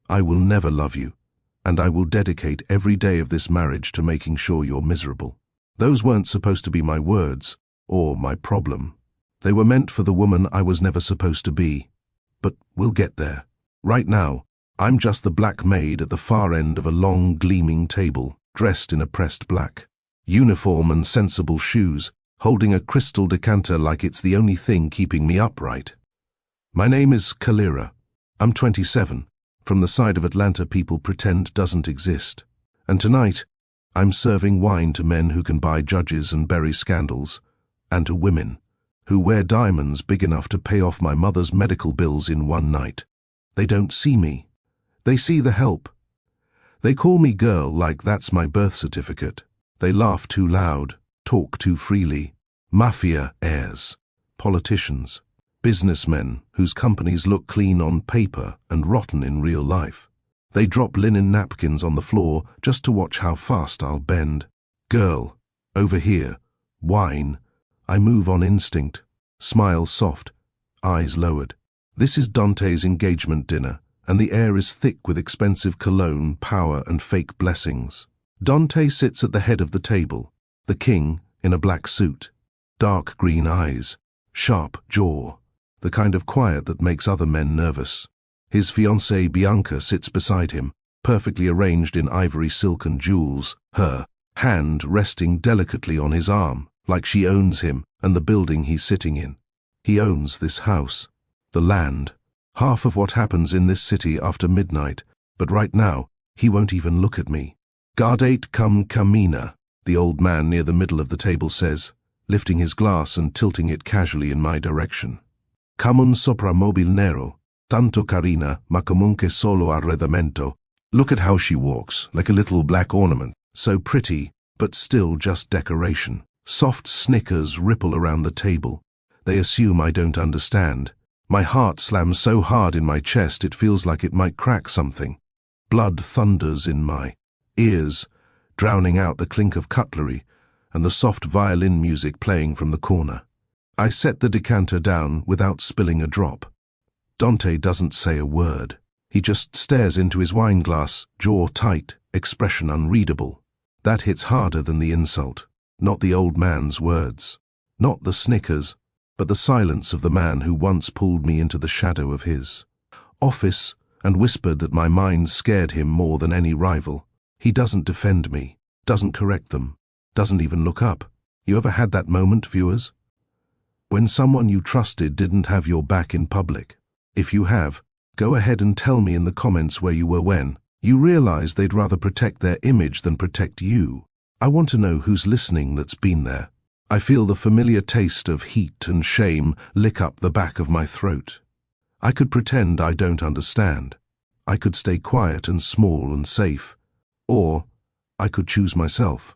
I will never love you, and I will dedicate every day of this marriage to making sure you're miserable. Those weren't supposed to be my words, or my problem. They were meant for the woman I was never supposed to be. But we'll get there. Right now, I'm just the black maid at the far end of a long, gleaming table, dressed in a pressed black uniform and sensible shoes, holding a crystal decanter like it's the only thing keeping me upright. My name is Kalira. I'm 27. From the side of Atlanta people pretend doesn't exist. And tonight, I'm serving wine to men who can buy judges and bury scandals, and to women who wear diamonds big enough to pay off my mother's medical bills in one night. They don't see me. They see the help. They call me girl like that's my birth certificate. They laugh too loud, talk too freely. Mafia heirs, politicians, businessmen whose companies look clean on paper and rotten in real life. They drop linen napkins on the floor just to watch how fast I'll bend. Girl, over here, wine. I move on instinct, smile soft, eyes lowered. This is Dante's engagement dinner, and the air is thick with expensive cologne, power, and fake blessings. Dante sits at the head of the table, the king in a black suit, dark green eyes, sharp jaw, the kind of quiet that makes other men nervous. His fiancée Bianca sits beside him, perfectly arranged in ivory silk and jewels, her hand resting delicately on his arm, like she owns him and the building he's sitting in. He owns this house, the land, half of what happens in this city after midnight, but right now, he won't even look at me. Guardate cum camina, the old man near the middle of the table says, lifting his glass and tilting it casually in my direction. Come un sopra mobil nero, tanto carina, ma comunque solo arredamento. Look at how she walks, like a little black ornament, so pretty, but still just decoration. Soft snickers ripple around the table. They assume I don't understand. My heart slams so hard in my chest it feels like it might crack something. Blood thunders in my ears, drowning out the clink of cutlery and the soft violin music playing from the corner. I set the decanter down without spilling a drop. Dante doesn't say a word. He just stares into his wine glass, jaw tight, expression unreadable. That hits harder than the insult. Not the old man's words. Not the snickers, but the silence of the man who once pulled me into the shadow of his office and whispered that my mind scared him more than any rival. He doesn't defend me, doesn't correct them, doesn't even look up. You ever had that moment, viewers? When someone you trusted didn't have your back in public? If you have, go ahead and tell me in the comments where you were when you realized they'd rather protect their image than protect you. I want to know who's listening that's been there. I feel the familiar taste of heat and shame lick up the back of my throat. I could pretend I don't understand. I could stay quiet and small and safe. Or I could choose myself.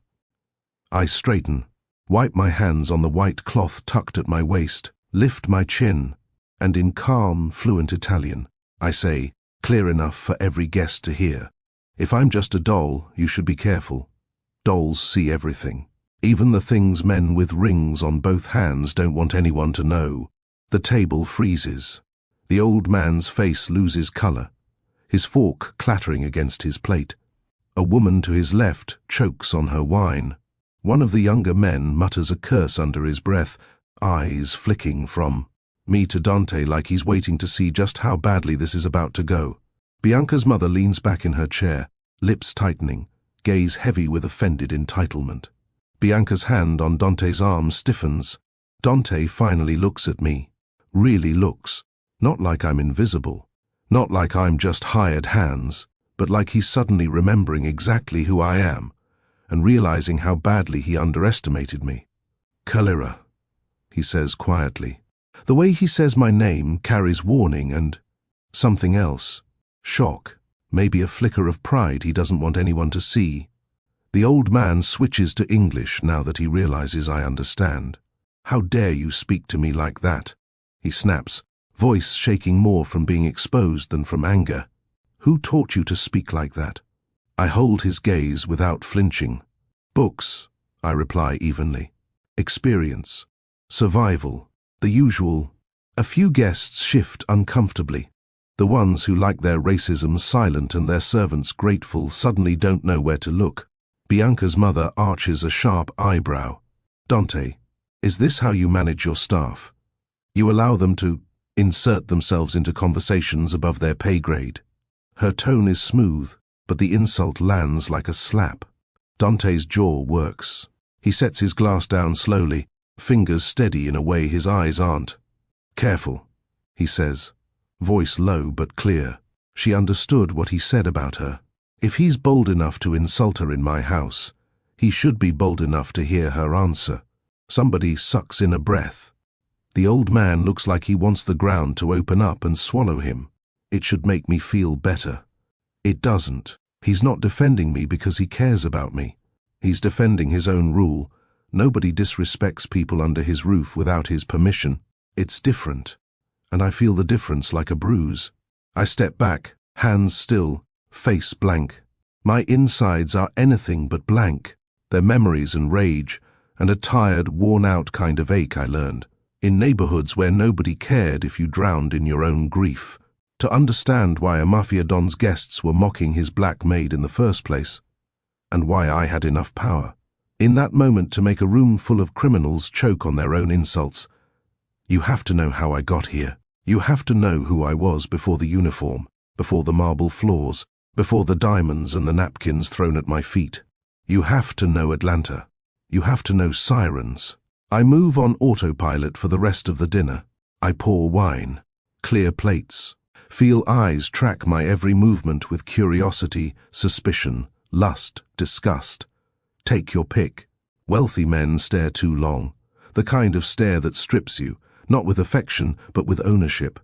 I straighten, wipe my hands on the white cloth tucked at my waist, lift my chin, and in calm, fluent Italian, I say, clear enough for every guest to hear. If I'm just a doll, you should be careful. Dolls see everything. Even the things men with rings on both hands don't want anyone to know. The table freezes. The old man's face loses color, his fork clattering against his plate. A woman to his left chokes on her wine. One of the younger men mutters a curse under his breath, eyes flicking from me to Dante like he's waiting to see just how badly this is about to go. Bianca's mother leans back in her chair, lips tightening, gaze heavy with offended entitlement. Bianca's hand on Dante's arm stiffens. Dante finally looks at me. Really looks. Not like I'm invisible. Not like I'm just hired hands. But like he's suddenly remembering exactly who I am and realizing how badly he underestimated me. Kalira, he says quietly. The way he says my name carries warning and something else. Shock, maybe a flicker of pride he doesn't want anyone to see. The old man switches to English now that he realizes I understand. How dare you speak to me like that? He snaps, voice shaking more from being exposed than from anger. Who taught you to speak like that? I hold his gaze without flinching. Books, I reply evenly. Experience. Survival. The usual. A few guests shift uncomfortably. The The ones who like their racism silent and their servants grateful suddenly don't know where to look. Bianca's mother arches a sharp eyebrow. Dante, is this how you manage your staff? You allow them to insert themselves into conversations above their pay grade. Her tone is smooth, but the insult lands like a slap. Dante's jaw works. He sets his glass down slowly, fingers steady in a way his eyes aren't. Careful, he says, voice low but clear. She understood what he said about her. If he's bold enough to insult her in my house, he should be bold enough to hear her answer. Somebody sucks in a breath. The old man looks like he wants the ground to open up and swallow him. It should make me feel better. It doesn't. He's not defending me because he cares about me. He's defending his own rule. Nobody disrespects people under his roof without his permission. It's different, and I feel the difference like a bruise. I step back, hands still, face blank. My insides are anything but blank. They're memories and rage, and a tired, worn-out kind of ache I learned, in neighborhoods where nobody cared if you drowned in your own grief, to understand why a Mafia Don's guests were mocking his black maid in the first place, and why I had enough power, in that moment, to make a room full of criminals choke on their own insults. You have to know how I got here. You have to know who I was before the uniform, before the marble floors, before the diamonds and the napkins thrown at my feet. You have to know Atlanta. You have to know sirens. I move on autopilot for the rest of the dinner. I pour wine, clear plates, feel eyes track my every movement with curiosity, suspicion, lust, disgust. Take your pick. Wealthy men stare too long, the kind of stare that strips you, not with affection, but with ownership.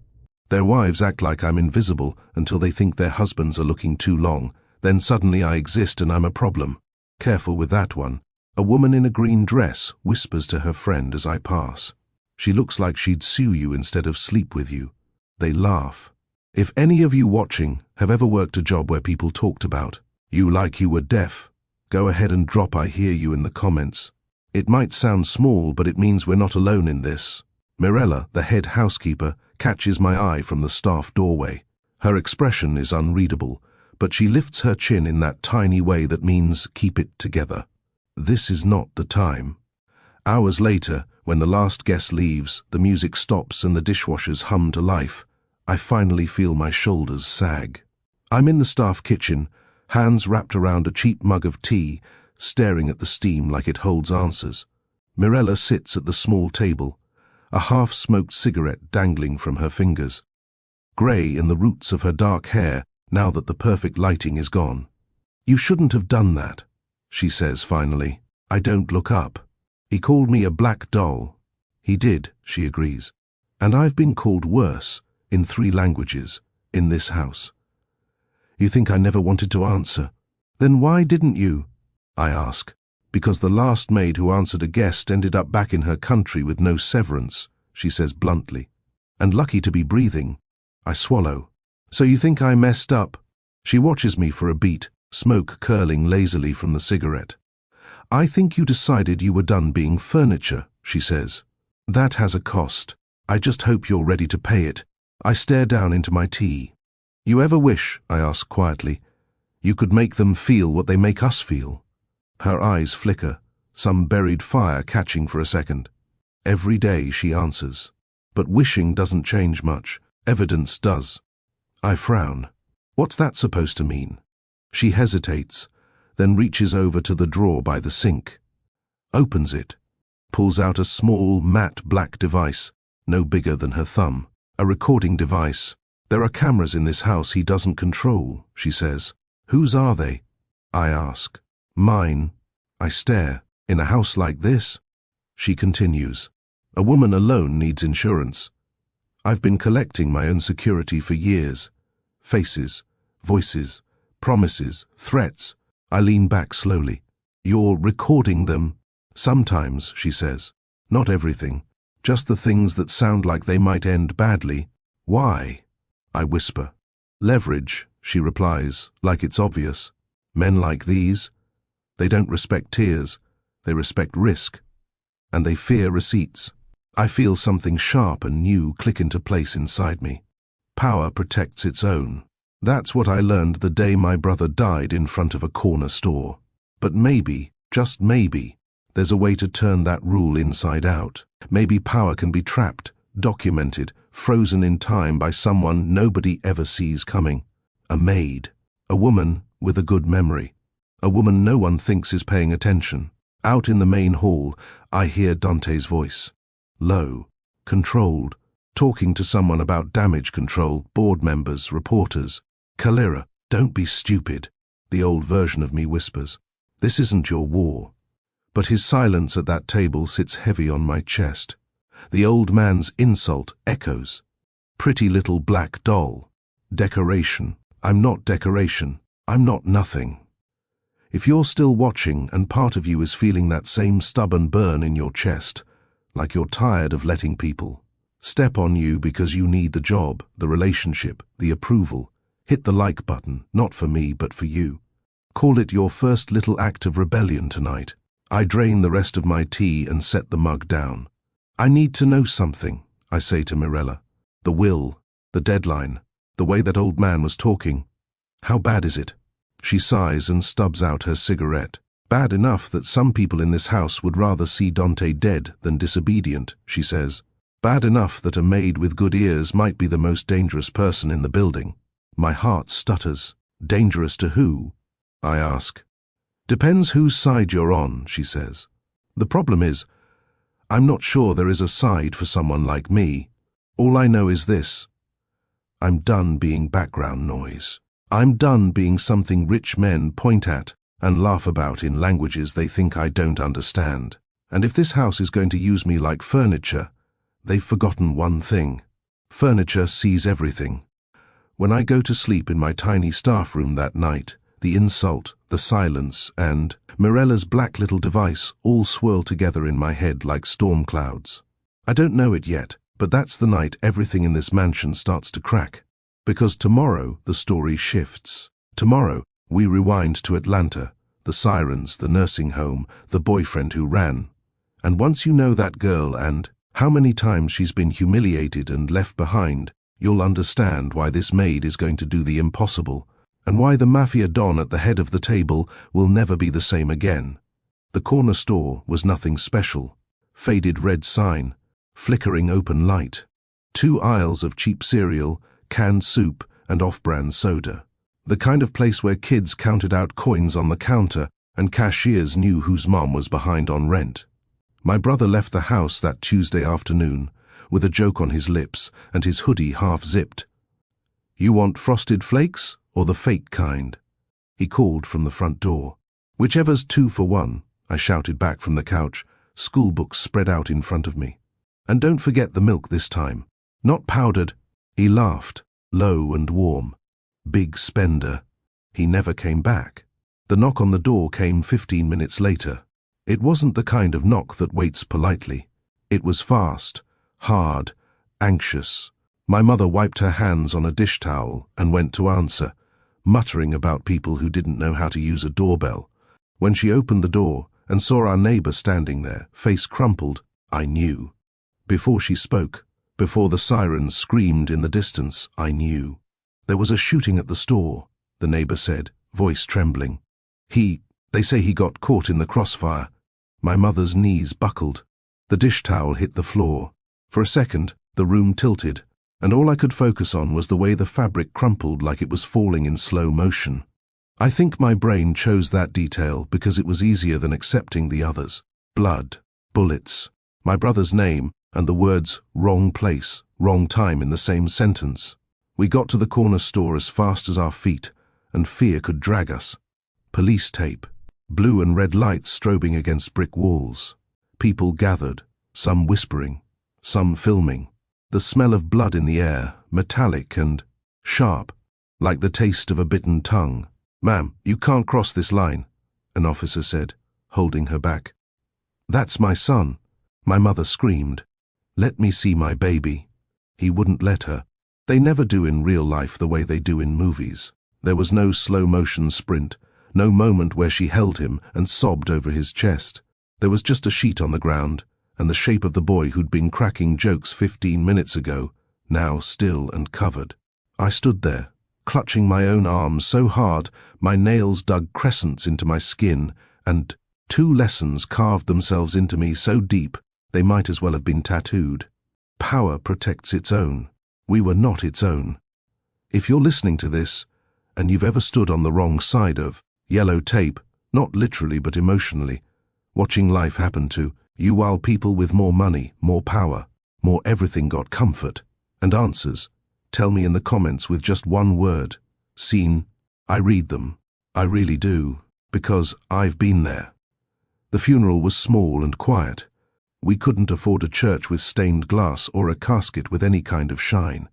Their wives act like I'm invisible until they think their husbands are looking too long. Then suddenly I exist and I'm a problem. Careful with that one. A woman in a green dress whispers to her friend as I pass. She looks like she'd sue you instead of sleep with you. They laugh. If any of you watching have ever worked a job where people talked about you like you were deaf, go ahead and drop "I hear you" in the comments. It might sound small, but it means we're not alone in this. Mirella, the head housekeeper, catches my eye from the staff doorway. Her expression is unreadable, but she lifts her chin in that tiny way that means keep it together. This is not the time. Hours later, when the last guest leaves, the music stops and the dishwashers hum to life, I finally feel my shoulders sag. I'm in the staff kitchen, hands wrapped around a cheap mug of tea, staring at the steam like it holds answers. Mirella sits at the small table, a half-smoked cigarette dangling from her fingers, grey in the roots of her dark hair now that the perfect lighting is gone. "You shouldn't have done that," she says finally. I don't look up. "He called me a black doll." "He did," she agrees. "And I've been called worse, in 3 languages, in this house." "You think I never wanted to answer? Then why didn't you?" I ask. "Because the last maid who answered a guest ended up back in her country with no severance," she says bluntly. "And lucky to be breathing." I swallow. "So you think I messed up?" She watches me for a beat, smoke curling lazily from the cigarette. "I think you decided you were done being furniture," she says. "That has a cost. I just hope you're ready to pay it." I stare down into my tea. "You ever wish," I ask quietly, "you could make them feel what they make us feel?" Her eyes flicker, some buried fire catching for a second. "Every day," she answers. "But wishing doesn't change much. Evidence does." I frown. "What's that supposed to mean?" She hesitates, then reaches over to the drawer by the sink, opens it, pulls out a small, matte black device, no bigger than her thumb. "A recording device. There are cameras in this house he doesn't control," she says. "Whose are they?" I ask. "Mine." I stare. "In a house like this?" She continues. "A woman alone needs insurance. I've been collecting my own security for years. Faces, voices, promises, threats." I lean back slowly. "You're recording them?" "Sometimes," she says. "Not everything. Just the things that sound like they might end badly." "Why?" I whisper. "Leverage," she replies, like it's obvious. "Men like these, they don't respect tears, they respect risk, and they fear receipts." I feel something sharp and new click into place inside me. power protects its own. That's what I learned the day my brother died in front of a corner store. But maybe, just maybe, there's a way to turn that rule inside out. Maybe power can be trapped, documented, frozen in time by someone nobody ever sees coming. A maid. A woman with a good memory. A woman no one thinks is paying attention. Out in the main hall, I hear Dante's voice. Low, controlled, talking to someone about damage control, board members, reporters. Kalira, don't be stupid, the old version of me whispers. This isn't your war. But his silence at that table sits heavy on my chest. The old man's insult echoes. Pretty little black doll. Decoration. I'm not decoration. I'm not nothing. If you're still watching and part of you is feeling that same stubborn burn in your chest, like you're tired of letting people step on you because you need the job, the relationship, the approval, hit the like button, not for me but for you. Call it your first little act of rebellion tonight. I drain the rest of my tea and set the mug down. I need to know something, I say to Mirella. The will, the deadline, the way that old man was talking. How bad is it? She sighs and stubs out her cigarette. Bad enough that some people in this house would rather see Dante dead than disobedient, she says. Bad enough that a maid with good ears might be the most dangerous person in the building. My heart stutters. Dangerous to who? I ask. Depends whose side you're on, she says. The problem is, I'm not sure there is a side for someone like me. All I know is this. I'm done being background noise. I'm done being something rich men point at and laugh about in languages they think I don't understand. And if this house is going to use me like furniture, they've forgotten one thing. Furniture sees everything. When I go to sleep in my tiny staff room that night, the insult, the silence, and Mirella's black little device all swirl together in my head like storm clouds. I don't know it yet, but that's the night everything in this mansion starts to crack. Because tomorrow the story shifts. Tomorrow we rewind to Atlanta, the sirens, the nursing home, the boyfriend who ran. And once you know that girl and how many times she's been humiliated and left behind, you'll understand why this maid is going to do the impossible, and why the Mafia Don at the head of the table will never be the same again. The corner store was nothing special. Faded red sign, flickering open light, 2 aisles of cheap cereal, canned soup, and off-brand soda. The kind of place where kids counted out coins on the counter and cashiers knew whose mom was behind on rent. My brother left the house that Tuesday afternoon, with a joke on his lips and his hoodie half-zipped. You want frosted flakes or the fake kind? He called from the front door. Whichever's 2 for 1, I shouted back from the couch, school books spread out in front of me. And don't forget the milk this time. Not powdered. He laughed, low and warm. Big spender. He never came back. The knock on the door came 15 minutes later. It wasn't the kind of knock that waits politely. It was fast, hard, anxious. My mother wiped her hands on a dish towel and went to answer, muttering about people who didn't know how to use a doorbell. When she opened the door and saw our neighbor standing there, face crumpled, I knew. Before she spoke, before the sirens screamed in the distance, I knew. There was a shooting at the store, the neighbor said, voice trembling. They say he got caught in the crossfire. My mother's knees buckled. The dish towel hit the floor. For a second, the room tilted, and all I could focus on was the way the fabric crumpled like it was falling in slow motion. I think my brain chose that detail because it was easier than accepting the others. Blood, bullets, my brother's name, and the words wrong place, wrong time in the same sentence. We got to the corner store as fast as our feet, and fear could drag us. Police tape, blue and red lights strobing against brick walls. People gathered, some whispering, some filming. The smell of blood in the air, metallic and sharp, like the taste of a bitten tongue. Ma'am, you can't cross this line, an officer said, holding her back. That's my son, my mother screamed. Let me see my baby. He wouldn't let her. They never do in real life the way they do in movies. There was no slow-motion sprint, no moment where she held him and sobbed over his chest. There was just a sheet on the ground, and the shape of the boy who'd been cracking jokes 15 minutes ago, now still and covered. I stood there, clutching my own arms so hard my nails dug crescents into my skin, and 2 lessons carved themselves into me so deep they might as well have been tattooed. Power protects its own. We were not its own. If you're listening to this, and you've ever stood on the wrong side of yellow tape, not literally but emotionally, watching life happen to you while people with more money, more power, more everything got comfort and answers, tell me in the comments with just one word, seen. I read them. I really do, because I've been there. The funeral was small and quiet. We couldn't afford a church with stained glass or a casket with any kind of shine.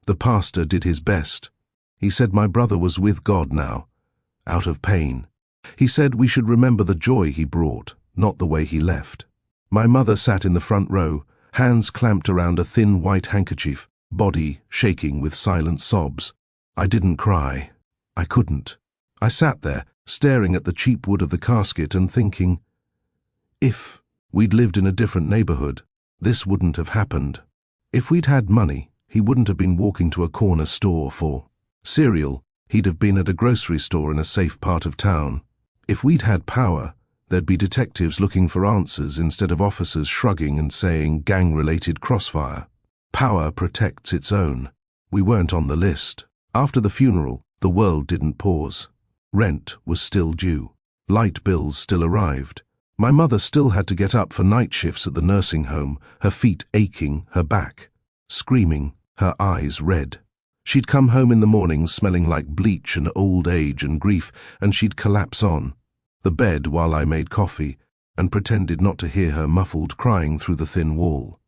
The pastor did his best. He said my brother was with God now, out of pain. He said we should remember the joy he brought, not the way he left. My mother sat in the front row, hands clamped around a thin white handkerchief, body shaking with silent sobs. I didn't cry. I couldn't. I sat there, staring at the cheap wood of the casket and thinking, if we'd lived in a different neighborhood, this wouldn't have happened. If we'd had money, he wouldn't have been walking to a corner store for cereal. He'd have been at a grocery store in a safe part of town. If we'd had power, there'd be detectives looking for answers instead of officers shrugging and saying gang-related crossfire. Power protects its own. We weren't on the list. After the funeral, the world didn't pause. Rent was still due. Light bills still arrived. My mother still had to get up for night shifts at the nursing home, her feet aching, her back screaming, her eyes red. She'd come home in the mornings smelling like bleach and old age and grief, and she'd collapse on the bed while I made coffee and pretended not to hear her muffled crying through the thin wall.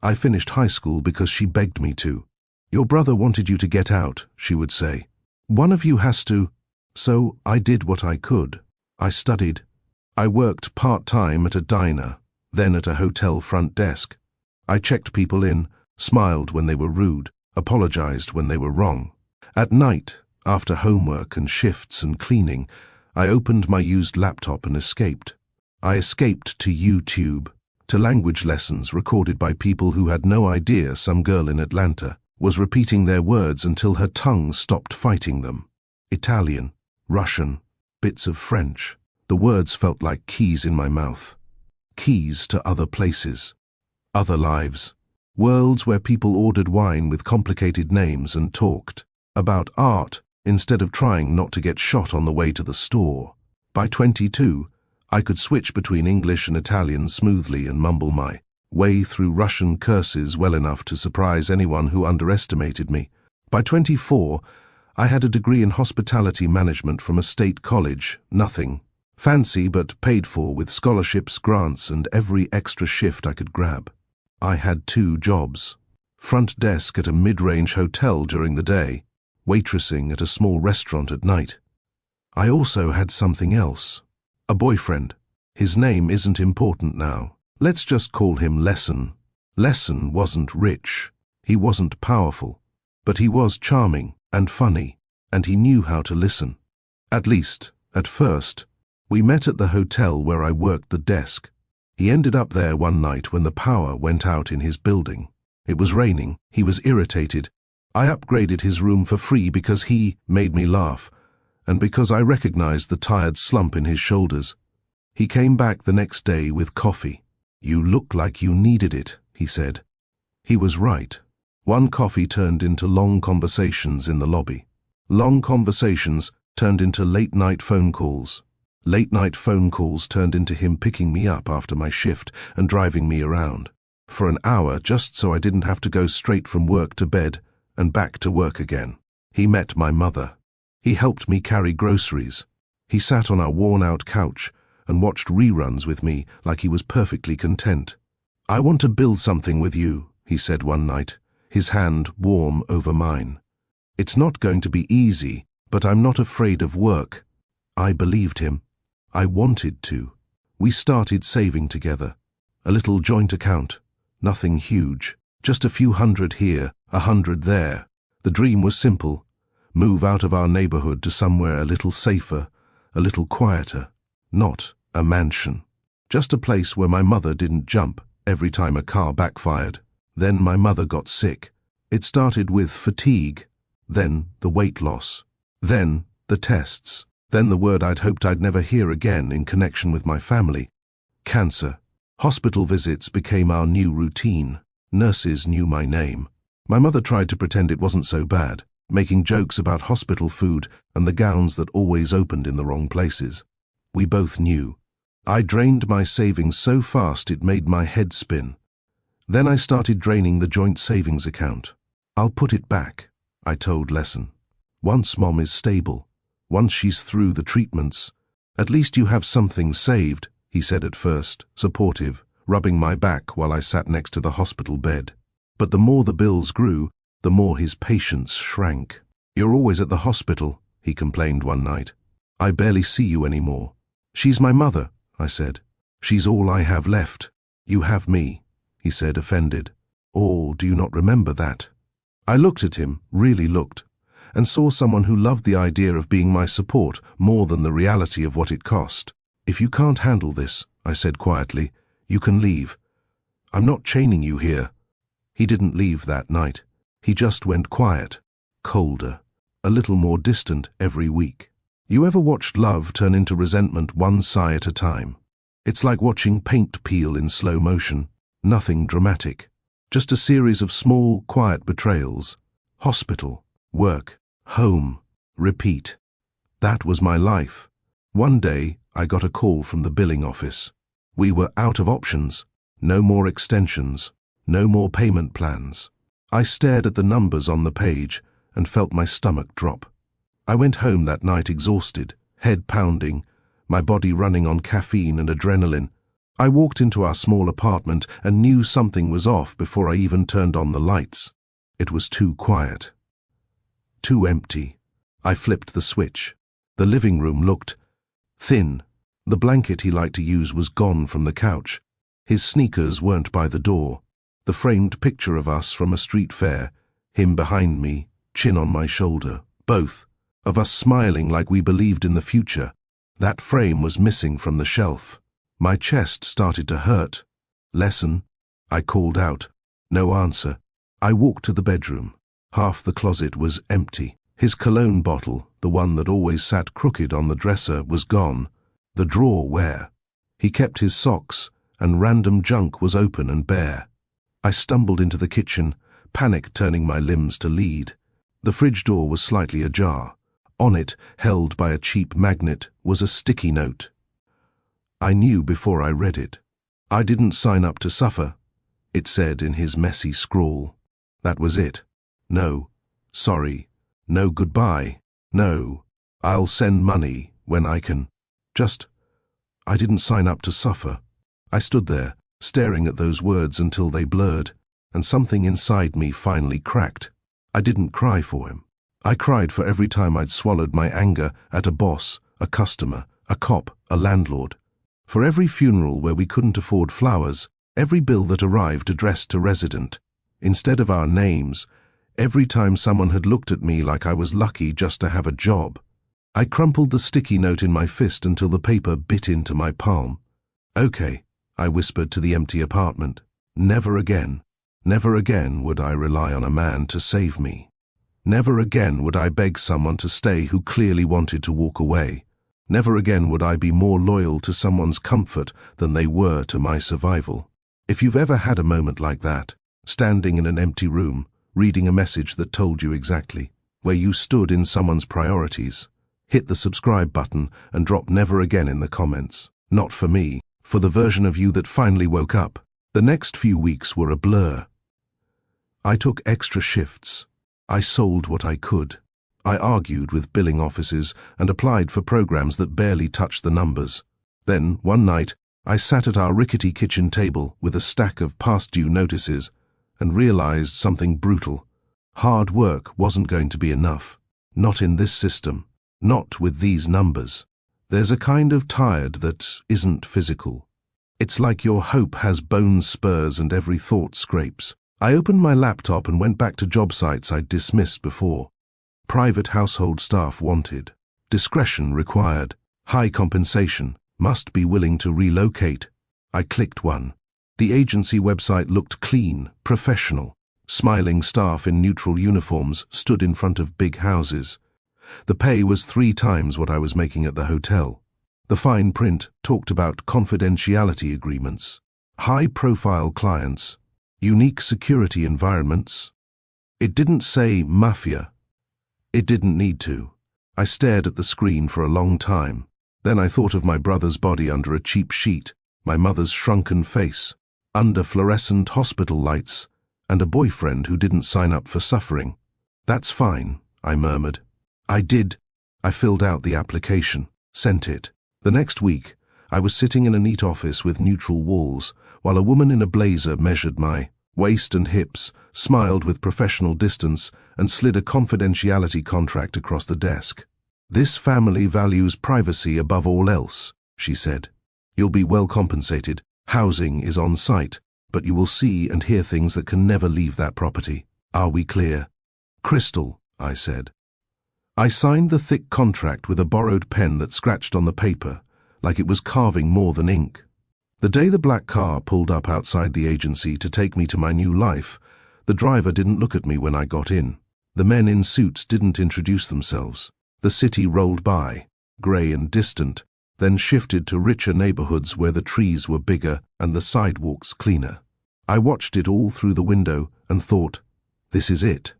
I finished high school because she begged me to. Your brother wanted you to get out, she would say. One of you has to. So I did what I could. I studied. I worked part-time at a diner, then at a hotel front desk. I checked people in, smiled when they were rude, apologized when they were wrong. At night, after homework and shifts and cleaning, I opened my used laptop and escaped. I escaped to YouTube, to language lessons recorded by people who had no idea some girl in Atlanta was repeating their words until her tongue stopped fighting them. Italian, Russian, bits of French. The words felt like keys in my mouth. Keys to other places, other lives. Worlds where people ordered wine with complicated names and talked about art instead of trying not to get shot on the way to the store. By 22, I could switch between English and Italian smoothly and mumble my way through Russian curses well enough to surprise anyone who underestimated me. By 24, I had a degree in hospitality management from a state college, nothing fancy but paid for with scholarships, grants, and every extra shift I could grab. I had 2 jobs. Front desk at a mid-range hotel during the day, waitressing at a small restaurant at night. I also had something else. A boyfriend. His name isn't important now. Let's just call him Lesson. Lesson wasn't rich. He wasn't powerful. But he was charming and funny, and he knew how to listen. At least, at first. We met at the hotel where I worked the desk. He ended up there one night when the power went out in his building. It was raining. He was irritated. I upgraded his room for free because he made me laugh, and because I recognized the tired slump in his shoulders. He came back the next day with coffee. You look like you needed it, he said. He was right. One coffee turned into long conversations in the lobby. Long conversations turned into late-night phone calls. Late-night phone calls turned into him picking me up after my shift and driving me around for an hour just so I didn't have to go straight from work to bed and back to work again. He met my mother. He helped me carry groceries. He sat on our worn-out couch and watched reruns with me like he was perfectly content. I want to build something with you, he said one night, his hand warm over mine. It's not going to be easy, but I'm not afraid of work. I believed him. I wanted to. We started saving together. A little joint account. Nothing huge. Just a few hundred here, 100 there. The dream was simple. Move out of our neighborhood to somewhere a little safer, a little quieter. Not a mansion. Just a place where my mother didn't jump every time a car backfired. Then my mother got sick. It started with fatigue, Then the weight loss. Then the tests. Then the word I'd hoped I'd never hear again in connection with my family. Cancer. Hospital visits became our new routine. Nurses knew my name. My mother tried to pretend it wasn't so bad, making jokes about hospital food and the gowns that always opened in the wrong places. We both knew. I drained my savings so fast it made my head spin. Then I started draining the joint savings account. I'll put it back, I told Lesson. Once Mom is stable, once she's through the treatments, at least you have something saved, he said at first, supportive, rubbing my back while I sat next to the hospital bed. But the more the bills grew, the more his patience shrank. You're always at the hospital, he complained one night. I barely see you anymore. She's my mother, I said. She's all I have left. You have me, he said, offended. Or do you not remember that? I looked at him, really looked, and saw someone who loved the idea of being my support more than the reality of what it cost. If you can't handle this, I said quietly, you can leave. I'm not chaining you here. He didn't leave that night. He just went quiet, colder, a little more distant every week. You ever watched love turn into resentment one sigh at a time? It's like watching paint peel in slow motion. Nothing dramatic. Just a series of small, quiet betrayals. Hospital, work, home, repeat. That was my life. One day, I got a call from the billing office. We were out of options. No more extensions. No more payment plans. I stared at the numbers on the page and felt my stomach drop. I went home that night exhausted, head pounding, my body running on caffeine and adrenaline. I walked into our small apartment and knew something was off before I even turned on the lights. It was too quiet. Too empty. I flipped the switch. The living room looked thin. The blanket he liked to use was gone from the couch. His sneakers weren't by the door. The framed picture of us from a street fair, him behind me, chin on my shoulder, both, of us smiling like we believed in the future. That frame was missing from the shelf. My chest started to hurt. Lesson, I called out. No answer. I walked to the bedroom. Half the closet was empty. His cologne bottle, the one that always sat crooked on the dresser, was gone. The drawer where? He kept his socks, and random junk was open and bare. I stumbled into the kitchen, panic turning my limbs to lead. The fridge door was slightly ajar. On it, held by a cheap magnet, was a sticky note. I knew before I read it. I didn't sign up to suffer, it said in his messy scrawl. That was it. No, sorry, no goodbye, no, I'll send money when I can. I didn't sign up to suffer. I stood there, staring at those words until they blurred, and something inside me finally cracked. I didn't cry for him. I cried for every time I'd swallowed my anger at a boss, a customer, a cop, a landlord. For every funeral where we couldn't afford flowers, every bill that arrived addressed to resident. Instead of our names, every time someone had looked at me like I was lucky just to have a job. I crumpled the sticky note in my fist until the paper bit into my palm. Okay, I whispered to the empty apartment. Never again would I rely on a man to save me. Never again would I beg someone to stay who clearly wanted to walk away. Never again would I be more loyal to someone's comfort than they were to my survival. If you've ever had a moment like that, standing in an empty room, reading a message that told you exactly where you stood in someone's priorities, hit the subscribe button and drop never again in the comments. Not for me, for the version of you that finally woke up. The next few weeks were a blur. I took extra shifts. I sold what I could. I argued with billing offices and applied for programs that barely touched the numbers. Then, one night, I sat at our rickety kitchen table with a stack of past-due notices and realized something brutal. Hard work wasn't going to be enough. Not in this system. Not with these numbers. There's a kind of tired that isn't physical. It's like your hope has bone spurs and every thought scrapes. I opened my laptop and went back to job sites I'd dismissed before. Private household staff wanted. Discretion required. High compensation. Must be willing to relocate. I clicked one. The agency website looked clean, professional. Smiling staff in neutral uniforms stood in front of big houses. The pay was 3 times what I was making at the hotel. The fine print talked about confidentiality agreements, high-profile clients, unique security environments. It didn't say Mafia. It didn't need to. I stared at the screen for a long time. Then I thought of my brother's body under a cheap sheet, my mother's shrunken face, under fluorescent hospital lights, and a boyfriend who didn't sign up for suffering. "That's fine," I murmured. I did. I filled out the application, sent it. The next week, I was sitting in a neat office with neutral walls, while a woman in a blazer measured my waist and hips, smiled with professional distance, and slid a confidentiality contract across the desk. "This family values privacy above all else," she said. "You'll be well compensated. Housing is on site, but you will see and hear things that can never leave that property. Are we clear?" "Crystal," I said. I signed the thick contract with a borrowed pen that scratched on the paper, like it was carving more than ink. The day the black car pulled up outside the agency to take me to my new life, the driver didn't look at me when I got in. The men in suits didn't introduce themselves. The city rolled by, grey and distant, then shifted to richer neighborhoods where the trees were bigger and the sidewalks cleaner. I watched it all through the window and thought, this is it.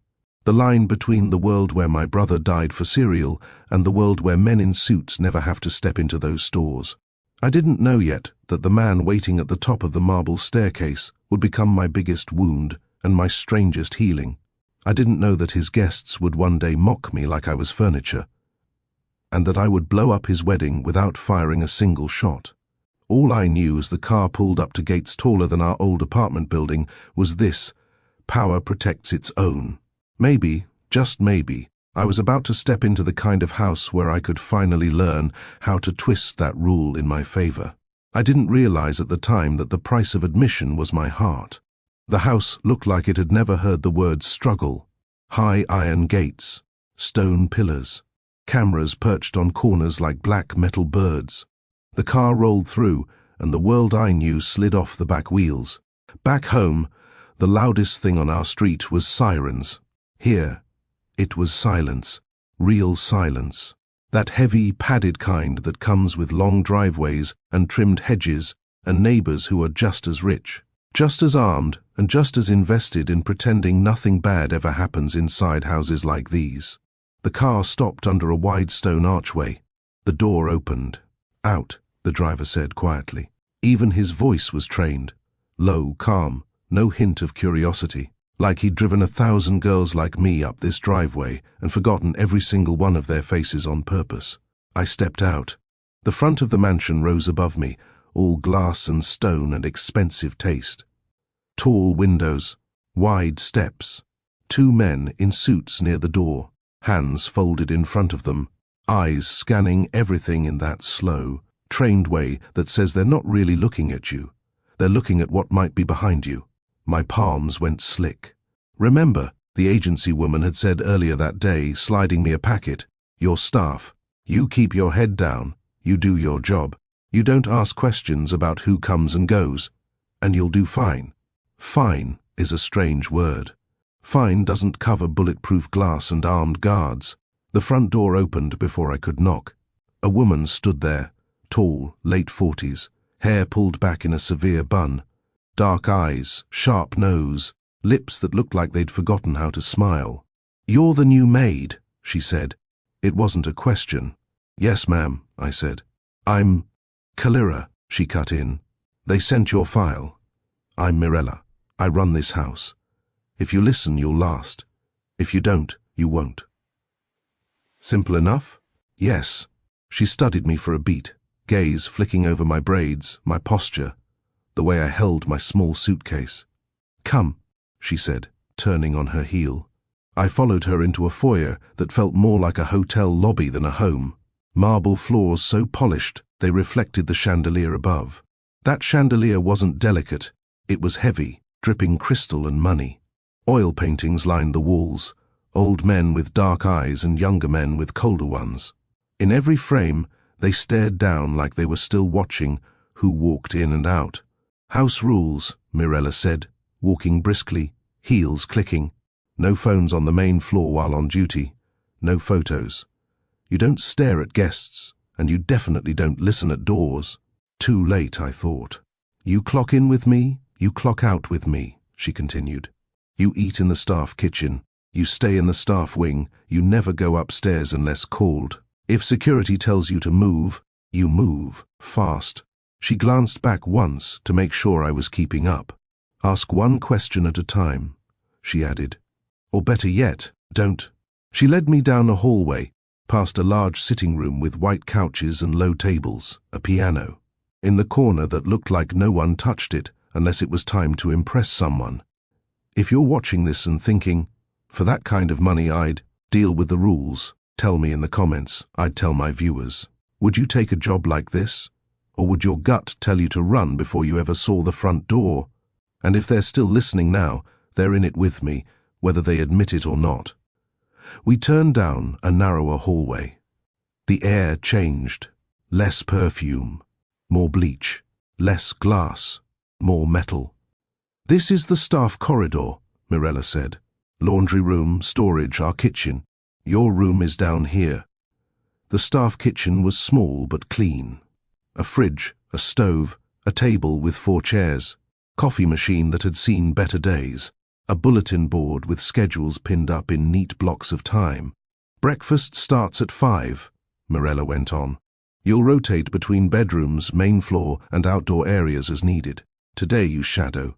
The line between the world where my brother died for cereal and the world where men in suits never have to step into those stores. I didn't know yet that the man waiting at the top of the marble staircase would become my biggest wound and my strangest healing. I didn't know that his guests would one day mock me like I was furniture, and that I would blow up his wedding without firing a single shot. All I knew as the car pulled up to gates taller than our old apartment building was this: power protects its own. Maybe, just maybe, I was about to step into the kind of house where I could finally learn how to twist that rule in my favor. I didn't realize at the time that the price of admission was my heart. The house looked like it had never heard the word struggle. High iron gates, stone pillars, cameras perched on corners like black metal birds. The car rolled through, and the world I knew slid off the back wheels. Back home, the loudest thing on our street was sirens. Here, it was silence, real silence. That heavy, padded kind that comes with long driveways and trimmed hedges and neighbors who are just as rich, just as armed, and just as invested in pretending nothing bad ever happens inside houses like these. The car stopped under a wide stone archway. The door opened. "Out," the driver said quietly. Even his voice was trained. Low, calm, no hint of curiosity. Like he'd driven 1,000 girls like me up this driveway and forgotten every single one of their faces on purpose. I stepped out. The front of the mansion rose above me, all glass and stone and expensive taste. Tall windows, wide steps, 2 men in suits near the door, hands folded in front of them, eyes scanning everything in that slow, trained way that says they're not really looking at you. They're looking at what might be behind you. My palms went slick. "Remember," the agency woman had said earlier that day, sliding me a packet, "your staff. You keep your head down, you do your job. You don't ask questions about who comes and goes, and you'll do fine." Fine is a strange word. Fine doesn't cover bulletproof glass and armed guards. The front door opened before I could knock. A woman stood there, tall, late 40s, hair pulled back in a severe bun. Dark eyes, sharp nose, lips that looked like they'd forgotten how to smile. "You're the new maid," she said. It wasn't a question. "Yes, ma'am," I said. "I'm Kalira," she cut in. "They sent your file. I'm Mirella. I run this house. If you listen, you'll last. If you don't, you won't." Simple enough? Yes. She studied me for a beat, gaze flicking over my braids, my posture, the way I held my small suitcase. "Come," she said, turning on her heel. I followed her into a foyer that felt more like a hotel lobby than a home. Marble floors so polished they reflected the chandelier above. That chandelier wasn't delicate, it was heavy, dripping crystal and money. Oil paintings lined the walls, old men with dark eyes and younger men with colder ones. In every frame, they stared down like they were still watching who walked in and out. "House rules," Mirella said, walking briskly. Heels clicking. No phones on the main floor while on duty. No photos. You don't stare at guests, and you definitely don't listen at doors. Too late, I thought. You clock in with me, you clock out with me, she continued. You eat in the staff kitchen. You stay in the staff wing. You never go upstairs unless called. If security tells you to move, you move, fast. She glanced back once to make sure I was keeping up. Ask one question at a time, she added. Or better yet, don't. She led me down a hallway, past a large sitting room with white couches and low tables, a piano. In the corner that looked like no one touched it unless it was time to impress someone. If you're watching this and thinking, for that kind of money I'd deal with the rules, tell me in the comments. I'd tell my viewers. Would you take a job like this? Or would your gut tell you to run before you ever saw the front door? And if they're still listening now, they're in it with me, whether they admit it or not. We turned down a narrower hallway. The air changed. Less perfume, more bleach, less glass, more metal. This is the staff corridor, Mirella said. Laundry room, storage, our kitchen. Your room is down here. The staff kitchen was small but clean. A fridge, a stove, a table with 4 chairs, coffee machine that had seen better days, a bulletin board with schedules pinned up in neat blocks of time. Breakfast starts at 5, Mirella went on. You'll rotate between bedrooms, main floor, and outdoor areas as needed. Today you shadow.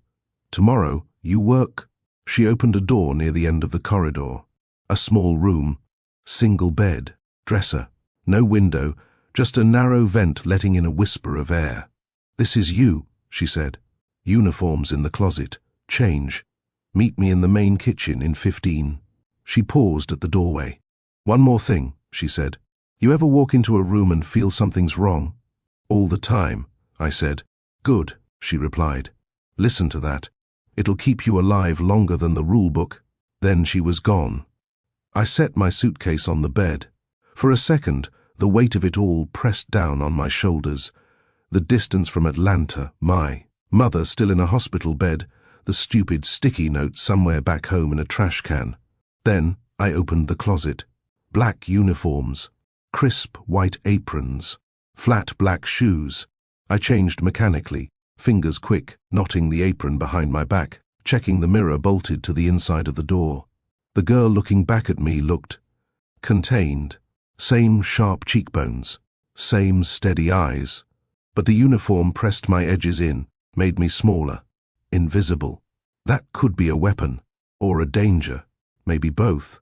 Tomorrow you work. She opened a door near the end of the corridor. A small room, single bed, dresser, no window, just a narrow vent letting in a whisper of air. This is you, she said. Uniforms in the closet. Change. Meet me in the main kitchen in 15. She paused at the doorway. One more thing, she said. You ever walk into a room and feel something's wrong? All the time, I said. Good, she replied. Listen to that. It'll keep you alive longer than the rule book. Then she was gone. I set my suitcase on the bed. For a second, the weight of it all pressed down on my shoulders. The distance from Atlanta, my mother still in a hospital bed, the stupid sticky note somewhere back home in a trash can. Then I opened the closet. Black uniforms, crisp white aprons, flat black shoes. I changed mechanically, fingers quick, knotting the apron behind my back, checking the mirror bolted to the inside of the door. The girl looking back at me looked contained. Same sharp cheekbones, same steady eyes. But the uniform pressed my edges in, made me smaller, invisible. That could be a weapon, or a danger, maybe both.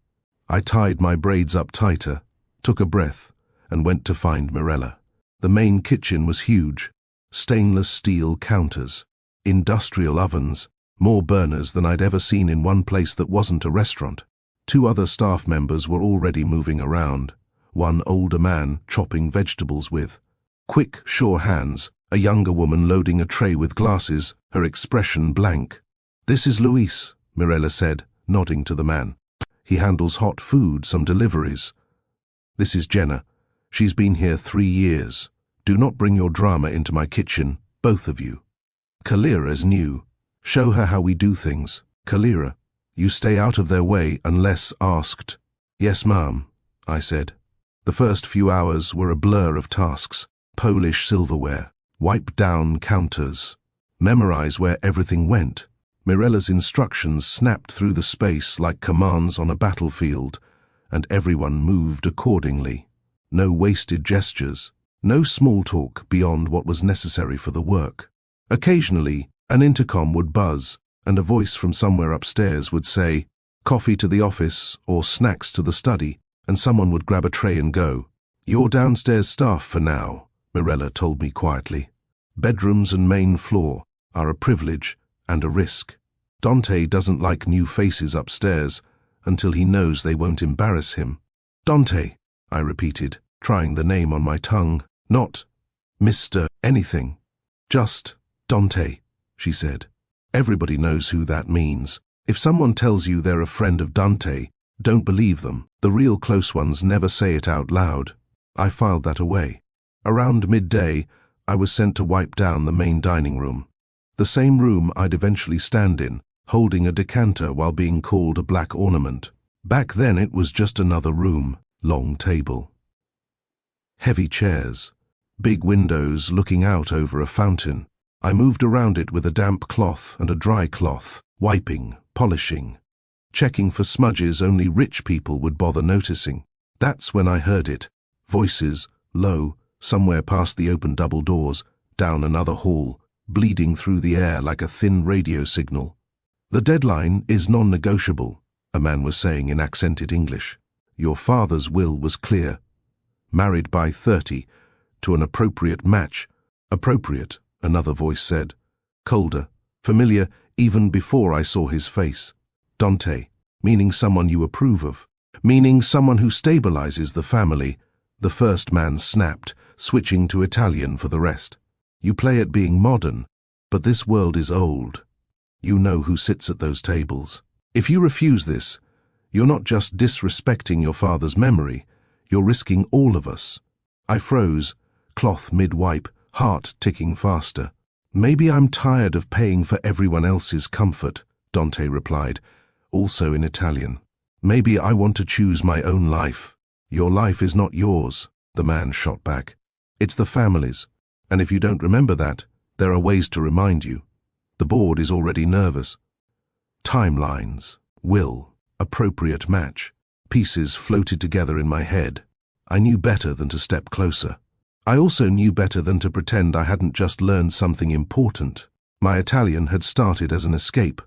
I tied my braids up tighter, took a breath, and went to find Mirella. The main kitchen was huge. Stainless steel counters, industrial ovens, more burners than I'd ever seen in one place that wasn't a restaurant. 2 other staff members were already moving around. One older man chopping vegetables with quick, sure hands, a younger woman loading a tray with glasses, her expression blank. This is Luis, Mirella said, nodding to the man. He handles hot food, some deliveries. This is Jenna. She's been here 3 years. Do not bring your drama into my kitchen, both of you. Kalira's new. Show her how we do things. Kalira, you stay out of their way unless asked. Yes, ma'am, I said. The first few hours were a blur of tasks. Polish silverware, wipe down counters, memorize where everything went. Mirella's instructions snapped through the space like commands on a battlefield, and everyone moved accordingly. No wasted gestures. No small talk beyond what was necessary for the work. Occasionally, an intercom would buzz, and a voice from somewhere upstairs would say, "Coffee to the office," or "Snacks to the study," and someone would grab a tray and go. "You're downstairs staff for now," Mirella told me quietly. "Bedrooms and main floor are a privilege and a risk. Dante doesn't like new faces upstairs until he knows they won't embarrass him." "Dante," I repeated, trying the name on my tongue. "Not Mr. anything. Just Dante," she said. "Everybody knows who that means. If someone tells you they're a friend of Dante, don't believe them. The real close ones never say it out loud." I filed that away. Around midday, I was sent to wipe down the main dining room. The same room I'd eventually stand in, holding a decanter while being called a black ornament. Back then it was just another room, long table. Heavy chairs, big windows looking out over a fountain. I moved around it with a damp cloth and a dry cloth, wiping, polishing, checking for smudges only rich people would bother noticing. That's when I heard it. Voices, low, somewhere past the open double doors, down another hall, bleeding through the air like a thin radio signal. "The deadline is non-negotiable," a man was saying in accented English. "Your father's will was clear. Married by 30, to an appropriate match." "Appropriate," another voice said. Colder, familiar even before I saw his face. "Dante, meaning someone you approve of. Meaning someone who stabilizes the family." The first man snapped, switching to Italian for the rest. "You play at being modern, but this world is old. You know who sits at those tables. If you refuse this, you're not just disrespecting your father's memory, you're risking all of us." I froze, cloth mid-wipe, heart ticking faster. "Maybe I'm tired of paying for everyone else's comfort," Dante replied, also in Italian. "Maybe I want to choose my own life." "Your life is not yours," the man shot back. "It's the family's, and if you don't remember that, there are ways to remind you." The board is already nervous. Timelines, will, appropriate match. Pieces floated together in my head. I knew better than to step closer. I also knew better than to pretend I hadn't just learned something important. My Italian had started as an escape,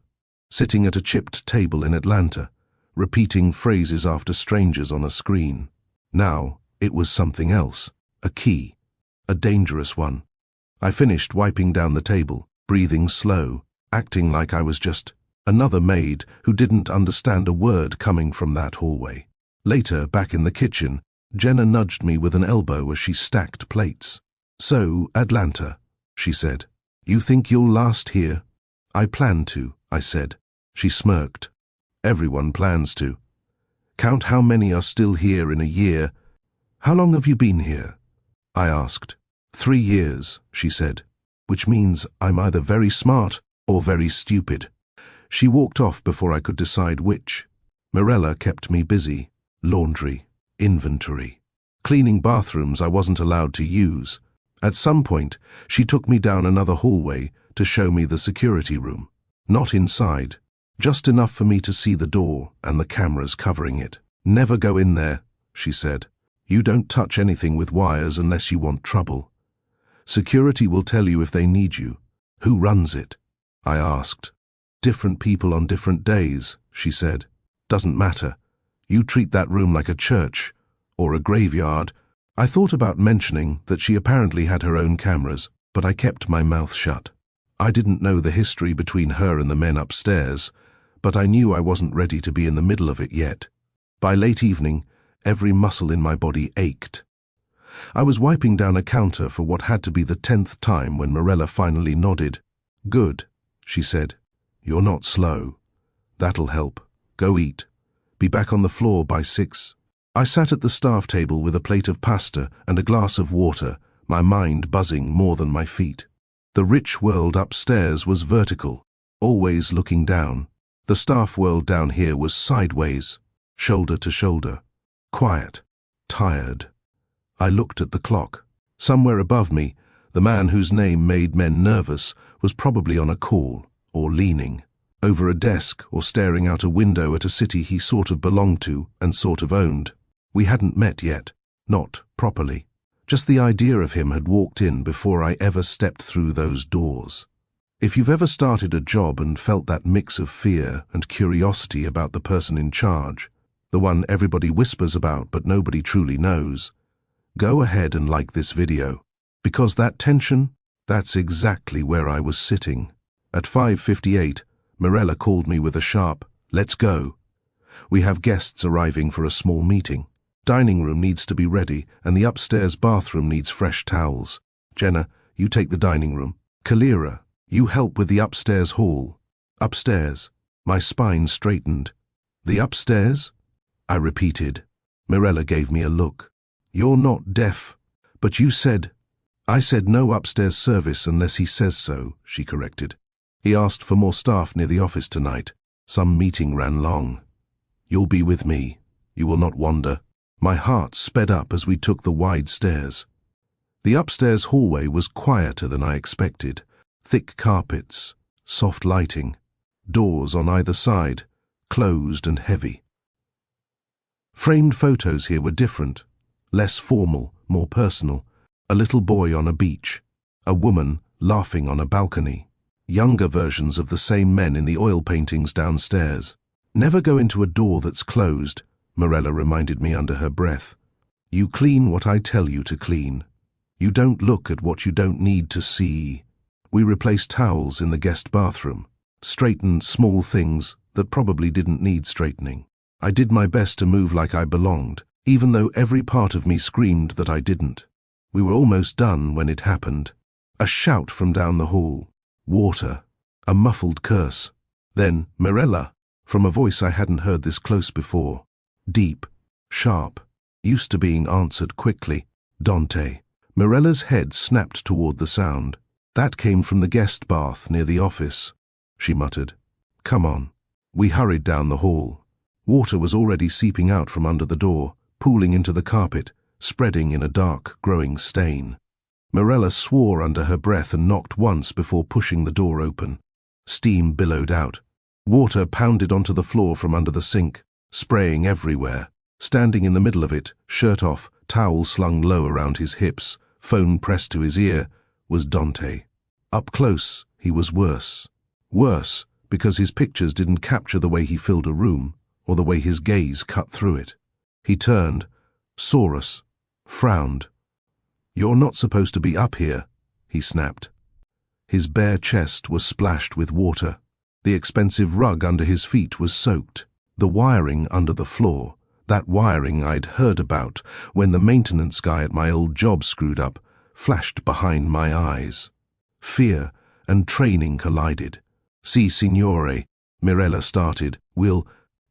sitting at a chipped table in Atlanta, repeating phrases after strangers on a screen. Now it was something else, a key, a dangerous one. I finished wiping down the table, breathing slow, acting like I was just another maid who didn't understand a word coming from that hallway. Later, back in the kitchen, Jenna nudged me with an elbow as she stacked plates. "So, Atlanta," she said. "You think you'll last here?" "I plan to," I said. She smirked. "Everyone plans to. Count how many are still here in a year." "How long have you been here?" I asked. 3 years, she said, "which means I'm either very smart or very stupid." She walked off before I could decide which. Mirella kept me busy. Laundry, inventory, cleaning bathrooms I wasn't allowed to use. At some point, she took me down another hallway to show me the security room. Not inside, just enough for me to see the door and the cameras covering it. "Never go in there," she said. "You don't touch anything with wires unless you want trouble. Security will tell you if they need you." "Who runs it?" I asked. "Different people on different days," she said. "Doesn't matter. You treat that room like a church or a graveyard." I thought about mentioning that she apparently had her own cameras, but I kept my mouth shut. I didn't know the history between her and the men upstairs, but I knew I wasn't ready to be in the middle of it yet. By late evening, every muscle in my body ached. I was wiping down a counter for what had to be the 10th time when Mirella finally nodded. "Good," she said. "You're not slow. That'll help. Go eat. Be back on the floor by 6. I sat at the staff table with a plate of pasta and a glass of water, my mind buzzing more than my feet. The rich world upstairs was vertical, always looking down. The staff world down here was sideways, shoulder to shoulder. Quiet, tired. I looked at the clock. Somewhere above me, the man whose name made men nervous was probably on a call, or leaning over a desk or staring out a window at a city he sort of belonged to and sort of owned. We hadn't met yet, not properly. Just the idea of him had walked in before I ever stepped through those doors. If you've ever started a job and felt that mix of fear and curiosity about the person in charge, the one everybody whispers about but nobody truly knows, go ahead and like this video. Because that tension, that's exactly where I was sitting. At 5:58, Mirella called me with a sharp, "Let's go. We have guests arriving for a small meeting. Dining room needs to be ready and the upstairs bathroom needs fresh towels. Jenna, you take the dining room. Kalira, you help with the upstairs hall." "Upstairs." My spine straightened. "The upstairs?" I repeated. Mirella gave me a look. "You're not deaf, but you said—" "I said no upstairs service unless he says so," she corrected. He asked for more staff near the office tonight. Some meeting ran long. You'll be with me. You will not wander. My heart sped up as we took the wide stairs. The upstairs hallway was quieter than I expected. Thick carpets, soft lighting, doors on either side, closed and heavy. Framed photos here were different, less formal, more personal. A little boy on a beach, a woman laughing on a balcony, younger versions of the same men in the oil paintings downstairs. Never go into a door that's closed, Morella reminded me under her breath. You clean what I tell you to clean. You don't look at what you don't need to see. We replaced towels in the guest bathroom, straightened small things that probably didn't need straightening. I did my best to move like I belonged, even though every part of me screamed that I didn't. We were almost done when it happened. A shout from down the hall. Water. A muffled curse. Then, Morella, from a voice I hadn't heard this close before. Deep, sharp, used to being answered quickly. Dante. Morella's head snapped toward the sound. That came from the guest bath near the office, she muttered. Come on. We hurried down the hall. Water was already seeping out from under the door, pooling into the carpet, spreading in a dark, growing stain. Morella swore under her breath and knocked once before pushing the door open. Steam billowed out. Water pounded onto the floor from under the sink, spraying everywhere. Standing in the middle of it, shirt off, towel slung low around his hips, phone pressed to his ear, was Dante. Up close, he was worse. Worse, because his pictures didn't capture the way he filled a room, or the way his gaze cut through it. He turned, saw us, frowned. You're not supposed to be up here, he snapped. His bare chest was splashed with water. The expensive rug under his feet was soaked. The wiring under the floor, that wiring I'd heard about when the maintenance guy at my old job screwed up, flashed behind my eyes. Fear and training collided. Si, signore, Morella started. We'll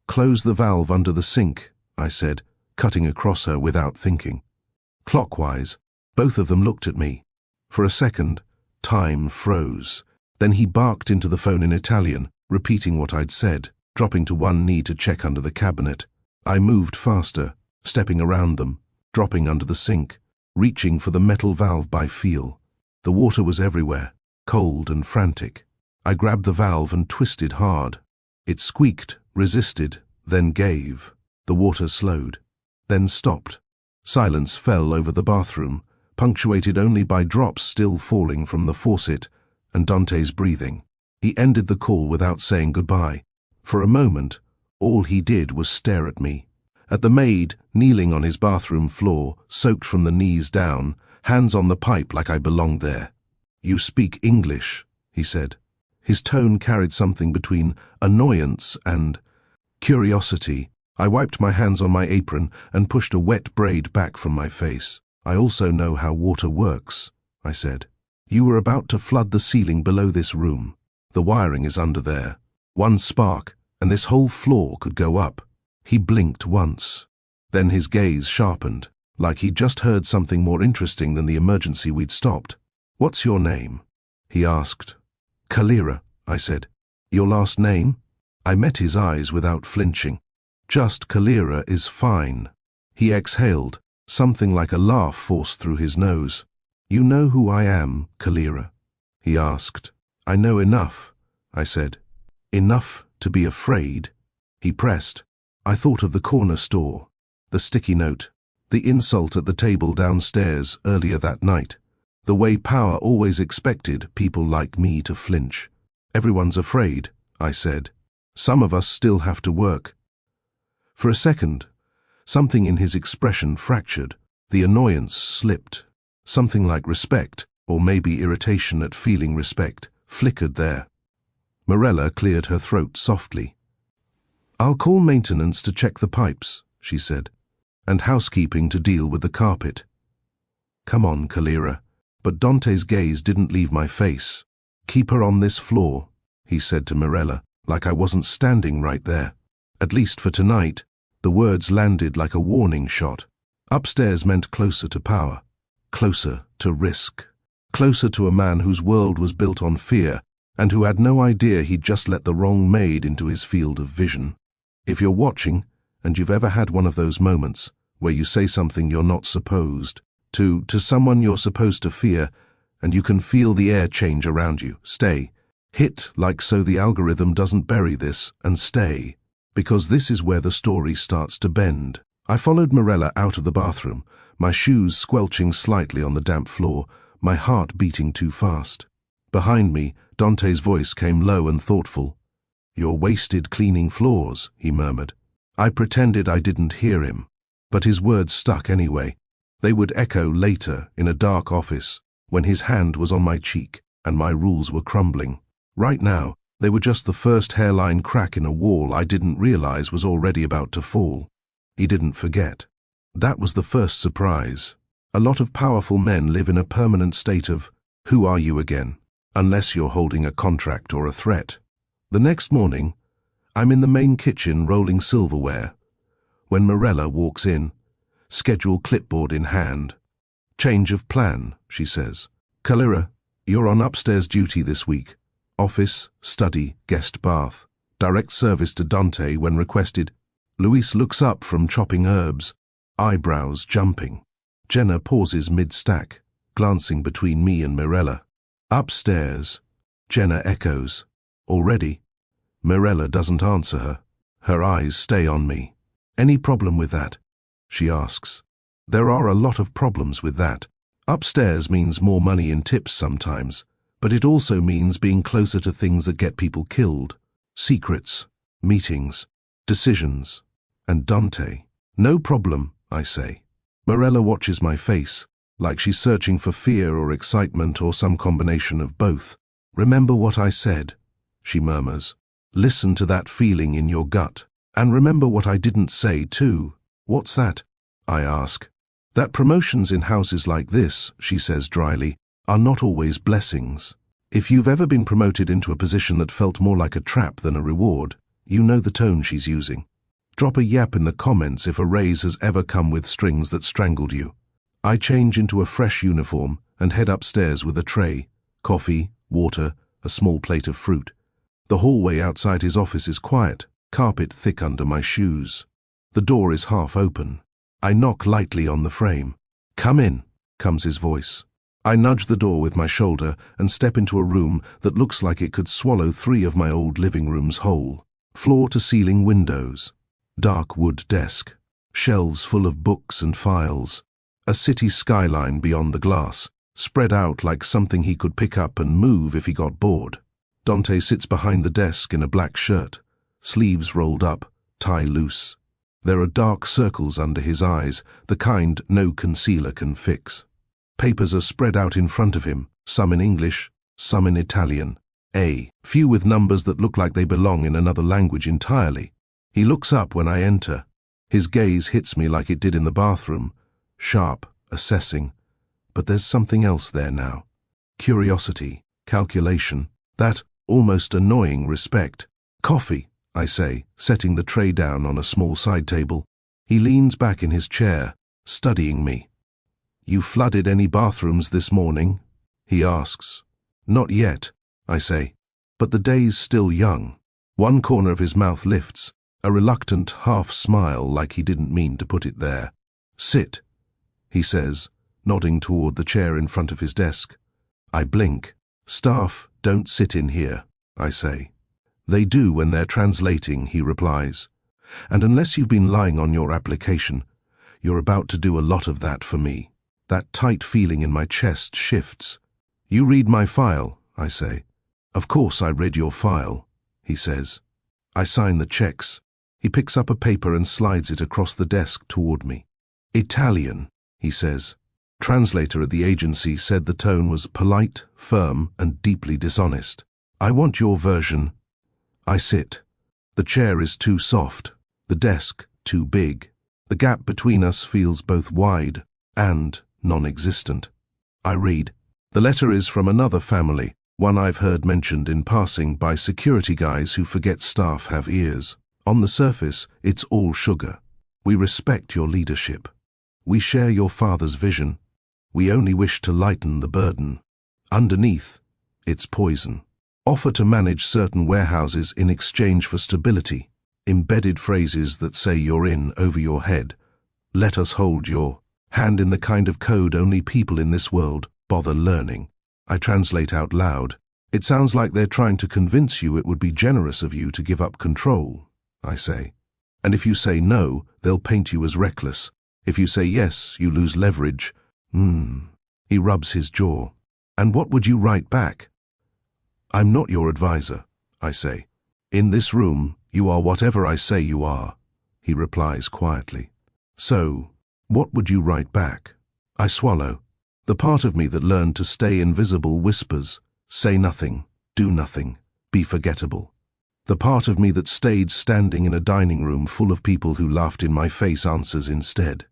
close the valve under the sink, I said, cutting across her without thinking. Clockwise, both of them looked at me. For a second, time froze. Then he barked into the phone in Italian, repeating what I'd said, dropping to one knee to check under the cabinet. I moved faster, stepping around them, dropping under the sink, reaching for the metal valve by feel. The water was everywhere, cold and frantic. I grabbed the valve and twisted hard. It squeaked, resisted, then gave. The water slowed, then stopped. Silence fell over the bathroom, punctuated only by drops still falling from the faucet and Dante's breathing. He ended the call without saying goodbye. For a moment, all he did was stare at me, at the maid kneeling on his bathroom floor, soaked from the knees down, hands on the pipe like I belonged there. You speak English, he said. His tone carried something between annoyance and curiosity. I wiped my hands on my apron and pushed a wet braid back from my face. I also know how water works, I said. You were about to flood the ceiling below this room. The wiring is under there. One spark, and this whole floor could go up. He blinked once. Then his gaze sharpened, like he'd just heard something more interesting than the emergency we'd stopped. What's your name? He asked. Kalira, I said. Your last name? I met his eyes without flinching. Just Kalira is fine. He exhaled, something like a laugh forced through his nose. You know who I am, Kalira? He asked. I know enough, I said. Enough to be afraid? He pressed. I thought of the corner store, the sticky note, the insult at the table downstairs earlier that night, the way power always expected people like me to flinch. Everyone's afraid, I said. Some of us still have to work. For a second, something in his expression fractured. The annoyance slipped. Something like respect, or maybe irritation at feeling respect, flickered there. Morella cleared her throat softly. I'll call maintenance to check the pipes, she said, and housekeeping to deal with the carpet. Come on, Kalira. But Dante's gaze didn't leave my face. Keep her on this floor, he said to Morella, like I wasn't standing right there. At least for tonight, the words landed like a warning shot. Upstairs meant closer to power, closer to risk, closer to a man whose world was built on fear and who had no idea he'd just let the wrong maid into his field of vision. If you're watching, and you've ever had one of those moments where you say something you're not supposed to someone you're supposed to fear, and you can feel the air change around you, stay. Hit like so the algorithm doesn't bury this, and stay. Because this is where the story starts to bend. I followed Morella out of the bathroom, my shoes squelching slightly on the damp floor, my heart beating too fast. Behind me, Dante's voice came low and thoughtful. "You're wasted cleaning floors," he murmured. I pretended I didn't hear him, but his words stuck anyway. They would echo later in a dark office, when his hand was on my cheek and my rules were crumbling. Right now, they were just the first hairline crack in a wall I didn't realize was already about to fall. He didn't forget. That was the first surprise. A lot of powerful men live in a permanent state of, "Who are you again?" unless you're holding a contract or a threat. The next morning, I'm in the main kitchen rolling silverware, when Morella walks in, schedule clipboard in hand. "Change of plan," she says. "Calira, you're on upstairs duty this week. Office, study, guest bath. Direct service to Dante when requested." Luis looks up from chopping herbs, eyebrows jumping. Jenna pauses mid-stack, glancing between me and Morella. "Upstairs," Jenna echoes. "Already?" Morella doesn't answer her. Her eyes stay on me. "Any problem with that?" she asks. There are a lot of problems with that. Upstairs means more money in tips sometimes, but it also means being closer to things that get people killed. Secrets, meetings, decisions, and Dante. "No problem," I say. Morella watches my face, like she's searching for fear or excitement or some combination of both. "Remember what I said," she murmurs. "Listen to that feeling in your gut. And remember what I didn't say too." "What's that?" I ask. "That promotions in houses like this," she says dryly, "are not always blessings. If you've ever been promoted into a position that felt more like a trap than a reward, you know the tone she's using. Drop a yap in the comments if a raise has ever come with strings that strangled you." I change into a fresh uniform and head upstairs with a tray, coffee, water, a small plate of fruit. The hallway outside his office is quiet, carpet thick under my shoes. The door is half open. I knock lightly on the frame. "Come in," comes his voice. I nudge the door with my shoulder and step into a room that looks like it could swallow 3 of my old living rooms whole. Floor-to-ceiling windows. Dark wood desk. Shelves full of books and files. A city skyline beyond the glass, spread out like something he could pick up and move if he got bored. Dante sits behind the desk in a black shirt, sleeves rolled up, tie loose. There are dark circles under his eyes, the kind no concealer can fix. Papers are spread out in front of him, some in English, some in Italian. Few with numbers that look like they belong in another language entirely. He looks up when I enter. His gaze hits me like it did in the bathroom, sharp, assessing. But there's something else there now. Curiosity, calculation, that almost annoying respect. "Coffee," I say, setting the tray down on a small side table. He leans back in his chair, studying me. "You flooded any bathrooms this morning?" he asks. "Not yet," I say, but the day's still young. One corner of his mouth lifts, a reluctant half smile like he didn't mean to put it there. "Sit," he says, nodding toward the chair in front of his desk. I blink. "Staff don't sit in here," I say. "They do when they're translating," he replies. "And unless you've been lying on your application, you're about to do a lot of that for me." That tight feeling in my chest shifts. "You read my file," I say. "Of course I read your file," he says. I sign the checks. He picks up a paper and slides it across the desk toward me. "Italian," he says. Translator at the agency said the tone was polite, firm, and deeply dishonest. "I want your version." I sit. The chair is too soft, the desk too big. The gap between us feels both wide and non-existent. I read. "The letter is from another family, one I've heard mentioned in passing by security guys who forget staff have ears. On the surface, it's all sugar. We respect your leadership. We share your father's vision. We only wish to lighten the burden. Underneath, it's poison. Offer to manage certain warehouses in exchange for stability. Embedded phrases that say you're in over your head. Let us hold your hand in the kind of code only people in this world bother learning. I translate out loud. It sounds like they're trying to convince you it would be generous of you to give up control, I say. And if you say no, they'll paint you as reckless. If you say yes, you lose leverage. He rubs his jaw. And what would you write back? I'm not your advisor, I say. In this room, you are whatever I say you are, he replies quietly. So, what would you write back? I swallow. The part of me that learned to stay invisible whispers, say nothing, do nothing, be forgettable. The part of me that stayed standing in a dining room full of people who laughed in my face answers instead.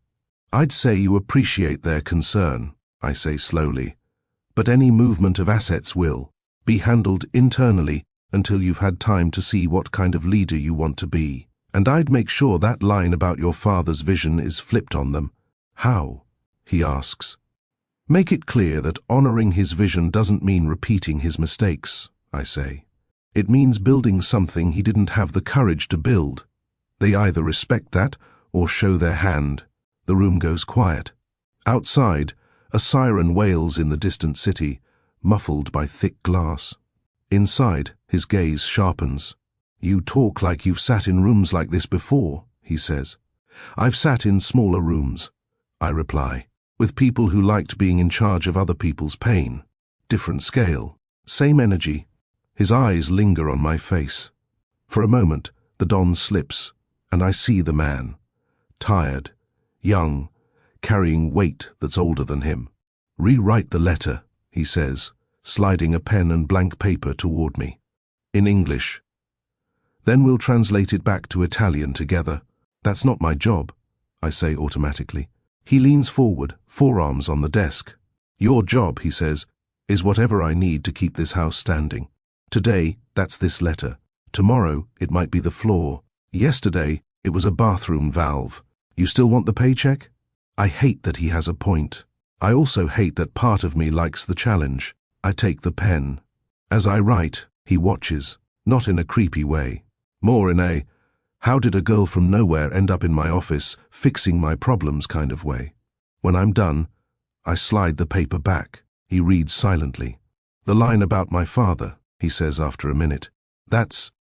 I'd say you appreciate their concern, I say slowly, but any movement of assets will be handled internally until you've had time to see what kind of leader you want to be. And I'd make sure that line about your father's vision is flipped on them. How? He asks. Make it clear that honoring his vision doesn't mean repeating his mistakes, I say. It means building something he didn't have the courage to build. They either respect that or show their hand. The room goes quiet. Outside, a siren wails in the distant city, muffled by thick glass. Inside, his gaze sharpens. You talk like you've sat in rooms like this before, he says. I've sat in smaller rooms, I reply, with people who liked being in charge of other people's pain. Different scale, same energy. His eyes linger on my face. For a moment, the Don slips, and I see the man. Tired, young, carrying weight that's older than him. Rewrite the letter, he says, sliding a pen and blank paper toward me. In English. Then we'll translate it back to Italian together. That's not my job, I say automatically. He leans forward, forearms on the desk. Your job, he says, is whatever I need to keep this house standing. Today, that's this letter. Tomorrow, it might be the floor. Yesterday, it was a bathroom valve. You still want the paycheck? I hate that he has a point. I also hate that part of me likes the challenge. I take the pen. As I write, he watches, not in a creepy way. More in a, how did a girl from nowhere end up in my office fixing my problems kind of way. When I'm done, I slide the paper back. He reads silently. The line about my father, he says after a minute. That's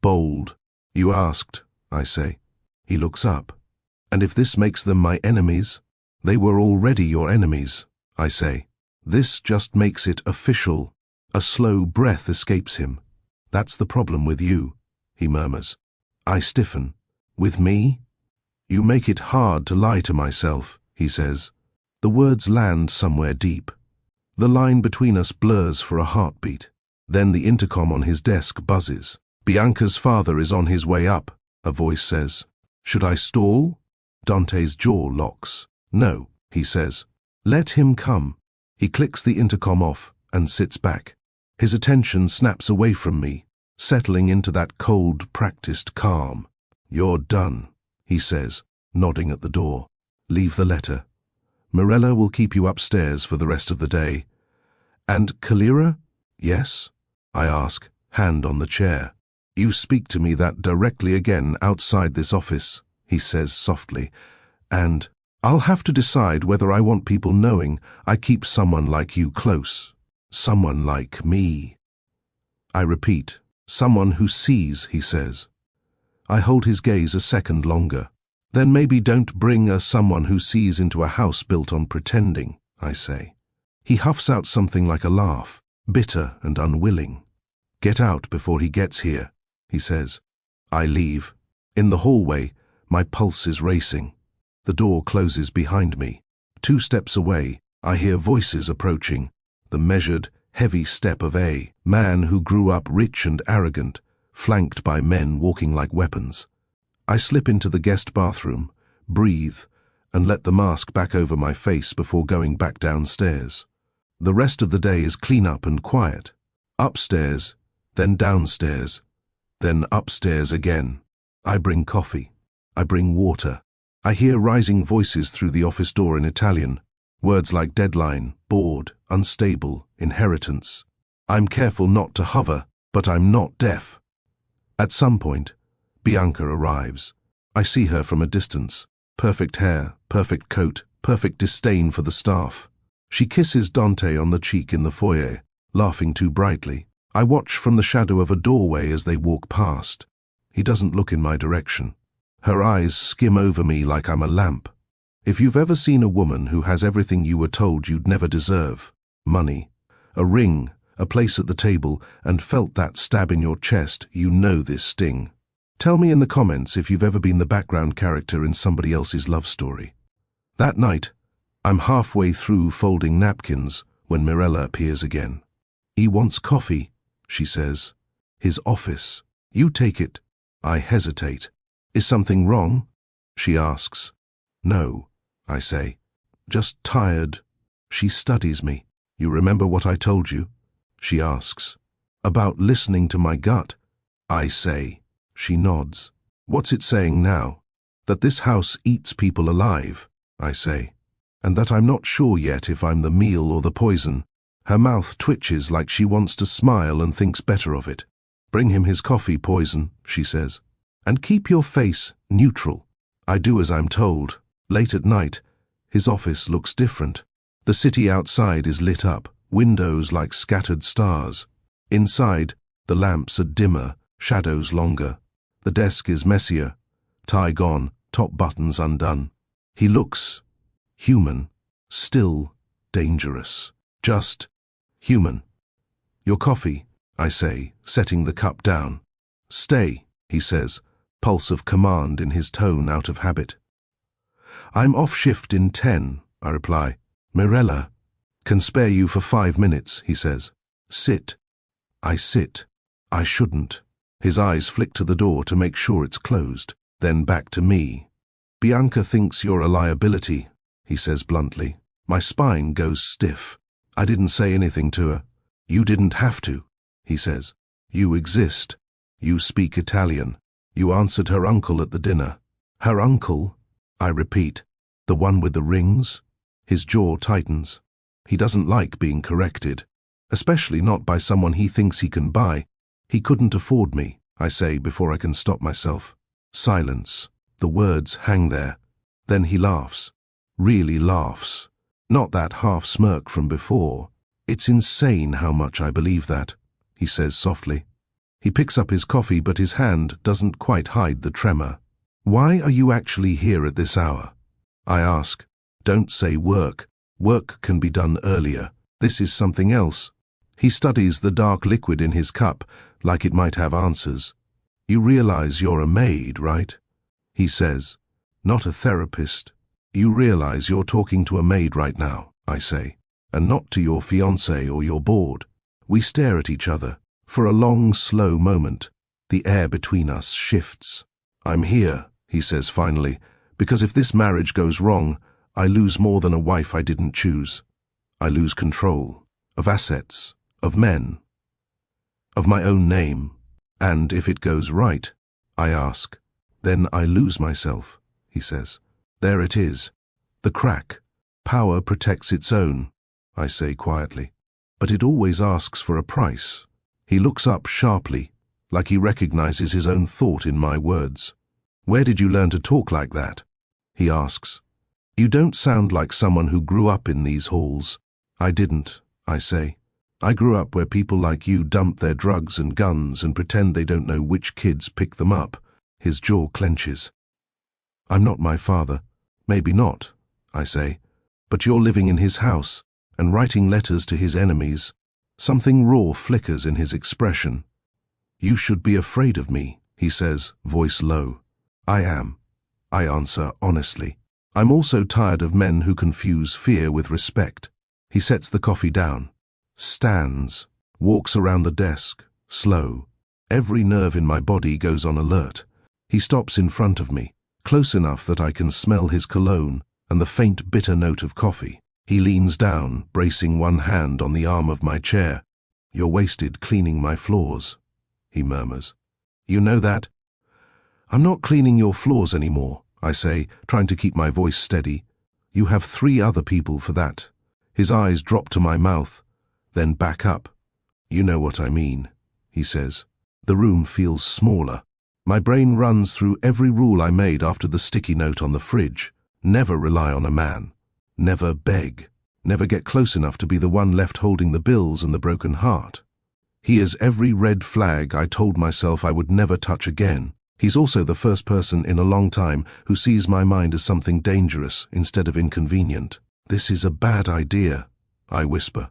bold. You asked, I say. He looks up. And if this makes them my enemies? They were already your enemies, I say. This just makes it official. A slow breath escapes him. That's the problem with you, he murmurs. I stiffen. With me? You make it hard to lie to myself, he says. The words land somewhere deep. The line between us blurs for a heartbeat. Then the intercom on his desk buzzes. Bianca's father is on his way up, a voice says. Should I stall? Dante's jaw locks. No, he says. Let him come. He clicks the intercom off and sits back. His attention snaps away from me, settling into that cold, practiced calm. You're done, he says, nodding at the door. Leave the letter. Mirella will keep you upstairs for the rest of the day. And Kalira? Yes? I ask, hand on the chair. You speak to me that directly again outside this office, he says softly, and I'll have to decide whether I want people knowing I keep someone like you close. Someone like me. I repeat, someone who sees, he says. I hold his gaze a second longer. Then maybe don't bring a someone who sees into a house built on pretending, I say. He huffs out something like a laugh, bitter and unwilling. Get out before he gets here, he says. I leave. In the hallway, my pulse is racing. The door closes behind me. 2 steps away, I hear voices approaching. The measured, heavy step of a man who grew up rich and arrogant, flanked by men walking like weapons. I slip into the guest bathroom, breathe, and let the mask back over my face before going back downstairs. The rest of the day is clean up and quiet. Upstairs, then downstairs, then upstairs again. I bring coffee. I bring water. I hear rising voices through the office door in Italian. Words like deadline, bored, unstable, inheritance. I'm careful not to hover, but I'm not deaf. At some point, Bianca arrives. I see her from a distance. Perfect hair, perfect coat, perfect disdain for the staff. She kisses Dante on the cheek in the foyer, laughing too brightly. I watch from the shadow of a doorway as they walk past. He doesn't look in my direction. Her eyes skim over me like I'm a lamp. If you've ever seen a woman who has everything you were told you'd never deserve, money, a ring, a place at the table, and felt that stab in your chest, you know this sting. Tell me in the comments if you've ever been the background character in somebody else's love story. That night, I'm halfway through folding napkins when Mirella appears again. He wants coffee, she says. His office. You take it. I hesitate. Is something wrong? She asks. No, I say. Just tired. She studies me. You remember what I told you? She asks. About listening to my gut. I say. She nods. What's it saying now? That this house eats people alive, I say. And that I'm not sure yet if I'm the meal or the poison. Her mouth twitches like she wants to smile and thinks better of it. Bring him his coffee, poison, she says. And keep your face neutral. I do as I'm told. Late at night, his office looks different. The city outside is lit up, windows like scattered stars. Inside, the lamps are dimmer, shadows longer. The desk is messier, tie gone, top buttons undone. He looks human, still dangerous. Just human. Your coffee, I say, setting the cup down. Stay, he says, pulse of command in his tone out of habit. I'm off shift in 10, I reply. Mirella, can spare you for 5 minutes, he says. Sit. I sit. I shouldn't. His eyes flick to the door to make sure it's closed, then back to me. Bianca thinks you're a liability, he says bluntly. My spine goes stiff. I didn't say anything to her. You didn't have to, he says. You exist. You speak Italian. You answered her uncle at the dinner. Her uncle? I repeat. The one with the rings? His jaw tightens. He doesn't like being corrected, especially not by someone he thinks he can buy. He couldn't afford me, I say before I can stop myself. Silence. The words hang there. Then he laughs. Really laughs. Not that half smirk from before. It's insane how much I believe that, he says softly. He picks up his coffee, but his hand doesn't quite hide the tremor. Why are you actually here at this hour? I ask. Don't say work. Work can be done earlier. This is something else. He studies the dark liquid in his cup like it might have answers. You realize you're a maid, right? He says. Not a therapist. You realize you're talking to a maid right now, I say, and not to your fiancé or your board. We stare at each other. For a long, slow moment, the air between us shifts. I'm here, he says finally, because if this marriage goes wrong, I lose more than a wife I didn't choose. I lose control of assets, of men, of my own name. And if it goes right, I ask, then I lose myself, he says. There it is. The crack. Power protects its own, I say quietly. But it always asks for a price. He looks up sharply, like he recognizes his own thought in my words. Where did you learn to talk like that? He asks. You don't sound like someone who grew up in these halls. I didn't, I say. I grew up where people like you dump their drugs and guns and pretend they don't know which kids pick them up. His jaw clenches. I'm not my father. Maybe not, I say. But you're living in his house and writing letters to his enemies. Something raw flickers in his expression. You should be afraid of me, he says, voice low. I am, I answer honestly. I'm also tired of men who confuse fear with respect. He sets the coffee down, stands, walks around the desk, slow. Every nerve in my body goes on alert. He stops in front of me, close enough that I can smell his cologne and the faint bitter note of coffee. He leans down, bracing one hand on the arm of my chair. You're wasted cleaning my floors, he murmurs. You know that? I'm not cleaning your floors anymore, I say, trying to keep my voice steady. You have 3 other people for that. His eyes drop to my mouth, then back up. You know what I mean, he says. The room feels smaller. My brain runs through every rule I made after the sticky note on the fridge. Never rely on a man. Never beg. Never get close enough to be the one left holding the bills and the broken heart. He is every red flag I told myself I would never touch again. He's also the first person in a long time who sees my mind as something dangerous instead of inconvenient. This is a bad idea, I whisper.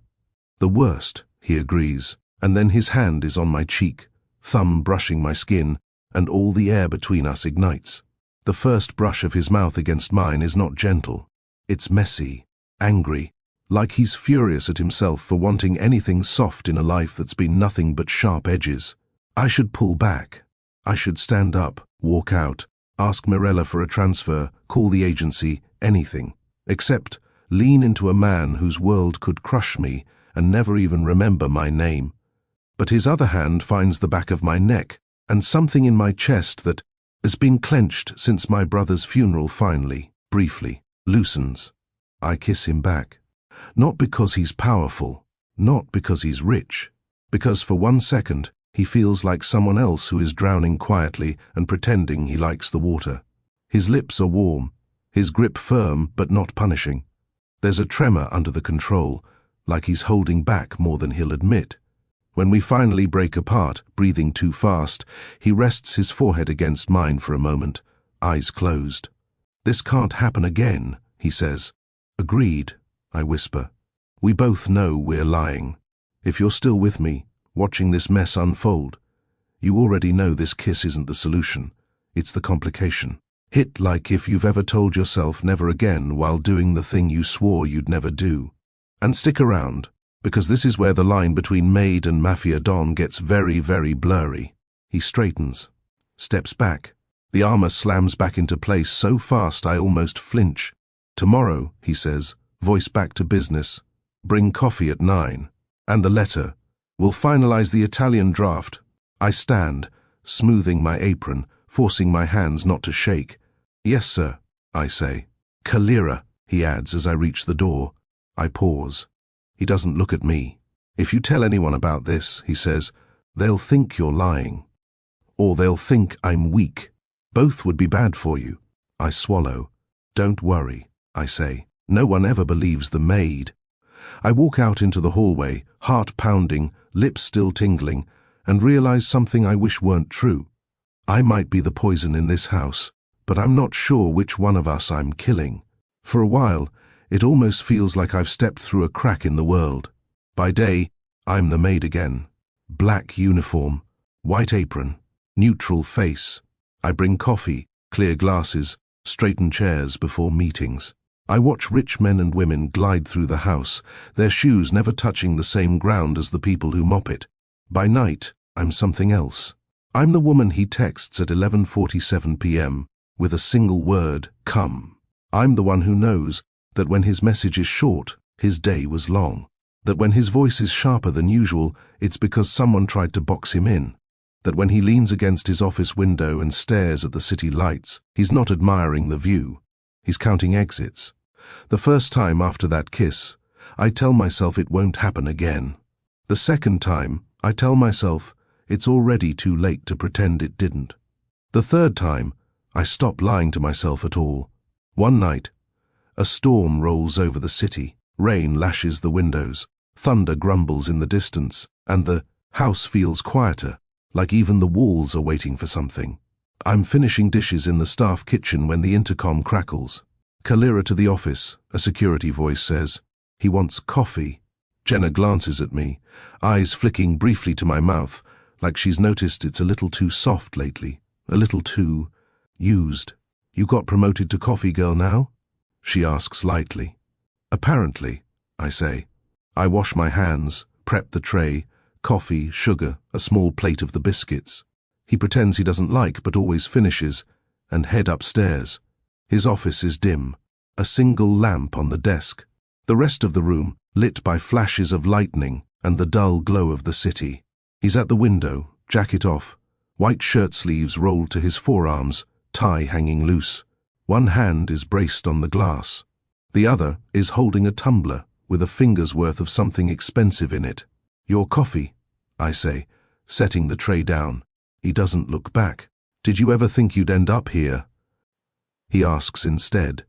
The worst, he agrees, and then his hand is on my cheek, thumb brushing my skin, and all the air between us ignites. The first brush of his mouth against mine is not gentle. It's messy, angry, like he's furious at himself for wanting anything soft in a life that's been nothing but sharp edges. I should pull back. I should stand up, walk out, ask Mirella for a transfer, call the agency, anything, except lean into a man whose world could crush me and never even remember my name. But his other hand finds the back of my neck, and something in my chest that has been clenched since my brother's funeral finally, briefly, loosens. I kiss him back. Not because he's powerful, not because he's rich, because for 1 second he feels like someone else who is drowning quietly and pretending he likes the water. His lips are warm, his grip firm but not punishing. There's a tremor under the control, like he's holding back more than he'll admit. When we finally break apart, breathing too fast, he rests his forehead against mine for a moment, eyes closed. This can't happen again, he says. Agreed, I whisper. We both know we're lying. If you're still with me, watching this mess unfold, you already know this kiss isn't the solution. It's the complication. Hit like if you've ever told yourself never again while doing the thing you swore you'd never do. And stick around, because this is where the line between Maid and Mafia Don gets very, very blurry. He straightens, steps back. The armor slams back into place so fast I almost flinch. Tomorrow, he says, voice back to business. Bring coffee at 9. And the letter. We'll finalize the Italian draft. I stand, smoothing my apron, forcing my hands not to shake. Yes, sir, I say. Kalira, he adds as I reach the door. I pause. He doesn't look at me. If you tell anyone about this, he says, they'll think you're lying. Or they'll think I'm weak. Both would be bad for you. I swallow. Don't worry, I say. No one ever believes the maid. I walk out into the hallway, heart pounding, lips still tingling, and realize something I wish weren't true. I might be the poison in this house, but I'm not sure which one of us I'm killing. For a while, it almost feels like I've stepped through a crack in the world. By day, I'm the maid again. Black uniform, white apron, neutral face. I bring coffee, clear glasses, straighten chairs before meetings. I watch rich men and women glide through the house, their shoes never touching the same ground as the people who mop it. By night, I'm something else. I'm the woman he texts at 11:47 p.m. with a single word, come. I'm the one who knows that when his message is short, his day was long. That when his voice is sharper than usual, it's because someone tried to box him in. That when he leans against his office window and stares at the city lights, he's not admiring the view. He's counting exits. The first time after that kiss, I tell myself it won't happen again. The second time, I tell myself it's already too late to pretend it didn't. The third time, I stop lying to myself at all. One night, a storm rolls over the city, rain lashes the windows, thunder grumbles in the distance, and the house feels quieter, like even the walls are waiting for something. I'm finishing dishes in the staff kitchen when the intercom crackles. Kalira to the office, a security voice says. He wants coffee. Jenna glances at me, eyes flicking briefly to my mouth, like she's noticed it's a little too soft lately, a little too used. You got promoted to coffee girl now? She asks lightly. Apparently, I say. I wash my hands, prep the tray, coffee, sugar, a small plate of the biscuits. He pretends he doesn't like but always finishes, and head upstairs. His office is dim, a single lamp on the desk. The rest of the room lit by flashes of lightning and the dull glow of the city. He's at the window, jacket off, white shirt sleeves rolled to his forearms, tie hanging loose. One hand is braced on the glass. The other is holding a tumbler with a finger's worth of something expensive in it. Your coffee, I say, setting the tray down. He doesn't look back. Did you ever think you'd end up here? He asks instead.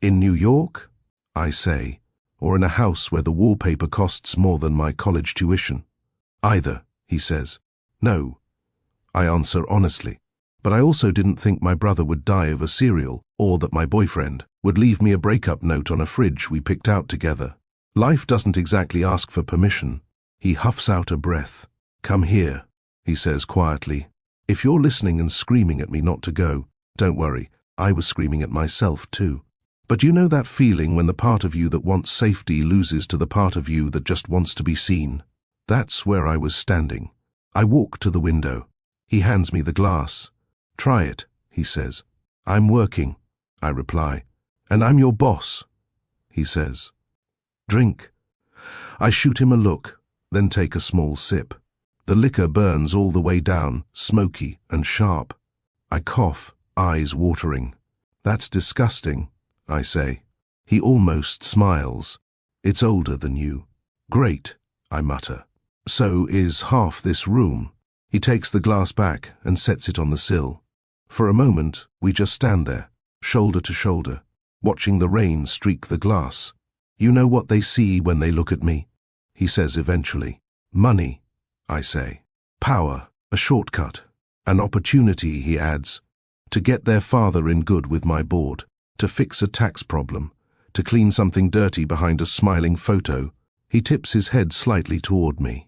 In New York? I say, or in a house where the wallpaper costs more than my college tuition? Either, he says. No, I answer honestly. But I also didn't think my brother would die of a cereal, or that my boyfriend would leave me a breakup note on a fridge we picked out together. Life doesn't exactly ask for permission. He huffs out a breath. Come here, he says quietly. If you're listening and screaming at me not to go, don't worry, I was screaming at myself too. But you know that feeling when the part of you that wants safety loses to the part of you that just wants to be seen? That's where I was standing. I walk to the window. He hands me the glass. Try it, he says. I'm working, I reply. And I'm your boss, he says. Drink. I shoot him a look, then take a small sip. The liquor burns all the way down, smoky and sharp. I cough, eyes watering. That's disgusting, I say. He almost smiles. It's older than you. Great, I mutter. So is half this room. He takes the glass back and sets it on the sill. For a moment, we just stand there, shoulder to shoulder, watching the rain streak the glass. You know what they see when they look at me? He says eventually. Money, I say. Power, a shortcut. An opportunity, he adds. To get their father in good with my board. To fix a tax problem. To clean something dirty behind a smiling photo. He tips his head slightly toward me.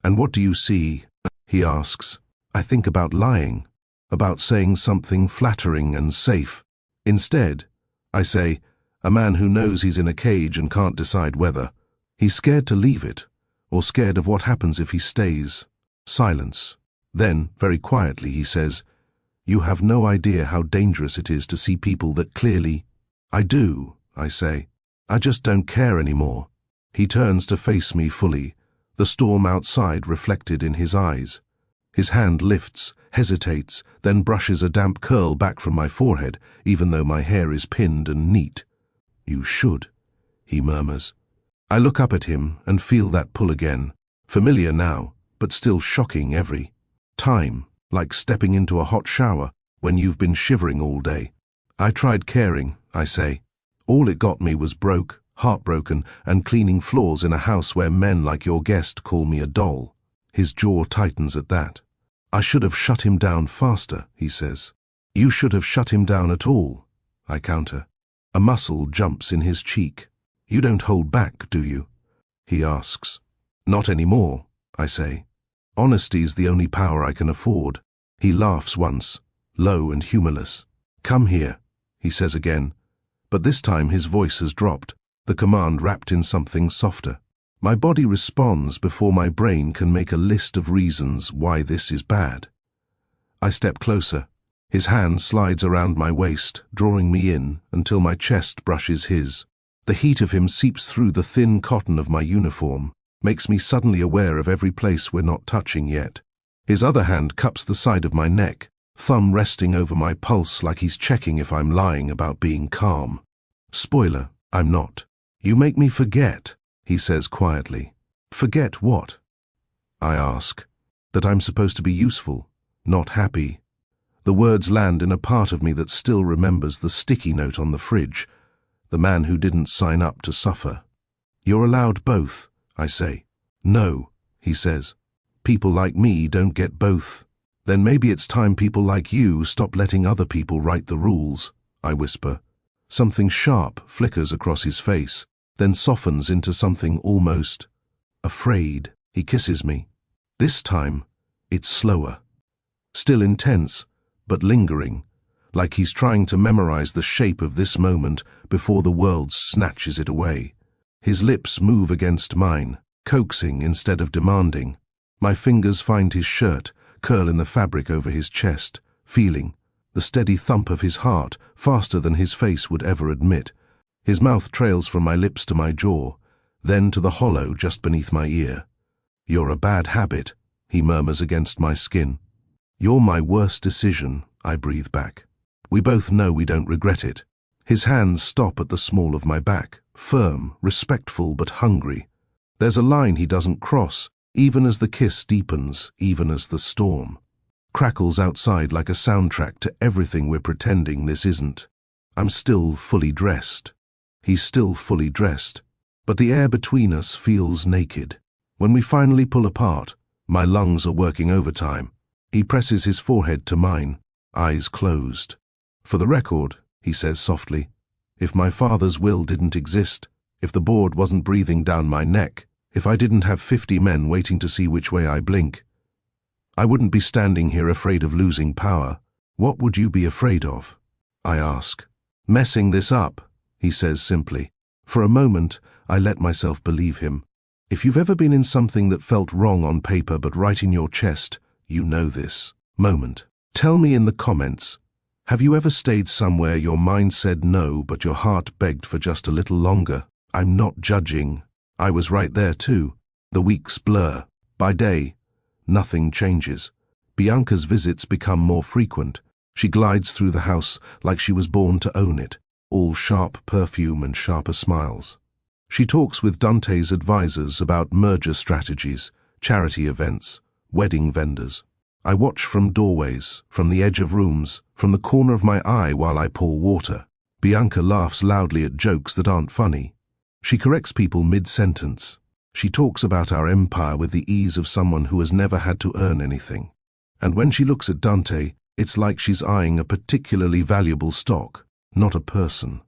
And what do you see? He asks. I think about lying. About saying something flattering and safe. Instead, I say, a man who knows he's in a cage and can't decide whether. He's scared to leave it, or scared of what happens if he stays. Silence. Then, very quietly, he says, you have no idea how dangerous it is to see people that clearly... I do, I say. I just don't care anymore. He turns to face me fully, the storm outside reflected in his eyes. His hand lifts, hesitates, then brushes a damp curl back from my forehead, even though my hair is pinned and neat. You should, he murmurs. I look up at him and feel that pull again, familiar now, but still shocking every time, like stepping into a hot shower when you've been shivering all day. I tried caring, I say. All it got me was broke, heartbroken, and cleaning floors in a house where men like your guest call me a doll. His jaw tightens at that. I should have shut him down faster, he says. You should have shut him down at all, I counter. A muscle jumps in his cheek. You don't hold back, do you? He asks. Not anymore, I say. Honesty's the only power I can afford. He laughs once, low and humorless. Come here, he says again. But this time his voice has dropped, the command wrapped in something softer. My body responds before my brain can make a list of reasons why this is bad. I step closer. His hand slides around my waist, drawing me in until my chest brushes his. The heat of him seeps through the thin cotton of my uniform, makes me suddenly aware of every place we're not touching yet. His other hand cups the side of my neck, thumb resting over my pulse like he's checking if I'm lying about being calm. Spoiler, I'm not. You make me forget, he says quietly. Forget what? I ask. That I'm supposed to be useful, not happy. The words land in a part of me that still remembers the sticky note on the fridge, the man who didn't sign up to suffer. You're allowed both, I say. No, he says. People like me don't get both. Then maybe it's time people like you stop letting other people write the rules, I whisper. Something sharp flickers across his face, then softens into something almost afraid. He kisses me. This time, it's slower. Still intense, but lingering, like he's trying to memorize the shape of this moment before the world snatches it away. His lips move against mine, coaxing instead of demanding. My fingers find his shirt, curl in the fabric over his chest, feeling the steady thump of his heart faster than his face would ever admit. His mouth trails from my lips to my jaw, then to the hollow just beneath my ear. You're a bad habit, he murmurs against my skin. You're my worst decision, I breathe back. We both know we don't regret it. His hands stop at the small of my back, firm, respectful but hungry. There's a line he doesn't cross, even as the kiss deepens, even as the storm crackles outside like a soundtrack to everything we're pretending this isn't. I'm still fully dressed. He's still fully dressed. But the air between us feels naked. When we finally pull apart, my lungs are working overtime. He presses his forehead to mine, eyes closed. For the record, he says softly, if my father's will didn't exist, if the board wasn't breathing down my neck, if I didn't have 50 men waiting to see which way I blink, I wouldn't be standing here afraid of losing power. What would you be afraid of? I ask. Messing this up, he says simply. For a moment, I let myself believe him. If you've ever been in something that felt wrong on paper but right in your chest, you know this moment. Tell me in the comments, have you ever stayed somewhere your mind said no but your heart begged for just a little longer? I'm not judging. I was right there too. The weeks blur. By day, nothing changes. Bianca's visits become more frequent. She glides through the house like she was born to own it, all sharp perfume and sharper smiles. She talks with Dante's advisors about merger strategies, charity events, wedding vendors. I watch from doorways, from the edge of rooms, from the corner of my eye while I pour water. Bianca laughs loudly at jokes that aren't funny. She corrects people mid-sentence. She talks about our empire with the ease of someone who has never had to earn anything. And when she looks at Dante, it's like she's eyeing a particularly valuable stock, not a person.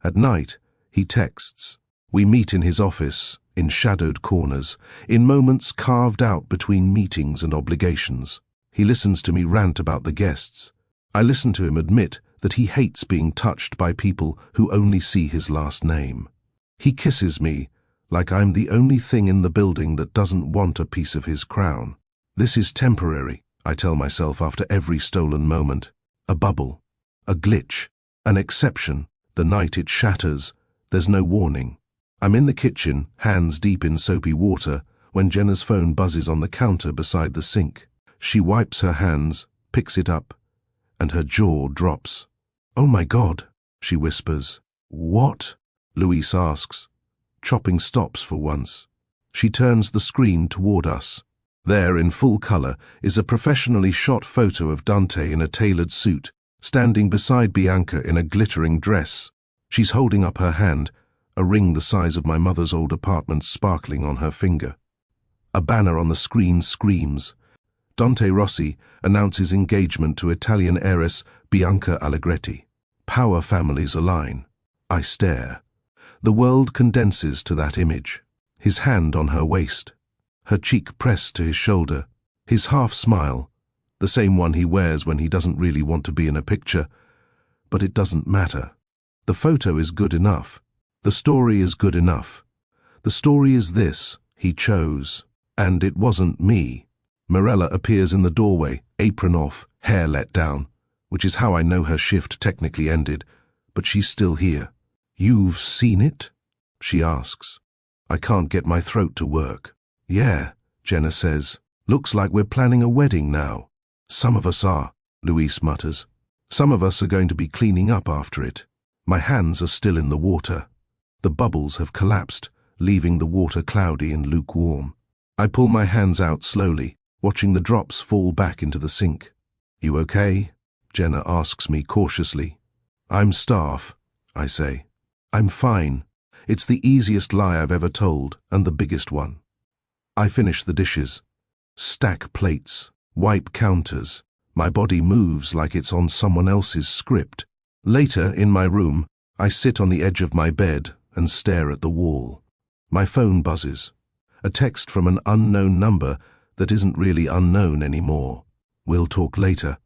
At night, he texts. We meet in his office, in shadowed corners, in moments carved out between meetings and obligations. He listens to me rant about the guests. I listen to him admit that he hates being touched by people who only see his last name. He kisses me like I'm the only thing in the building that doesn't want a piece of his crown. This is temporary, I tell myself after every stolen moment. A bubble, a glitch, an exception. The night it shatters, there's no warning. I'm in the kitchen, hands deep in soapy water, when Jenna's phone buzzes on the counter beside the sink. She wipes her hands, picks it up, and her jaw drops. Oh my God, she whispers. What? Luis asks. Chopping stops for once. She turns the screen toward us. There, in full color, is a professionally shot photo of Dante in a tailored suit, standing beside Bianca in a glittering dress. She's holding up her hand, a ring the size of my mother's old apartment sparkling on her finger. A banner on the screen screams. Dante Rossi announces engagement to Italian heiress Bianca Allegretti. Power families align. I stare. The world condenses to that image. His hand on her waist, her cheek pressed to his shoulder, his half-smile, the same one he wears when he doesn't really want to be in a picture. But it doesn't matter. The photo is good enough. The story is good enough. The story is this: he chose. And it wasn't me. Mirella appears in the doorway, apron off, hair let down, which is how I know her shift technically ended, but she's still here. You've seen it? She asks. I can't get my throat to work. Yeah, Jenna says. Looks like we're planning a wedding now. Some of us are, Luis mutters. Some of us are going to be cleaning up after it. My hands are still in the water. The bubbles have collapsed, leaving the water cloudy and lukewarm. I pull my hands out slowly, watching the drops fall back into the sink. You okay? Jenna asks me cautiously. I'm staff, I say. I'm fine. It's the easiest lie I've ever told, and the biggest one. I finish the dishes. Stack plates. Wipe counters. My body moves like it's on someone else's script. Later, in my room, I sit on the edge of my bed and stare at the wall. My phone buzzes. A text from an unknown number that isn't really unknown anymore. We'll talk later.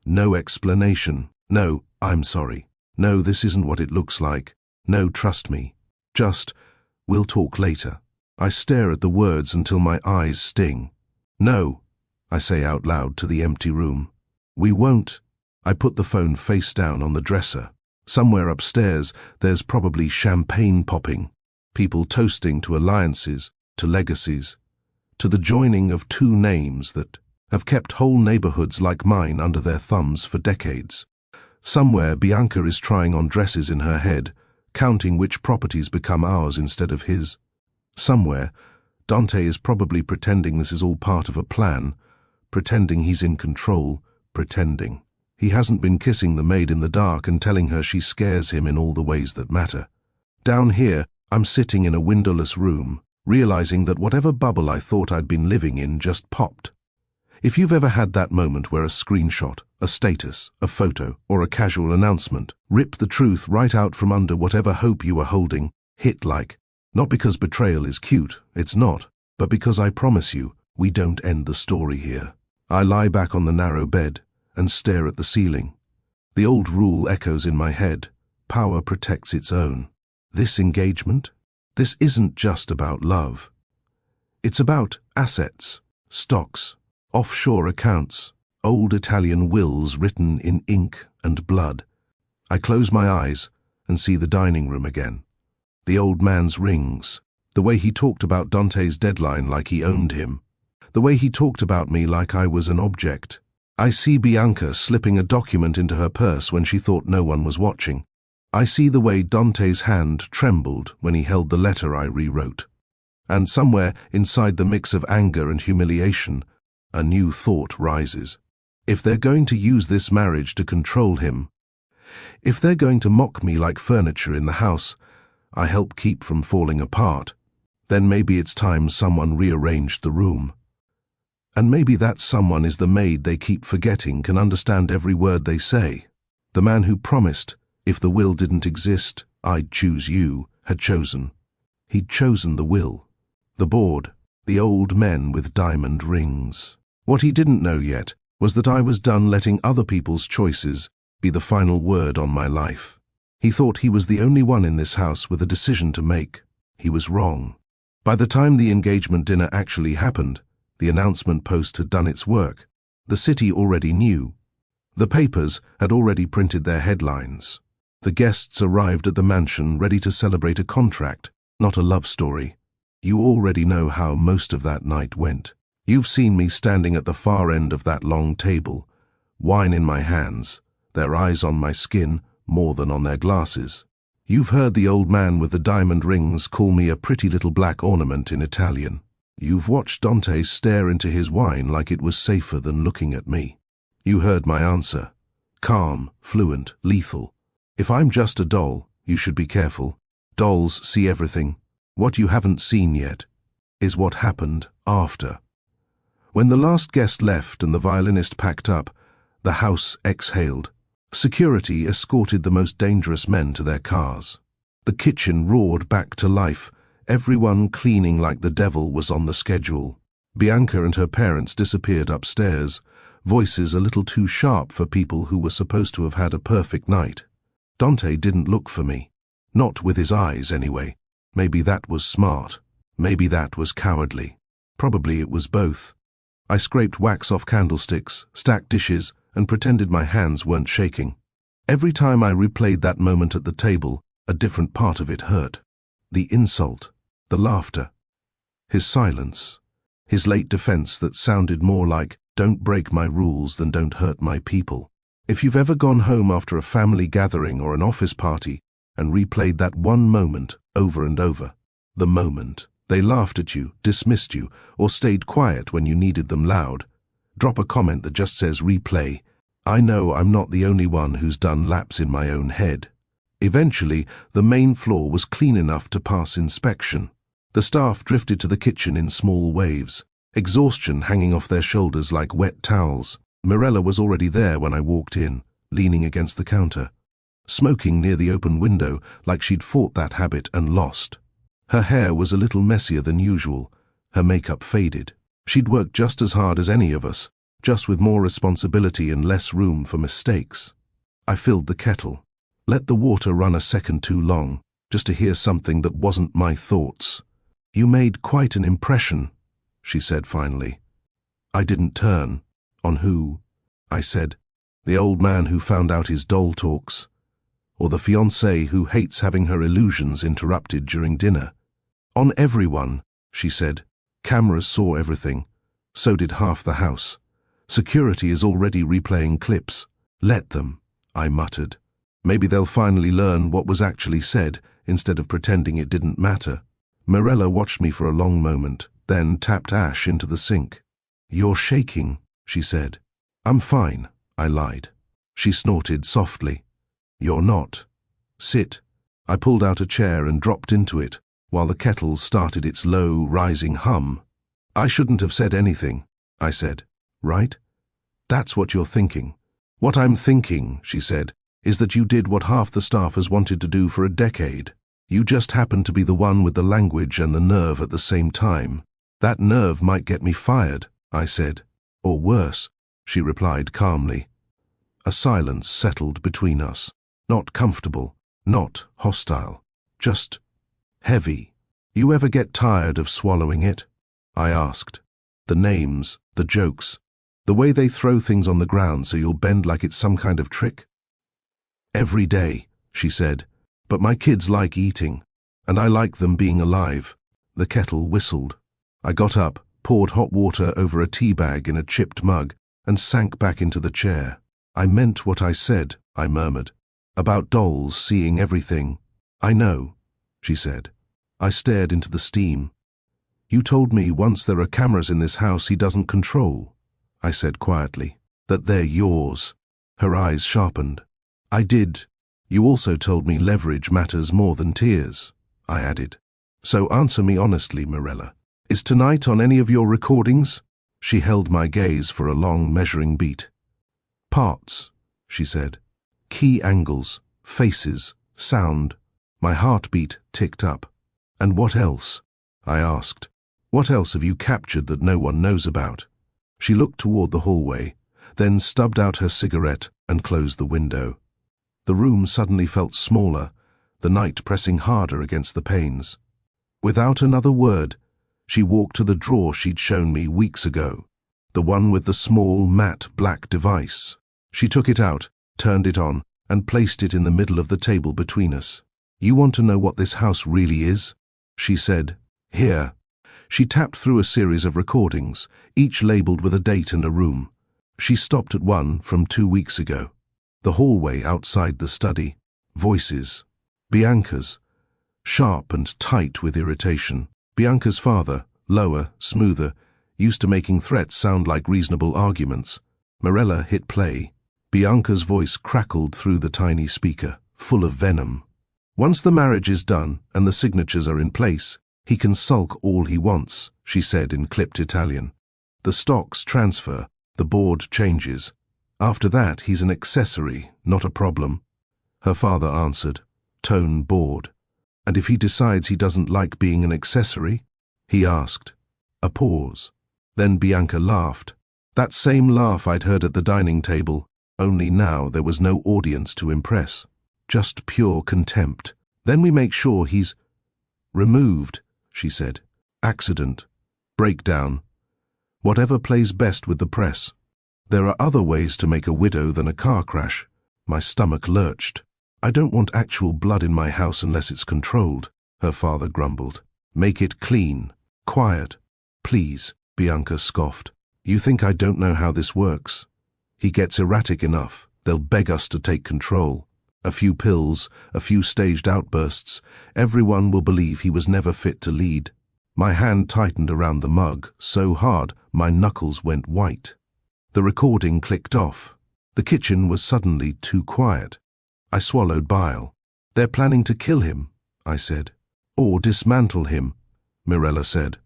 No explanation. No, I'm sorry. No, this isn't what it looks like. No, trust me. Just, we'll talk later. I stare at the words until my eyes sting. No, I say out loud to the empty room. We won't. I put the phone face down on the dresser. Somewhere upstairs, there's probably champagne popping, people toasting to alliances, to legacies, to the joining of two names that have kept whole neighborhoods like mine under their thumbs for decades. Somewhere, Bianca is trying on dresses in her head, counting which properties become ours instead of his. Somewhere, Dante is probably pretending this is all part of a plan, pretending he's in control, pretending. He hasn't been kissing the maid in the dark and telling her she scares him in all the ways that matter. Down here, I'm sitting in a windowless room, realizing that whatever bubble I thought I'd been living in just popped. If you've ever had that moment where a screenshot, a status, a photo, or a casual announcement ripped the truth right out from under whatever hope you were holding, hit like, not because betrayal is cute, it's not, but because I promise you, we don't end the story here. I lie back on the narrow bed and stare at the ceiling. The old rule echoes in my head: power protects its own. This engagement? This isn't just about love. It's about assets, stocks, offshore accounts, old Italian wills written in ink and blood. I close my eyes and see the dining room again. The old man's rings, the way he talked about Dante's deadline like he owned him, the way he talked about me like I was an object. I see Bianca slipping a document into her purse when she thought no one was watching. I see the way Dante's hand trembled when he held the letter I rewrote. And somewhere inside the mix of anger and humiliation, a new thought rises. If they're going to use this marriage to control him, if they're going to mock me like furniture in the house I help keep from falling apart, then maybe it's time someone rearranged the room. And maybe that someone is the maid they keep forgetting can understand every word they say. The man who promised, if the will didn't exist, I'd choose you, had chosen. He'd chosen the will. The board, the old men with diamond rings. What he didn't know yet was that I was done letting other people's choices be the final word on my life. He thought he was the only one in this house with a decision to make. He was wrong. By the time the engagement dinner actually happened, the announcement post had done its work. The city already knew. The papers had already printed their headlines. The guests arrived at the mansion ready to celebrate a contract, not a love story. You already know how most of that night went. You've seen me standing at the far end of that long table, wine in my hands, their eyes on my skin more than on their glasses. You've heard the old man with the diamond rings call me a pretty little black ornament in Italian. You've watched Dante stare into his wine like it was safer than looking at me. You heard my answer. Calm, fluent, lethal. If I'm just a doll, you should be careful. Dolls see everything. What you haven't seen yet is what happened after. When the last guest left and the violinist packed up, the house exhaled. Security escorted the most dangerous men to their cars. The kitchen roared back to life, everyone cleaning like the devil was on the schedule. Bianca and her parents disappeared upstairs, voices a little too sharp for people who were supposed to have had a perfect night. Dante didn't look for me. Not with his eyes, anyway. Maybe that was smart. Maybe that was cowardly. Probably it was both. I scraped wax off candlesticks, stacked dishes, and pretended my hands weren't shaking. Every time I replayed that moment at the table, a different part of it hurt. The insult, the laughter, his silence, his late defense that sounded more like, "Don't break my rules than don't hurt my people." If you've ever gone home after a family gathering or an office party and replayed that one moment over and over, the moment they laughed at you, dismissed you, or stayed quiet when you needed them loud, drop a comment that just says replay. I know I'm not the only one who's done laps in my own head. Eventually, the main floor was clean enough to pass inspection. The staff drifted to the kitchen in small waves, exhaustion hanging off their shoulders like wet towels. Mirella was already there when I walked in, leaning against the counter, smoking near the open window like she'd fought that habit and lost. Her hair was a little messier than usual, her makeup faded. She'd worked just as hard as any of us, just with more responsibility and less room for mistakes. I filled the kettle, let the water run a second too long, just to hear something that wasn't my thoughts. "You made quite an impression," she said finally. I didn't turn. On who? I said. The old man who found out his doll talks, or the fiancée who hates having her illusions interrupted during dinner. On everyone, she said. Cameras saw everything. So did half the house. Security is already replaying clips. Let them, I muttered. Maybe they'll finally learn what was actually said instead of pretending it didn't matter. Mirella watched me for a long moment, then tapped ash into the sink. "You're shaking," she said. "I'm fine," I lied. She snorted softly. "You're not. Sit." I pulled out a chair and dropped into it, while the kettle started its low, rising hum. "I shouldn't have said anything," I said. "Right? That's what you're thinking." "What I'm thinking," she said, "is that you did what half the staff has wanted to do for a decade. You just happened to be the one with the language and the nerve at the same time. That nerve might get me fired," I said. "Or worse," she replied calmly. A silence settled between us. Not comfortable, not hostile, just heavy. "You ever get tired of swallowing it?" I asked. "The names, the jokes, the way they throw things on the ground so you'll bend like it's some kind of trick?" "Every day," she said, "but my kids like eating, and I like them being alive." The kettle whistled. I got up, poured hot water over a tea bag in a chipped mug, and sank back into the chair. "I meant what I said," I murmured. "About dolls seeing everything." "I know," she said. I stared into the steam. "You told me once there are cameras in this house he doesn't control," I said quietly. "That they're yours." Her eyes sharpened. "I did. You also told me leverage matters more than tears," I added. "So answer me honestly, Mirella. Is tonight on any of your recordings?" She held my gaze for a long measuring beat. "Parts," she said. "Key angles, faces, sound." My heartbeat ticked up. "And what else?" I asked. "What else have you captured that no one knows about?" She looked toward the hallway, then stubbed out her cigarette and closed the window. The room suddenly felt smaller, the night pressing harder against the panes. Without another word, she walked to the drawer she'd shown me weeks ago, the one with the small, matte black device. She took it out, turned it on, and placed it in the middle of the table between us. "You want to know what this house really is?" she said. "Here." She tapped through a series of recordings, each labeled with a date and a room. She stopped at one from 2 weeks ago. The hallway outside the study. Voices. Bianca's. Sharp and tight with irritation. Bianca's father, lower, smoother, used to making threats sound like reasonable arguments. Mirella hit play. Bianca's voice crackled through the tiny speaker, full of venom. "Once the marriage is done and the signatures are in place, he can sulk all he wants," she said in clipped Italian. "The stocks transfer, the board changes. After that, he's an accessory, not a problem." Her father answered, tone bored. "And if he decides he doesn't like being an accessory?" he asked. A pause. Then Bianca laughed. That same laugh I'd heard at the dining table, only now there was no audience to impress. Just pure contempt. "Then we make sure he's removed," she said. "Accident. Breakdown. Whatever plays best with the press. There are other ways to make a widow than a car crash." My stomach lurched. "I don't want actual blood in my house unless it's controlled," her father grumbled. "Make it clean. Quiet. Please," Bianca scoffed. "You think I don't know how this works? He gets erratic enough, they'll beg us to take control. A few pills, a few staged outbursts, everyone will believe he was never fit to lead." My hand tightened around the mug, so hard my knuckles went white. The recording clicked off. The kitchen was suddenly too quiet. I swallowed bile. "They're planning to kill him," I said. "Or dismantle him," Mirella said.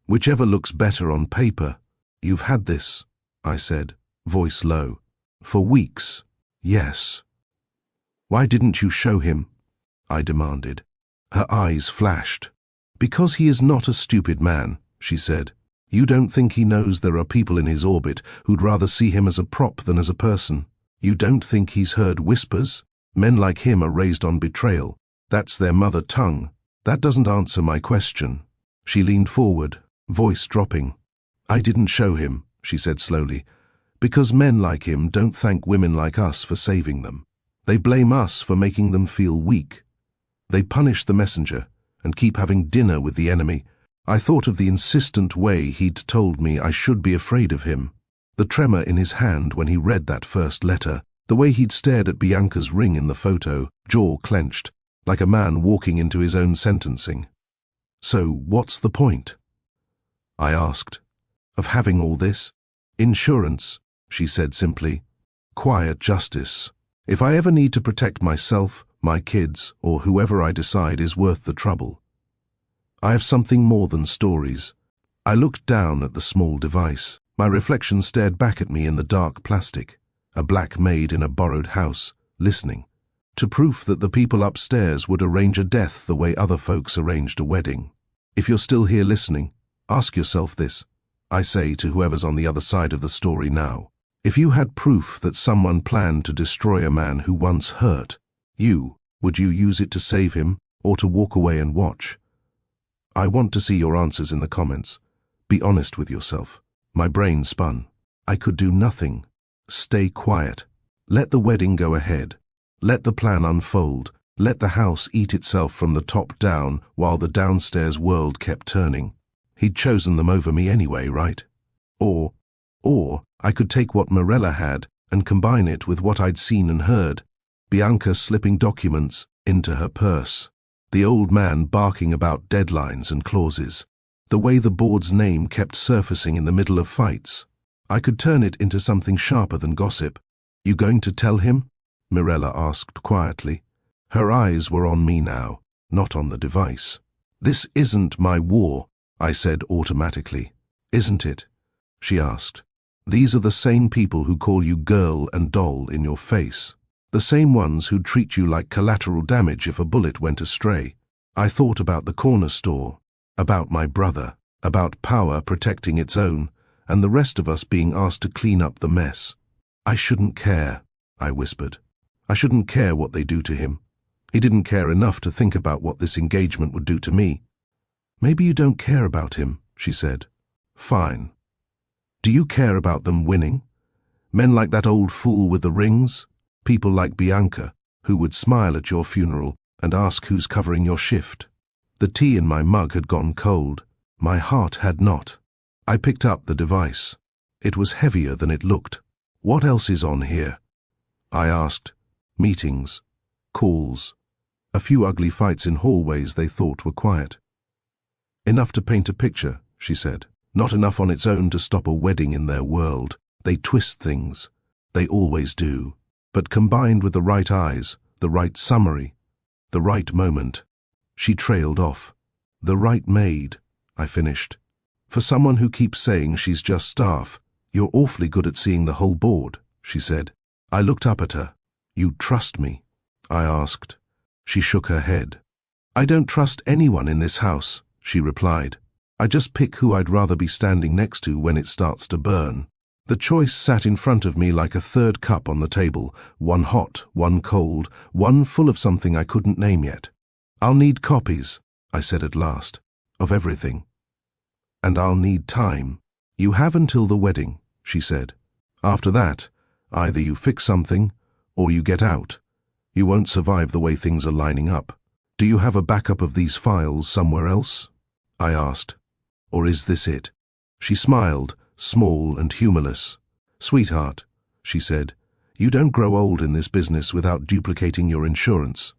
"Whichever looks better on paper." "You've had this," I said, voice low. "For weeks." "Yes." "Why didn't you show him?" I demanded. Her eyes flashed. "Because he is not a stupid man," she said. "You don't think he knows there are people in his orbit who'd rather see him as a prop than as a person? You don't think he's heard whispers? Men like him are raised on betrayal. That's their mother tongue. That doesn't answer my question." She leaned forward, voice dropping. "I didn't show him," she said slowly, "because men like him don't thank women like us for saving them. They blame us for making them feel weak. They punish the messenger and keep having dinner with the enemy." I thought of the insistent way he'd told me I should be afraid of him. The tremor in his hand when he read that first letter. The way he'd stared at Bianca's ring in the photo, jaw clenched, like a man walking into his own sentencing. "So what's the point?" I asked. Of having all this? Insurance, she said simply. Quiet justice. If I ever need to protect myself, my kids, or whoever I decide is worth the trouble. I have something more than stories. I looked down at the small device. My reflection stared back at me in the dark plastic, a black maid in a borrowed house, listening, to proof that the people upstairs would arrange a death the way other folks arranged a wedding. If you're still here listening, ask yourself this, I say to whoever's on the other side of the story now. If you had proof that someone planned to destroy a man who once hurt you, would you use it to save him or to walk away and watch? I want to see your answers in the comments. Be honest with yourself. My brain spun. I could do nothing. Stay quiet. Let the wedding go ahead. Let the plan unfold. Let the house eat itself from the top down while the downstairs world kept turning. He'd chosen them over me anyway, right? Or I could take what Morella had and combine it with what I'd seen and heard. Bianca slipping documents into her purse. The old man barking about deadlines and clauses. The way the board's name kept surfacing in the middle of fights. I could turn it into something sharper than gossip. You going to tell him? Morella asked quietly. Her eyes were on me now, not on the device. This isn't my war, I said automatically. Isn't it? She asked. These are the same people who call you girl and doll in your face. The same ones who treat you like collateral damage if a bullet went astray. I thought about the corner store, about my brother, about power protecting its own, and the rest of us being asked to clean up the mess. I shouldn't care, I whispered. I shouldn't care what they do to him. He didn't care enough to think about what this engagement would do to me. Maybe you don't care about him, she said. Fine. Do you care about them winning? Men like that old fool with the rings? People like Bianca, who would smile at your funeral and ask who's covering your shift. The tea in my mug had gone cold. My heart had not. I picked up the device. It was heavier than it looked. What else is on here? I asked. Meetings. Calls. A few ugly fights in hallways they thought were quiet. Enough to paint a picture, she said. Not enough on its own to stop a wedding in their world. They twist things. They always do. But combined with the right eyes, the right summary, the right moment, she trailed off. The right maid, I finished. For someone who keeps saying she's just staff, you're awfully good at seeing the whole board, she said. I looked up at her. You trust me? I asked. She shook her head. I don't trust anyone in this house, she replied. I just pick who I'd rather be standing next to when it starts to burn. The choice sat in front of me like a third cup on the table, one hot, one cold, one full of something I couldn't name yet. I'll need copies, I said at last, of everything. And I'll need time. You have until the wedding, she said. After that, either you fix something, or you get out. You won't survive the way things are lining up. Do you have a backup of these files somewhere else? I asked. Or is this it? She smiled, small and humorless. Sweetheart, she said, you don't grow old in this business without duplicating your insurance.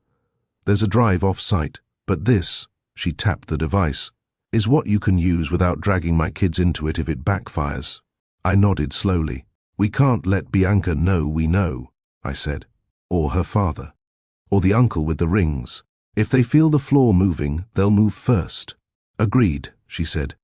There's a drive off-site, but this, she tapped the device, is what you can use without dragging my kids into it if it backfires. I nodded slowly. We can't let Bianca know we know, I said. Or her father. Or the uncle with the rings. If they feel the floor moving, they'll move first. Agreed, she said.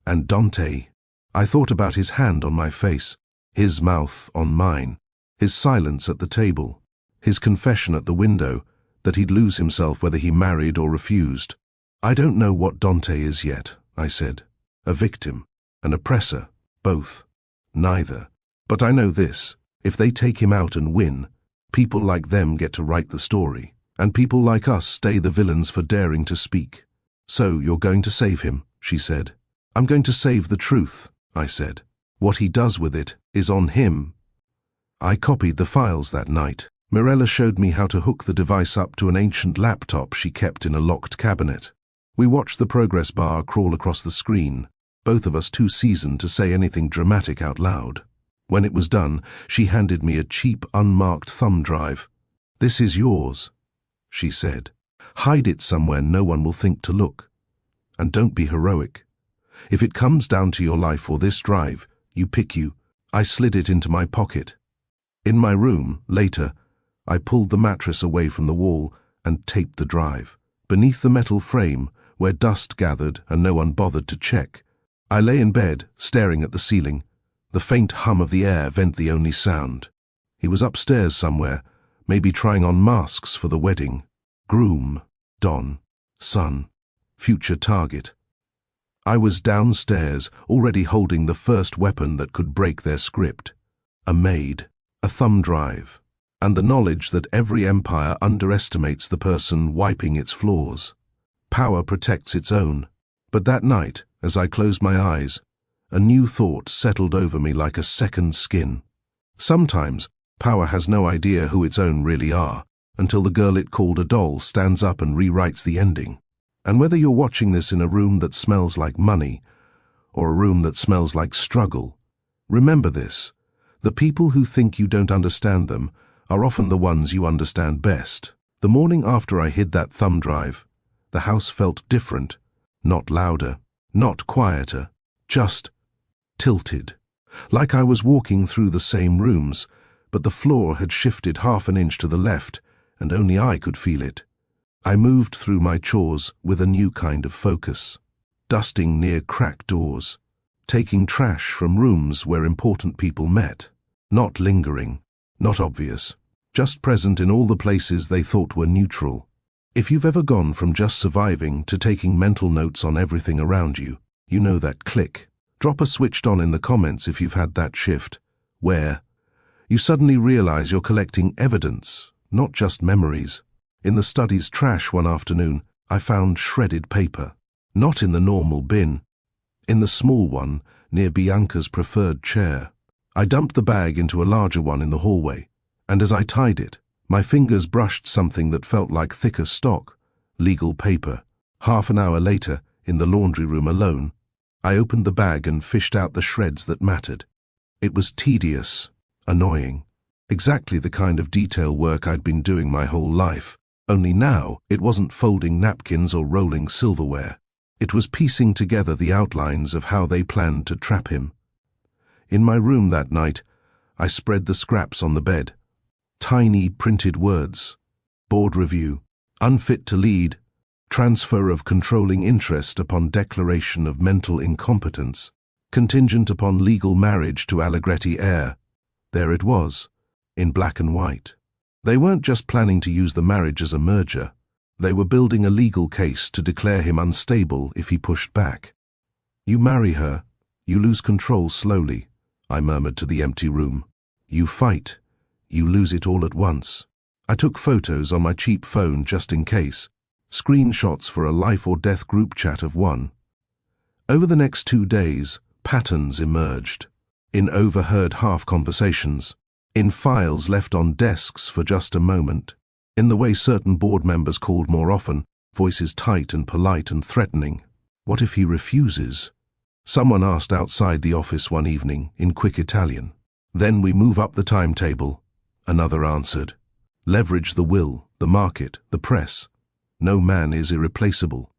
And Dante. I thought about his hand on my face, his mouth on mine, his silence at the table, his confession at the window, that he'd lose himself whether he married or refused. I don't know what Dante is yet, I said. A victim, an oppressor, both. Neither. But I know this, if they take him out and win, people like them get to write the story, and people like us stay the villains for daring to speak. So you're going to save him, she said. I'm going to save the truth, I said. What he does with it is on him. I copied the files that night. Morella showed me how to hook the device up to an ancient laptop she kept in a locked cabinet. We watched the progress bar crawl across the screen, both of us too seasoned to say anything dramatic out loud. When it was done, she handed me a cheap, unmarked thumb drive. This is yours, she said. Hide it somewhere no one will think to look. And don't be heroic. If it comes down to your life or this drive, you pick you. I slid it into my pocket. In my room, later, I pulled the mattress away from the wall and taped the drive. Beneath the metal frame, where dust gathered and no one bothered to check, I lay in bed, staring at the ceiling. The faint hum of the air vent the only sound. He was upstairs somewhere, maybe trying on masks for the wedding. Groom, Don, son, future target. I was downstairs, already holding the first weapon that could break their script. A Maid, a thumb drive, and the knowledge that every empire underestimates the person wiping its flaws. Power protects its own. But that night, as I closed my eyes, a new thought settled over me like a second skin. Sometimes, power has no idea who its own really are, until the girl it called a doll stands up and rewrites the ending. And whether you're watching this in a room that smells like money, or a room that smells like struggle, remember this: the people who think you don't understand them are often the ones you understand best. The morning after I hid that thumb drive, the house felt different, not louder, not quieter, just tilted. Like I was walking through the same rooms, but the floor had shifted half an inch to the left, and only I could feel it. I moved through my chores with a new kind of focus, dusting near cracked doors, taking trash from rooms where important people met, not lingering, not obvious, just present in all the places they thought were neutral. If you've ever gone from just surviving to taking mental notes on everything around you, you know that click. Drop a switched on in the comments if you've had that shift, where you suddenly realize you're collecting evidence, not just memories. In the study's trash one afternoon, I found shredded paper. Not in the normal bin, in the small one near Bianca's preferred chair. I dumped the bag into a larger one in the hallway, and as I tied it, my fingers brushed something that felt like thicker stock, legal paper. Half an hour later, in the laundry room alone, I opened the bag and fished out the shreds that mattered. It was tedious, annoying, exactly the kind of detail work I'd been doing my whole life. Only now, it wasn't folding napkins or rolling silverware. It was piecing together the outlines of how they planned to trap him. In my room that night, I spread the scraps on the bed. Tiny printed words: board review, unfit to lead, transfer of controlling interest upon declaration of mental incompetence, contingent upon legal marriage to Allegretti heir. There it was, in black and white. They weren't just planning to use the marriage as a merger. They were building a legal case to declare him unstable if he pushed back. You marry her, you lose control slowly, I murmured to the empty room. You fight, you lose it all at once. I took photos on my cheap phone just in case, screenshots for a life or death group chat of one. Over the next 2 days, patterns emerged. In overheard half conversations, in files left on desks for just a moment, in the way certain board members called more often, voices tight and polite and threatening. What if he refuses? Someone asked outside the office one evening in quick Italian. Then we move up the timetable, another answered. Leverage the will, the market, the press. No man is irreplaceable.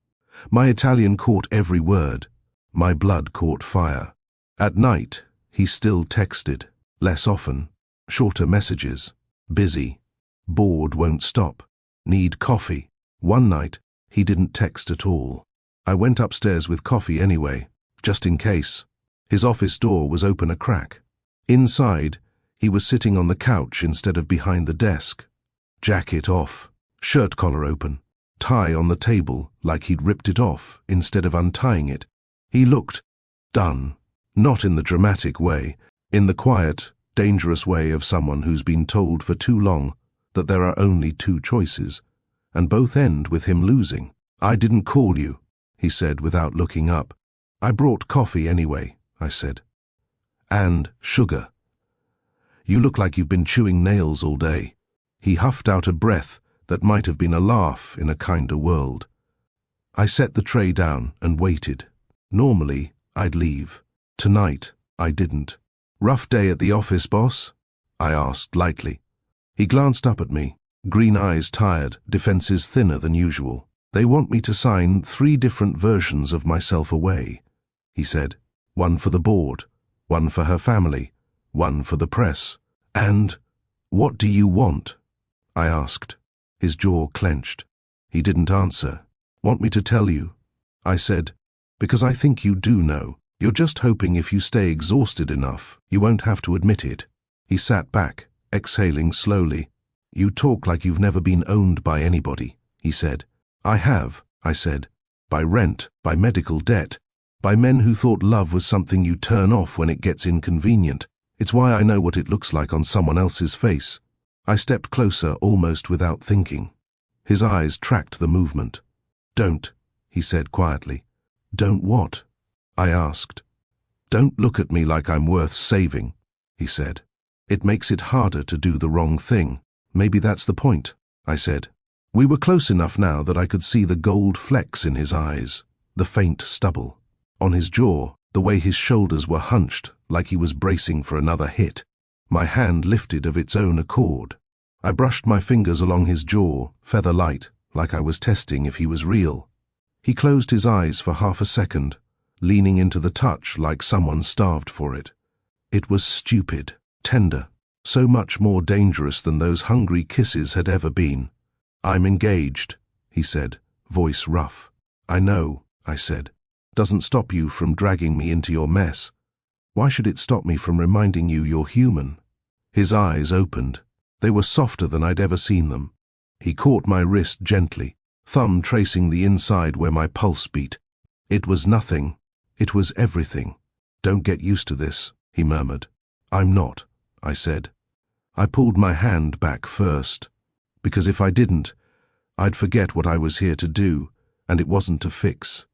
My Italian caught every word. My blood caught fire. At night, he still texted, less often. Shorter messages. Busy. Bored won't stop. Need coffee. One night, he didn't text at all. I went upstairs with coffee anyway, just in case. His office door was open a crack. Inside, he was sitting on the couch instead of behind the desk. Jacket off, shirt collar open, tie on the table like he'd ripped it off instead of untying it. He looked done. Not in the dramatic way, in the quiet, dangerous way of someone who's been told for too long that there are only 2 choices, and both end with him losing. I didn't call you, he said without looking up. I brought coffee anyway, I said. And sugar. You look like you've been chewing nails all day. He huffed out a breath that might have been a laugh in a kinder world. I set the tray down and waited. Normally, I'd leave. Tonight, I didn't. Rough day at the office, boss? I asked lightly. He glanced up at me, green eyes tired, defenses thinner than usual. They want me to sign 3 different versions of myself away. he said. One for the board, one for her family, one for the press. And what do you want? I asked. His jaw clenched. He didn't answer. Want me to tell you? I said, because I think you do know. You're just hoping if you stay exhausted enough, you won't have to admit it. He sat back, exhaling slowly. You talk like you've never been owned by anybody, he said. I have, I said. By rent, by medical debt, by men who thought love was something you turn off when it gets inconvenient. It's why I know what it looks like on someone else's face. I stepped closer almost without thinking. His eyes tracked the movement. Don't, he said quietly. Don't what? I asked. Don't look at me like I'm worth saving, he said. It makes it harder to do the wrong thing. Maybe that's the point, I said. We were close enough now that I could see the gold flecks in his eyes, the faint stubble. On his jaw, the way his shoulders were hunched, like he was bracing for another hit. My hand lifted of its own accord. I brushed my fingers along his jaw, feather light, like I was testing if he was real. He closed his eyes for half a second, leaning into the touch like someone starved for it. It was stupid, tender, so much more dangerous than those hungry kisses had ever been. I'm engaged, he said, voice rough. I know, I said. Doesn't stop you from dragging me into your mess. Why should it stop me from reminding you you're human? His eyes opened. They were softer than I'd ever seen them. He caught my wrist gently, thumb tracing the inside where my pulse beat. It was nothing. It was everything. Don't get used to this, he murmured. I'm not, I said. I pulled my hand back first, because if I didn't, I'd forget what I was here to do, and it wasn't to fix.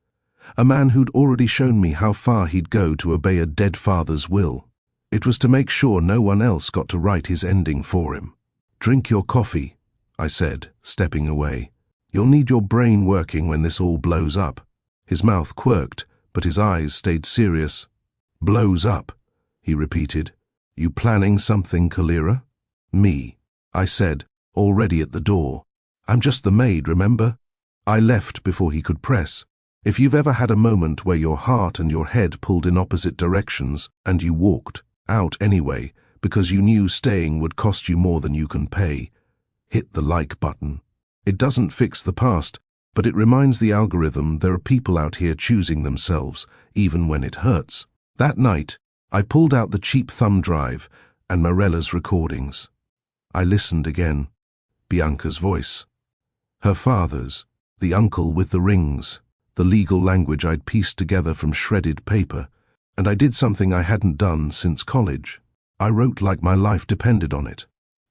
A man who'd already shown me how far he'd go to obey a dead father's will. It was to make sure no one else got to write his ending for him. Drink your coffee, I said, stepping away. You'll need your brain working when this all blows up. His mouth quirked, but his eyes stayed serious. Blows up, he repeated. You planning something, Kalira? Me, I said, already at the door. I'm just the maid, remember? I left before he could press. If you've ever had a moment where your heart and your head pulled in opposite directions, and you walked out anyway, because you knew staying would cost you more than you can pay, hit the like button. It doesn't fix the past, but it reminds the algorithm there are people out here choosing themselves, even when it hurts. That night, I pulled out the cheap thumb drive and Morella's recordings. I listened again. Bianca's voice. Her father's, the uncle with the rings, the legal language I'd pieced together from shredded paper, and I did something I hadn't done since college. I wrote like my life depended on it.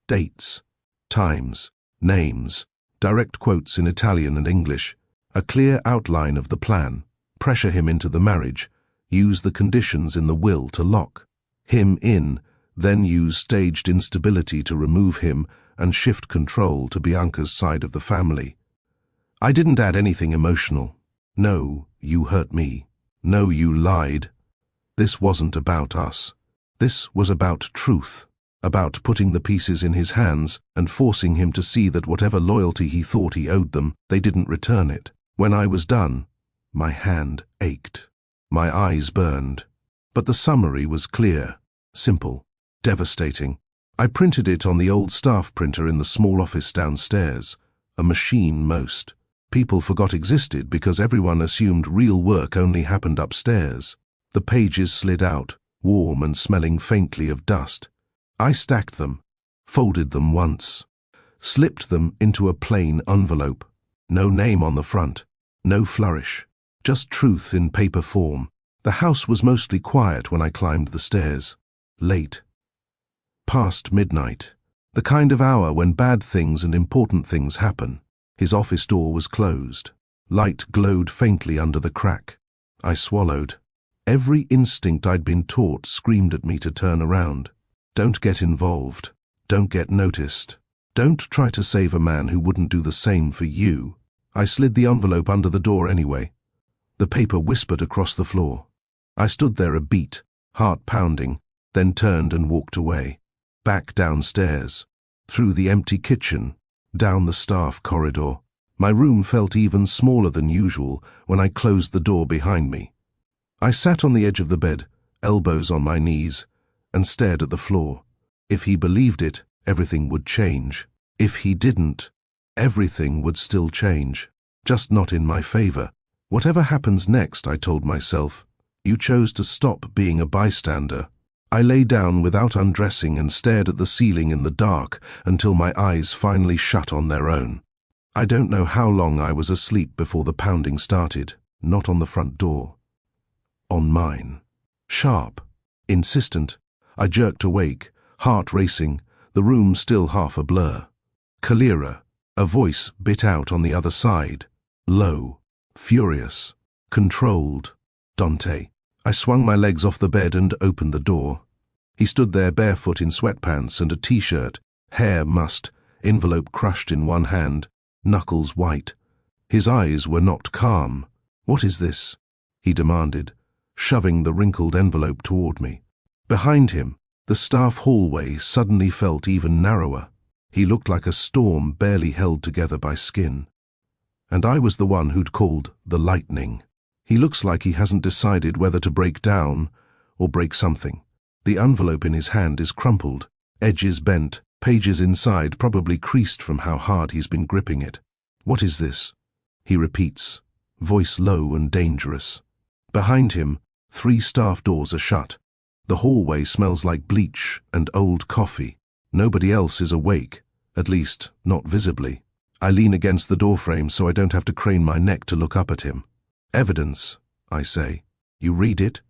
Dates, times, names, direct quotes in Italian and English, a clear outline of the plan, pressure him into the marriage, use the conditions in the will to lock him in, then use staged instability to remove him and shift control to Bianca's side of the family. I didn't add anything emotional. No, you hurt me. No, you lied. This wasn't about us. This was about truth, about putting the pieces in his hands and forcing him to see that whatever loyalty he thought he owed them, they didn't return it. When I was done, my hand ached. My eyes burned. But the summary was clear, simple, devastating. I printed it on the old staff printer in the small office downstairs, a machine most. People forgot existed because everyone assumed real work only happened upstairs. The pages slid out, warm and smelling faintly of dust. I stacked them, folded them once, slipped them into a plain envelope. No name on the front, no flourish, just truth in paper form. The house was mostly quiet when I climbed the stairs. Late. Past midnight. The kind of hour when bad things and important things happen. His office door was closed. Light glowed faintly under the crack. I swallowed. Every instinct I'd been taught screamed at me to turn around. Don't get involved. Don't get noticed. Don't try to save a man who wouldn't do the same for you. I slid the envelope under the door anyway. The paper whispered across the floor. I stood there a beat, heart pounding, then turned and walked away. Back downstairs, through the empty kitchen, down the staff corridor. My room felt even smaller than usual when I closed the door behind me. I sat on the edge of the bed, elbows on my knees, and stared at the floor. If he believed it, everything would change. If he didn't, everything would still change, just not in my favor. Whatever happens next, I told myself, you chose to stop being a bystander. I lay down without undressing and stared at the ceiling in the dark until my eyes finally shut on their own. I don't know how long I was asleep before the pounding started, not on the front door. On mine. Sharp, insistent, I jerked awake, heart racing, the room still half a blur. Kalira, a voice bit out on the other side, low, furious, controlled. Dante. I swung my legs off the bed and opened the door. He stood there barefoot in sweatpants and a t-shirt, hair mussed, envelope crushed in one hand, knuckles white. His eyes were not calm. "What is this?" he demanded, shoving the wrinkled envelope toward me. Behind him, the staff hallway suddenly felt even narrower. He looked like a storm barely held together by skin. And I was the one who'd called the lightning. He looks like he hasn't decided whether to break down or break something. The envelope in his hand is crumpled, edges bent, pages inside probably creased from how hard he's been gripping it. "What is this?" he repeats, voice low and dangerous. Behind him, 3 staff doors are shut. The hallway smells like bleach and old coffee. Nobody else is awake, at least not visibly. I lean against the doorframe so I don't have to crane my neck to look up at him. "Evidence," I say. "You read it?"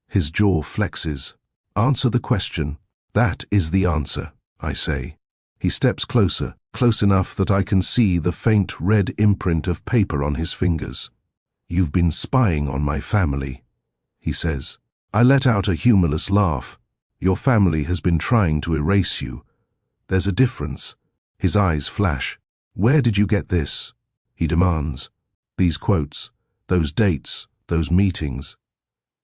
His jaw flexes. "Answer the question." "That is the answer," I say. He steps closer, close enough that I can see the faint red imprint of paper on his fingers. "You've been spying on my family," he says. I let out a humorless laugh. "Your family has been trying to erase you. There's a difference." His eyes flash. "Where did you get this?" he demands. "These quotes, those dates, those meetings.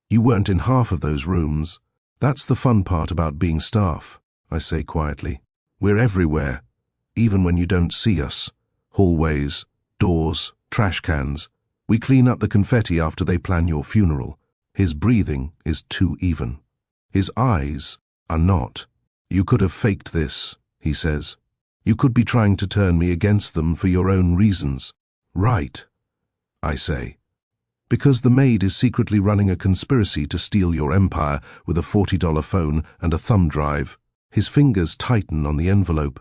You weren't in half of those rooms." "That's the fun part about being staff," I say quietly. "We're everywhere, even when you don't see us. Hallways, doors, trash cans. We clean up the confetti after they plan your funeral." His breathing is too even. His eyes are not. "You could have faked this," he says. "You could be trying to turn me against them for your own reasons." "Right," I say. "Because the Maid is secretly running a conspiracy to steal your empire with a $40 phone and a thumb drive." His fingers tighten on the envelope.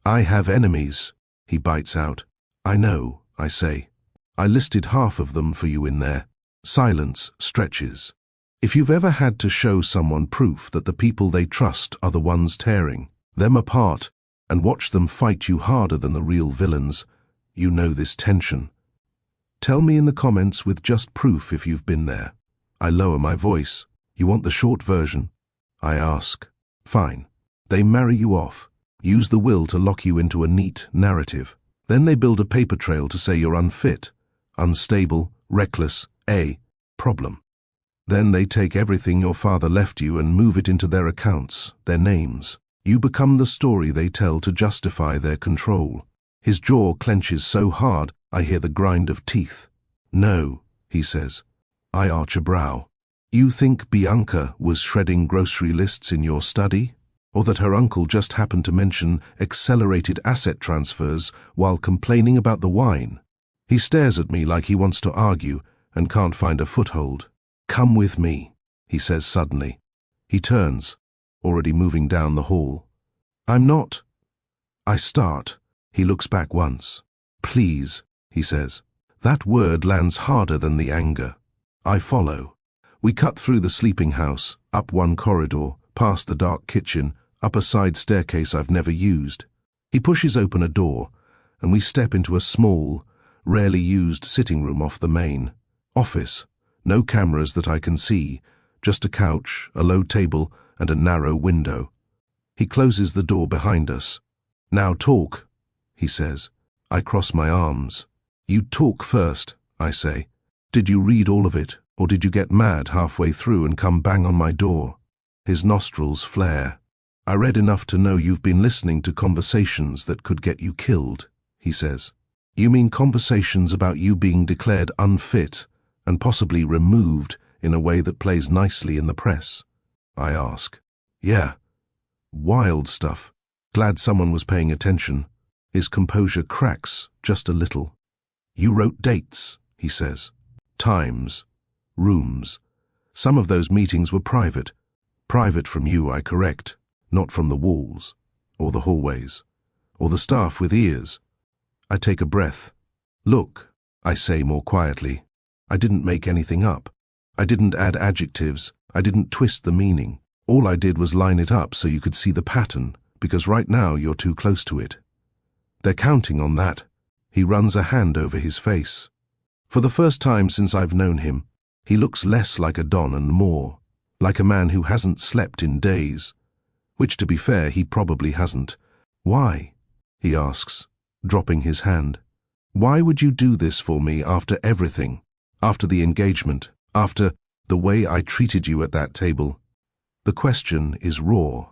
"I have enemies," he bites out. "I know," I say. "I listed half of them for you in there." Silence stretches. If you've ever had to show someone proof that the people they trust are the ones tearing them apart and watch them fight you harder than the real villains, you know this tension. Tell me in the comments with just proof if you've been there. I lower my voice. "You want the short version?" I ask. "Fine. They marry you off, use the will to lock you into a neat narrative. Then they build a paper trail to say you're unfit, unstable, reckless, a problem. Then they take everything your father left you and move it into their accounts, their names. You become the story they tell to justify their control." His jaw clenches so hard I hear the grind of teeth. "No," he says. I arch a brow. "You think Bianca was shredding grocery lists in your study? Or that her uncle just happened to mention accelerated asset transfers while complaining about the wine?" He stares at me like he wants to argue and can't find a foothold. "Come with me," he says suddenly. He turns, already moving down the hall. "I'm not." I start. He looks back once. "Please," he says. That word lands harder than the anger. I follow. We cut through the sleeping house, up one corridor, past the dark kitchen, up a side staircase I've never used. He pushes open a door, and we step into a small, rarely used sitting room off the main. Office. No cameras that I can see, just a couch, a low table, and a narrow window. He closes the door behind us. "Now talk," he says. I cross my arms. "You talk first," I say. "Did you read all of it, or did you get mad halfway through and come bang on my door?" His nostrils flare. "I read enough to know you've been listening to conversations that could get you killed," he says. "You mean conversations about you being declared unfit and possibly removed in a way that plays nicely in the press? I ask. Yeah. Wild stuff. Glad someone was paying attention. His composure cracks just a little. You wrote dates, he says. Times. Rooms. Some of those meetings were private. Private from you, I correct. Not from the walls, or the hallways, or the staff with ears. I take a breath. Look, I say more quietly. I didn't make anything up. I didn't add adjectives. I didn't twist the meaning. All I did was line it up so you could see the pattern, because right now you're too close to it. They're counting on that. He runs a hand over his face. For the first time since I've known him, he looks less like a don and more like a man who hasn't slept in days. Which, to be fair, he probably hasn't. Why? He asks, dropping his hand. Why would you do this for me after everything? After the engagement? After the way I treated you at that table? The question is raw,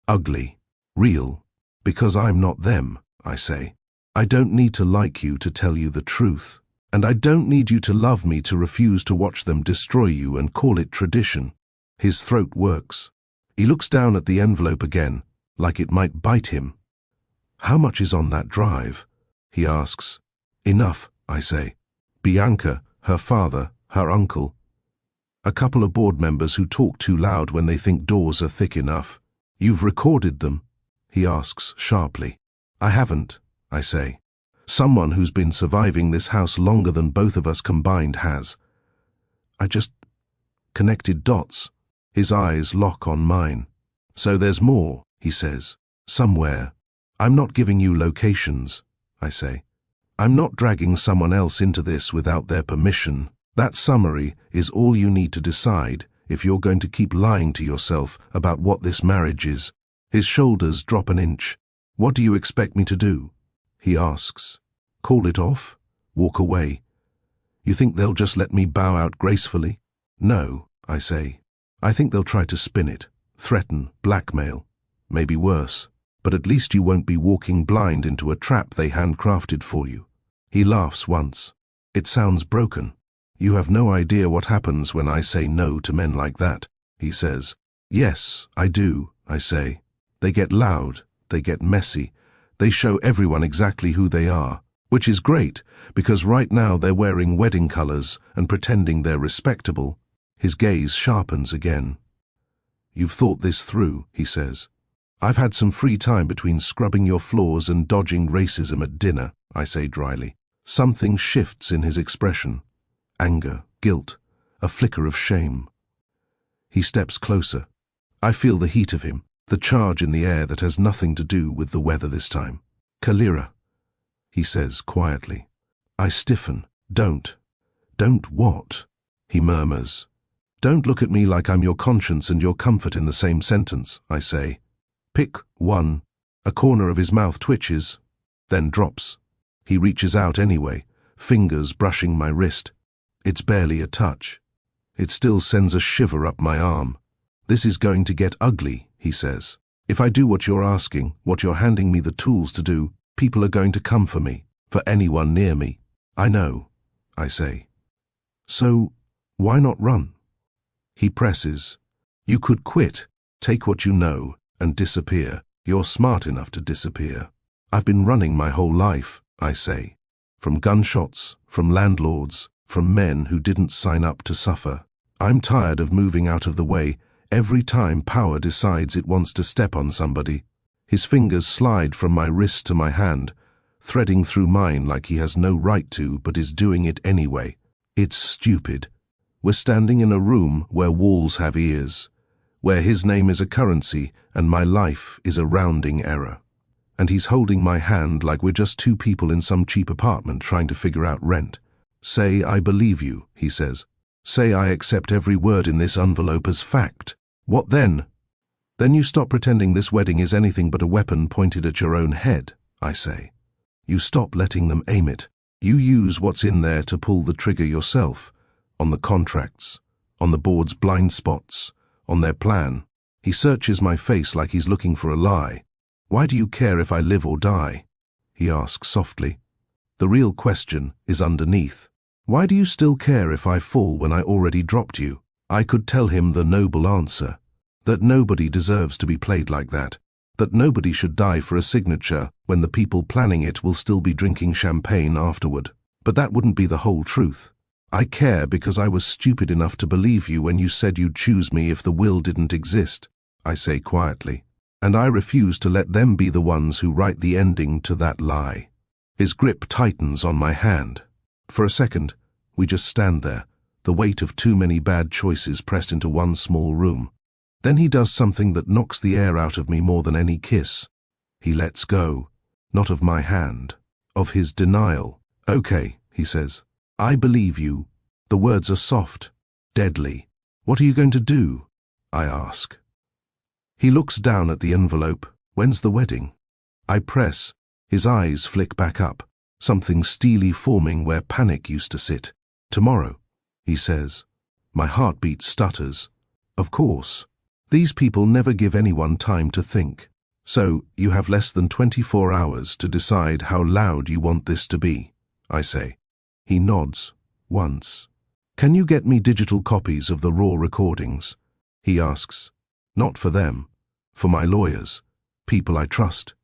ugly, real, because I'm not them, I say. I don't need to like you to tell you the truth. And I don't need you to love me to refuse to watch them destroy you and call it tradition. His throat works. He looks down at the envelope again, like it might bite him. How much is on that drive? He asks. Enough, I say. Bianca, her father, her uncle. A couple of board members who talk too loud when they think doors are thick enough. You've recorded them? He asks sharply. I haven't, I say. Someone who's been surviving this house longer than both of us combined has. I just connected dots. His eyes lock on mine. So there's more, he says. Somewhere. I'm not giving you locations, I say. I'm not dragging someone else into this without their permission. That summary is all you need to decide if you're going to keep lying to yourself about what this marriage is. His shoulders drop an inch. What do you expect me to do? He asks. Call it off? Walk away? You think they'll just let me bow out gracefully? No, I say. I think they'll try to spin it, threaten, blackmail, maybe worse. But at least you won't be walking blind into a trap they handcrafted for you. He laughs once. It sounds broken. You have no idea what happens when I say no to men like that, he says. Yes, I do, I say. They get loud, they get messy, they show everyone exactly who they are, which is great, because right now they're wearing wedding colors and pretending they're respectable. His gaze sharpens again. You've thought this through, he says. I've had some free time between scrubbing your floors and dodging racism at dinner, I say dryly. Something shifts in his expression. Anger, guilt, a flicker of shame. He steps closer. I feel the heat of him, the charge in the air that has nothing to do with the weather this time. Kalira, he says quietly. I stiffen. Don't. Don't what? He murmurs. Don't look at me like I'm your conscience and your comfort in the same sentence, I say. Pick one. A corner of his mouth twitches, then drops. He reaches out anyway, fingers brushing my wrist. It's barely a touch. It still sends a shiver up my arm. This is going to get ugly, he says. If I do what you're asking, what you're handing me the tools to do, people are going to come for me, for anyone near me. I know, I say. So, why not run? He presses. You could quit, take what you know, and disappear. You're smart enough to disappear. I've been running my whole life, I say. From gunshots, from landlords, from men who didn't sign up to suffer. I'm tired of moving out of the way every time power decides it wants to step on somebody. His fingers slide from my wrist to my hand, threading through mine like he has no right to, but is doing it anyway. It's stupid. We're standing in a room where walls have ears, where his name is a currency and my life is a rounding error. And he's holding my hand like we're just two people in some cheap apartment trying to figure out rent. Say I believe you, he says. Say I accept every word in this envelope as fact. What then? Then you stop pretending this wedding is anything but a weapon pointed at your own head, I say. You stop letting them aim it. You use what's in there to pull the trigger yourself, on the contracts, on the board's blind spots, on their plan. He searches my face like he's looking for a lie. Why do you care if I live or die? He asks softly. The real question is underneath. Why do you still care if I fall when I already dropped you? I could tell him the noble answer, that nobody deserves to be played like that nobody should die for a signature when the people planning it will still be drinking champagne afterward. But that wouldn't be the whole truth. I care because I was stupid enough to believe you when you said you'd choose me if the will didn't exist, I say quietly. And I refuse to let them be the ones who write the ending to that lie. His grip tightens on my hand. For a second, we just stand there, the weight of too many bad choices pressed into one small room. Then he does something that knocks the air out of me more than any kiss. He lets go, not of my hand, of his denial. Okay, he says. I believe you. The words are soft, deadly. What are you going to do? I ask. He looks down at the envelope. When's the wedding? I press. His eyes flick back up, something steely forming where panic used to sit. Tomorrow, he says. My heartbeat stutters. Of course. These people never give anyone time to think. So, you have less than 24 hours to decide how loud you want this to be, I say. He nods, once. Can you get me digital copies of the raw recordings? He asks. Not for them, for my lawyers, people I trust.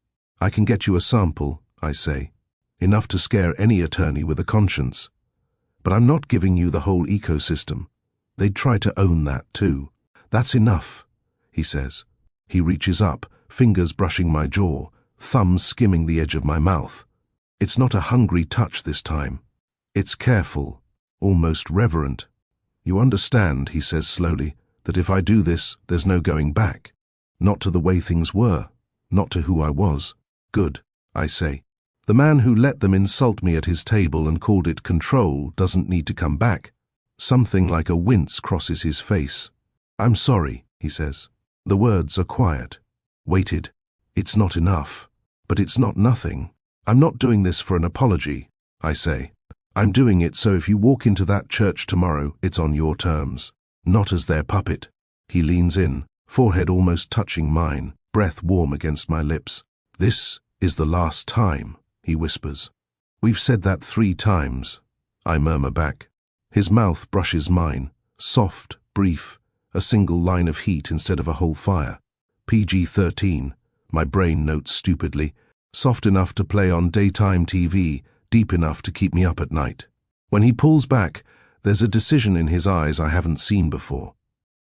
I can get you a sample, I say. Enough to scare any attorney with a conscience. But I'm not giving you the whole ecosystem. They'd try to own that too. That's enough, he says. He reaches up, fingers brushing my jaw, thumbs skimming the edge of my mouth. It's not a hungry touch this time. It's careful, almost reverent. You understand, he says slowly, that if I do this, there's no going back. Not to the way things were, not to who I was. Good, I say. The man who let them insult me at his table and called it control doesn't need to come back. Something like a wince crosses his face. I'm sorry, he says. The words are quiet, weighted. It's not enough, but it's not nothing. I'm not doing this for an apology, I say. I'm doing it so if you walk into that church tomorrow, it's on your terms, not as their puppet. He leans in, forehead almost touching mine, breath warm against my lips. This is the last time, he whispers. We've said that 3 times, I murmur back. His mouth brushes mine, soft, brief, a single line of heat instead of a whole fire. PG-13, my brain notes stupidly, soft enough to play on daytime TV, deep enough to keep me up at night. When he pulls back, there's a decision in his eyes I haven't seen before.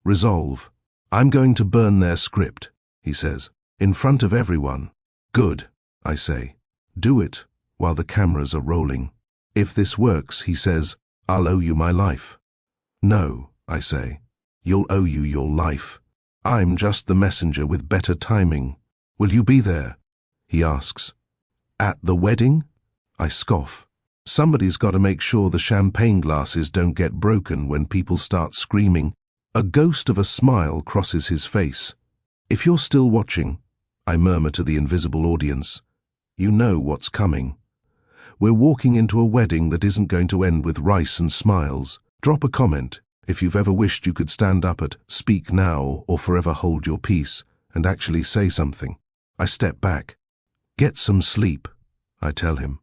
Resolve. I'm going to burn their script, he says, in front of everyone. Good, I say. Do it while the cameras are rolling. If this works, he says, I'll owe you my life. No, I say. You'll owe you your life. I'm just the messenger with better timing. Will you be there? He asks. At the wedding? I scoff. Somebody's got to make sure the champagne glasses don't get broken when people start screaming. A ghost of a smile crosses his face. If you're still watching, I murmur to the invisible audience, you know what's coming. We're walking into a wedding that isn't going to end with rice and smiles. Drop a comment if you've ever wished you could stand up at Speak Now or forever hold your peace and actually say something. I step back. Get some sleep, I tell him.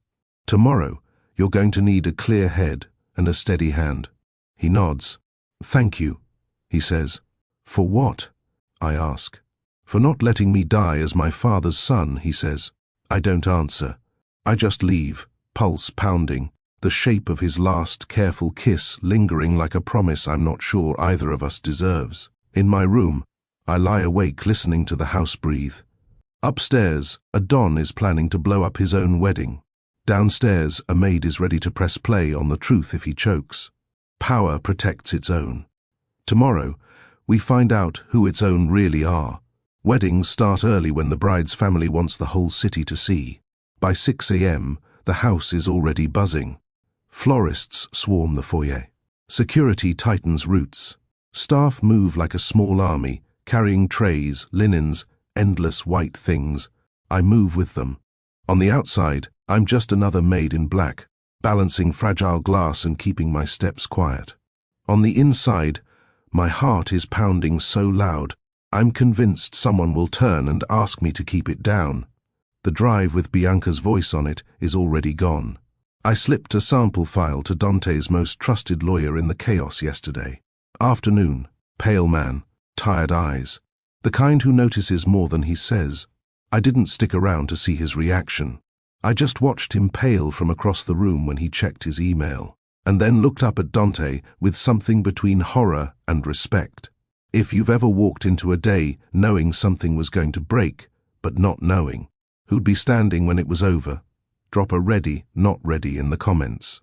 Tomorrow, you're going to need a clear head and a steady hand. He nods. Thank you, he says. For what? I ask. For not letting me die as my father's son, he says. I don't answer. I just leave, pulse pounding, the shape of his last careful kiss lingering like a promise I'm not sure either of us deserves. In my room, I lie awake listening to the house breathe. Upstairs, a Don is planning to blow up his own wedding. Downstairs, a maid is ready to press play on the truth if he chokes. Power protects its own. Tomorrow, we find out who its own really are. Weddings start early when the bride's family wants the whole city to see. By 6 a.m., the house is already buzzing. Florists swarm the foyer. Security tightens roots. Staff move like a small army, carrying trays, linens, endless white things. I move with them. On the outside, I'm just another maid in black, balancing fragile glass and keeping my steps quiet. On the inside, my heart is pounding so loud, I'm convinced someone will turn and ask me to keep it down. The drive with Bianca's voice on it is already gone. I slipped a sample file to Dante's most trusted lawyer in the chaos yesterday. Afternoon. Pale man. Tired eyes. The kind who notices more than he says. I didn't stick around to see his reaction. I just watched him pale from across the room when he checked his email, and then looked up at Dante with something between horror and respect. If you've ever walked into a day knowing something was going to break, but not knowing, who'd be standing when it was over? Drop a ready, not ready in the comments.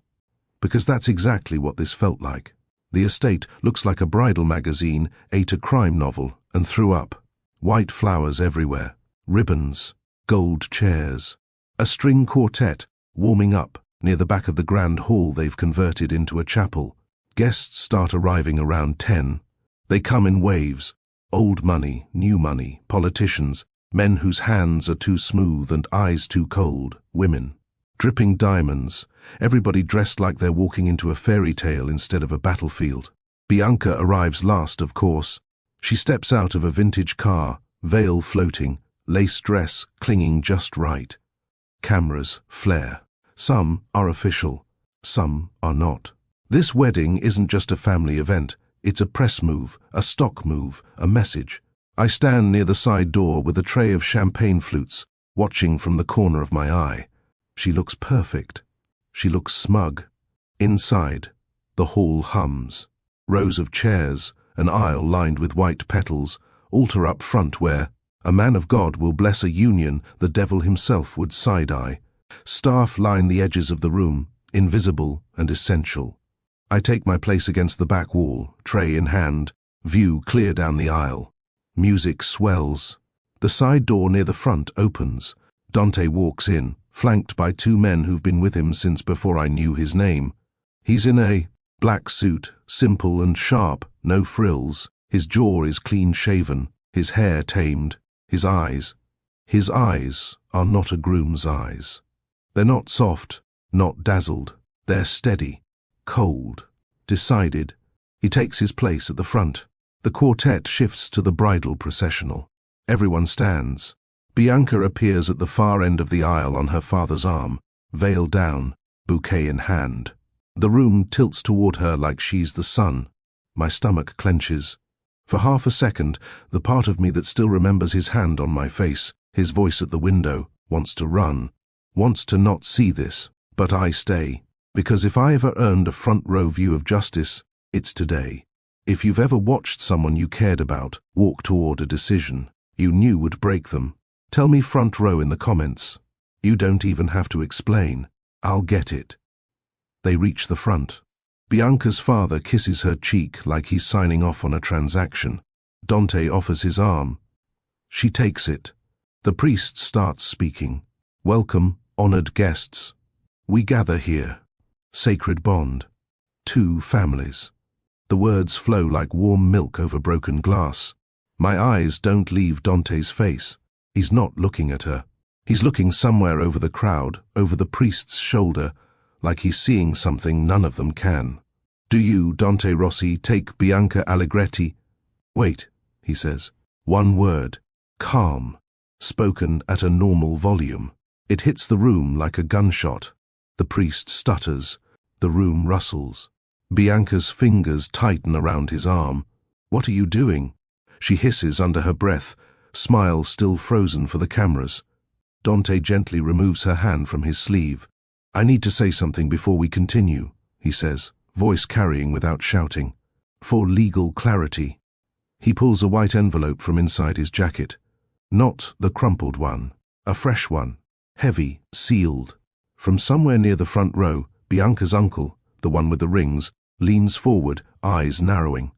Because that's exactly what this felt like. The estate looks like a bridal magazine ate a crime novel and threw up. White flowers everywhere, ribbons, gold chairs, a string quartet warming up near the back of the grand hall they've converted into a chapel. Guests start arriving around 10. They come in waves. Old money, new money, politicians, men whose hands are too smooth and eyes too cold, women. Dripping diamonds, everybody dressed like they're walking into a fairy tale instead of a battlefield. Bianca arrives last, of course. She steps out of a vintage car, veil floating, lace dress clinging just right. Cameras flare. Some are official, some are not. This wedding isn't just a family event. It's a press move, a stock move, a message. I stand near the side door with a tray of champagne flutes, watching from the corner of my eye. She looks perfect. She looks smug. Inside, the hall hums. Rows of chairs, an aisle lined with white petals, altar up front where a man of God will bless a union the devil himself would side-eye. Staff line the edges of the room, invisible and essential. I take my place against the back wall, tray in hand, view clear down the aisle. Music swells. The side door near the front opens. Dante walks in, flanked by two men who've been with him since before I knew his name. He's in a black suit, simple and sharp, no frills. His jaw is clean-shaven, his hair tamed. His eyes are not a groom's eyes. They're not soft, not dazzled. They're steady, cold, decided. He takes his place at the front. The quartet shifts to the bridal processional. Everyone stands. Bianca appears at the far end of the aisle on her father's arm, veil down, bouquet in hand. The room tilts toward her like she's the sun. My stomach clenches. For half a second, the part of me that still remembers his hand on my face, his voice at the window, wants to run, wants to not see this. But I stay, because if I ever earned a front-row view of justice, it's today. If you've ever watched someone you cared about walk toward a decision you knew would break them, tell me front row in the comments. You don't even have to explain. I'll get it. They reach the front. Bianca's father kisses her cheek like he's signing off on a transaction. Dante offers his arm. She takes it. The priest starts speaking. Welcome, honored guests. We gather here. Sacred bond. Two families. The words flow like warm milk over broken glass. My eyes don't leave Dante's face. He's not looking at her. He's looking somewhere over the crowd, over the priest's shoulder, like he's seeing something none of them can. Do you, Dante Rossi, take Bianca Allegretti? Wait, he says. One word. Calm. Spoken at a normal volume. It hits the room like a gunshot. The priest stutters. The room rustles. Bianca's fingers tighten around his arm. What are you doing? She hisses under her breath, smile still frozen for the cameras. Dante gently removes her hand from his sleeve. I need to say something before we continue, he says, voice carrying without shouting. For legal clarity. He pulls a white envelope from inside his jacket. Not the crumpled one, a fresh one, heavy, sealed. From somewhere near the front row, Bianca's uncle, the one with the rings, leans forward, eyes narrowing.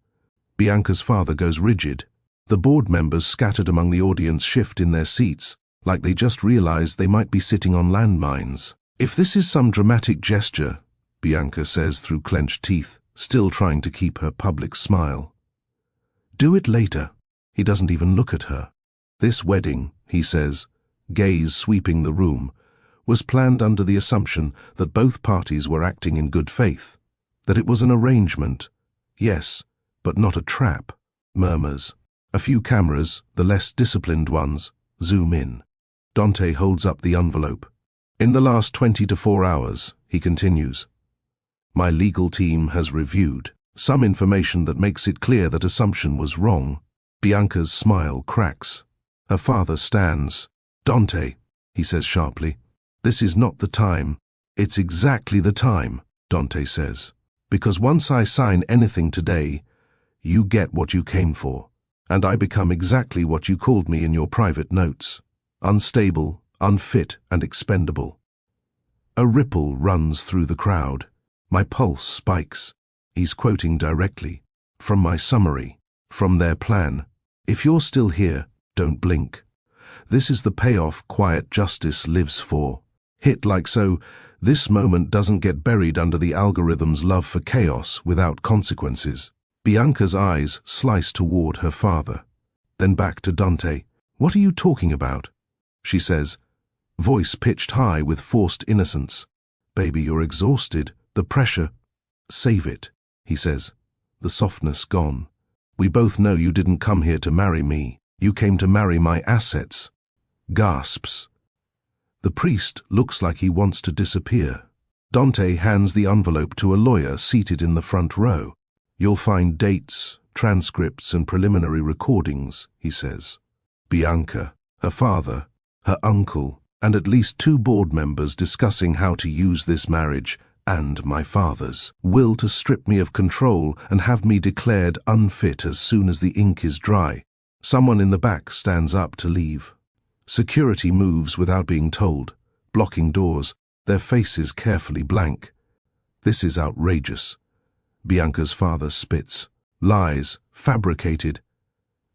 Bianca's father goes rigid. The board members scattered among the audience shift in their seats, like they just realized they might be sitting on landmines. If this is some dramatic gesture, Bianca says through clenched teeth, still trying to keep her public smile. Do it later. He doesn't even look at her. This wedding, he says, gaze sweeping the room, was planned under the assumption that both parties were acting in good faith, that it was an arrangement. Yes, but not a trap. Murmurs. A few cameras, the less disciplined ones, zoom in. Dante holds up the envelope. In the last 24 hours, he continues, my legal team has reviewed. Some information that makes it clear that assumption was wrong. Bianca's smile cracks. Her father stands. "Dante," he says sharply, "this is not the time." "It's exactly the time," Dante says. "Because once I sign anything today, you get what you came for. And I become exactly what you called me in your private notes. Unstable, unfit, and expendable." A ripple runs through the crowd. My pulse spikes. He's quoting directly. From my summary. From their plan. "If you're still here, don't blink. This is the payoff quiet justice lives for. Hit like so, this moment doesn't get buried under the algorithm's love for chaos without consequences." Bianca's eyes slice toward her father, then back to Dante. "What are you talking about?" she says, voice pitched high with forced innocence. "Baby, you're exhausted. The pressure." "Save it," he says, the softness gone. "We both know you didn't come here to marry me. You came to marry my assets." Gasps. The priest looks like he wants to disappear. Dante hands the envelope to a lawyer seated in the front row. "You'll find dates, transcripts, and preliminary recordings," he says. Bianca, her father, her uncle, and at least 2 board members discussing how to use this marriage, and my father's will to strip me of control and have me declared unfit as soon as the ink is dry. Someone in the back stands up to leave. Security moves without being told, blocking doors, their faces carefully blank. "This is outrageous." Bianca's father spits. "Lies, fabricated."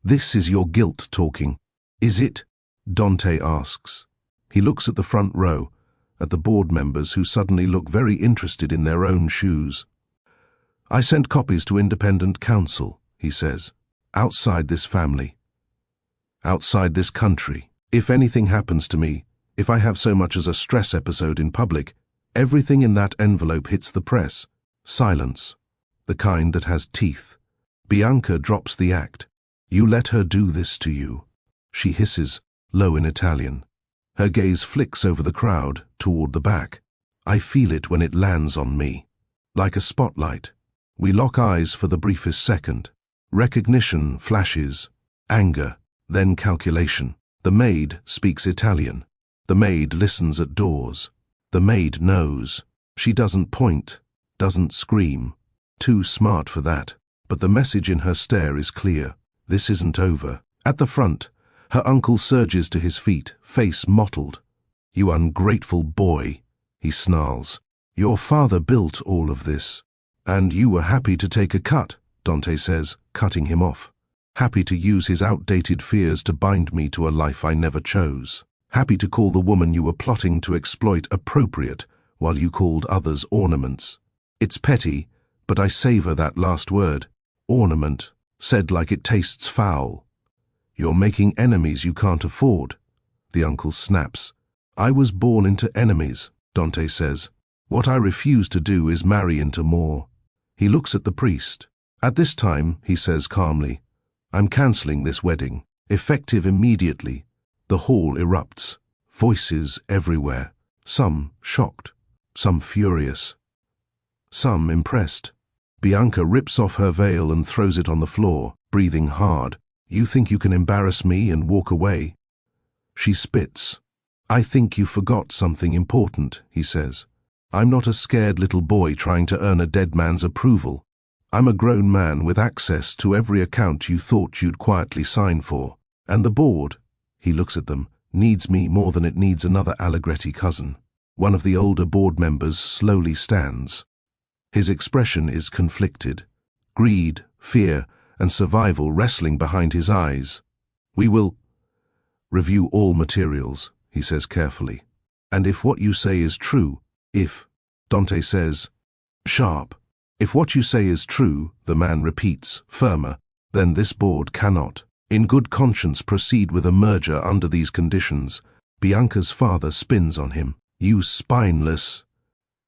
"This is your guilt talking." "Is it?" Dante asks. He looks at the front row, at the board members who suddenly look very interested in their own shoes. "I sent copies to independent counsel," he says. "Outside this family. Outside this country. If anything happens to me, if I have so much as a stress episode in public, everything in that envelope hits the press." Silence. The kind that has teeth. Bianca drops the act. "You let her do this to you," she hisses, low in Italian. Her gaze flicks over the crowd, toward the back. I feel it when it lands on me. Like a spotlight. We lock eyes for the briefest second. Recognition flashes. Anger, then calculation. The maid speaks Italian. The maid listens at doors. The maid knows. She doesn't point, doesn't scream. Too smart for that. But the message in her stare is clear. This isn't over. At the front, her uncle surges to his feet, face mottled. "You ungrateful boy," he snarls. "Your father built all of this. And you were happy to take a cut," Dante says, cutting him off. "Happy to use his outdated fears to bind me to a life I never chose. Happy to call the woman you were plotting to exploit appropriate, while you called others ornaments. It's petty, but I savor that last word. Ornament, said like it tastes foul. You're making enemies you can't afford." The uncle snaps. "I was born into enemies," Dante says. "What I refuse to do is marry into more." He looks at the priest. "At this time," he says calmly, "I'm cancelling this wedding, effective immediately." The hall erupts. Voices everywhere. Some shocked, some furious, some impressed. Bianca rips off her veil and throws it on the floor, breathing hard. "You think you can embarrass me and walk away?" She spits. "I think you forgot something important," he says. "I'm not a scared little boy trying to earn a dead man's approval. I'm a grown man with access to every account you thought you'd quietly sign for. And the board," he looks at them, "needs me more than it needs another Allegretti cousin." One of the older board members slowly stands. His expression is conflicted. Greed, fear, and survival wrestling behind his eyes. "We will review all materials," he says carefully. "And if what you say is true, if," Dante says, sharp, "if what you say is true," the man repeats, firmer, "then this board cannot, in good conscience, proceed with a merger under these conditions." Bianca's father spins on him. "You spineless—"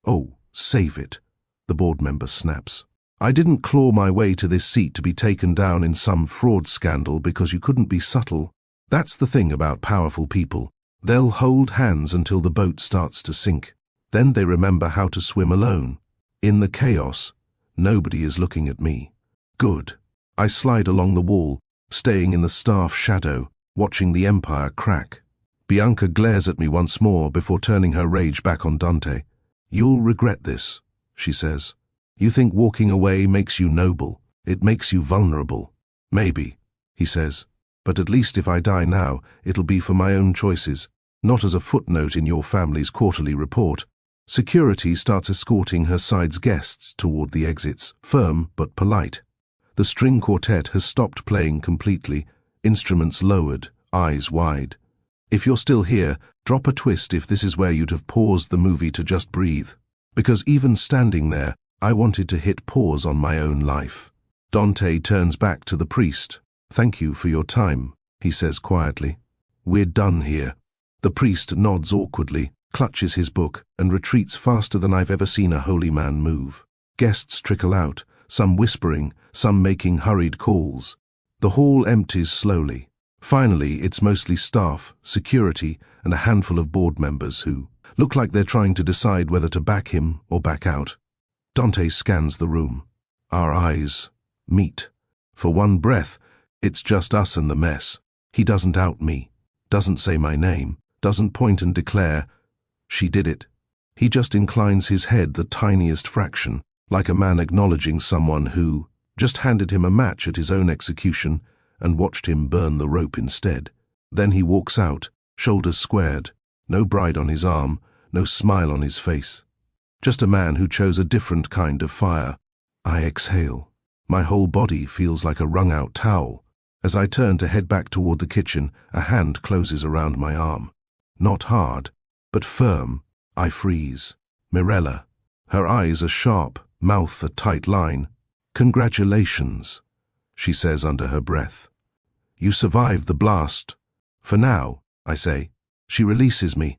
"Oh, save it," the board member snaps. "I didn't claw my way to this seat to be taken down in some fraud scandal because you couldn't be subtle. That's the thing about powerful people. They'll hold hands until the boat starts to sink. Then they remember how to swim alone. In the chaos, Nobody is looking at me. Good. I slide along the wall, staying in the staff shadow, watching the empire crack. Bianca glares at me once more before turning her rage back on Dante. "You'll regret this," she says. "You think walking away makes you noble. It makes you vulnerable." "Maybe," he says. "But at least if I die now, it'll be for my own choices, not as a footnote in your family's quarterly report." Security starts escorting her side's guests toward the exits, firm but polite. The string quartet has stopped playing completely, instruments lowered, eyes wide. If you're still here, drop a twist if this is where you'd have paused the movie to just breathe. Because even standing there, I wanted to hit pause on my own life. Dante turns back to the priest. "Thank you for your time," he says quietly. "We're done here." The priest nods awkwardly, clutches his book, and retreats faster than I've ever seen a holy man move. Guests trickle out, some whispering, some making hurried calls. The hall empties slowly. Finally, it's mostly staff, security, and a handful of board members who look like they're trying to decide whether to back him or back out. Dante scans the room. Our eyes meet. For one breath, it's just us and the mess. He doesn't out me, doesn't say my name, doesn't point and declare, "She did it." He just inclines his head the tiniest fraction, like a man acknowledging someone who just handed him a match at his own execution and watched him burn the rope instead. Then he walks out, shoulders squared, no bride on his arm, no smile on his face. Just a man who chose a different kind of fire. I exhale. My whole body feels like a wrung-out towel. As I turn to head back toward the kitchen, a hand closes around my arm. Not hard, but firm. I freeze. Mirella. Her eyes are sharp, mouth a tight line. "Congratulations," she says under her breath. "You survived the blast." "For now," I say. She releases me.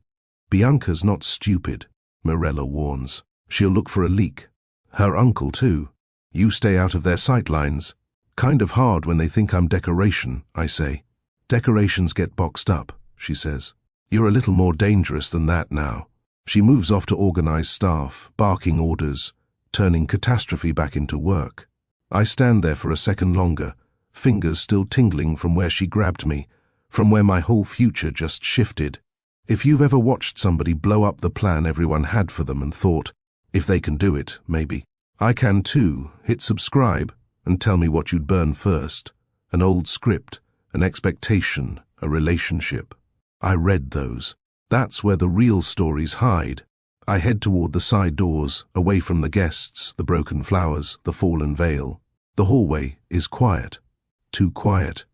"Bianca's not stupid," Mirella warns. "She'll look for a leak. Her uncle, too. You stay out of their sight lines." "Kind of hard when they think I'm decoration," I say. "Decorations get boxed up," she says. "You're a little more dangerous than that now." She moves off to organize staff, barking orders, turning catastrophe back into work. I stand there for a second longer, fingers still tingling from where she grabbed me, from where my whole future just shifted. If you've ever watched somebody blow up the plan everyone had for them and thought, if they can do it, maybe I can too, hit subscribe and tell me what you'd burn first. An old script, an expectation, a relationship. I read those. That's where the real stories hide. I head toward the side doors, away from the guests, the broken flowers, the fallen veil. The hallway is quiet. Too quiet.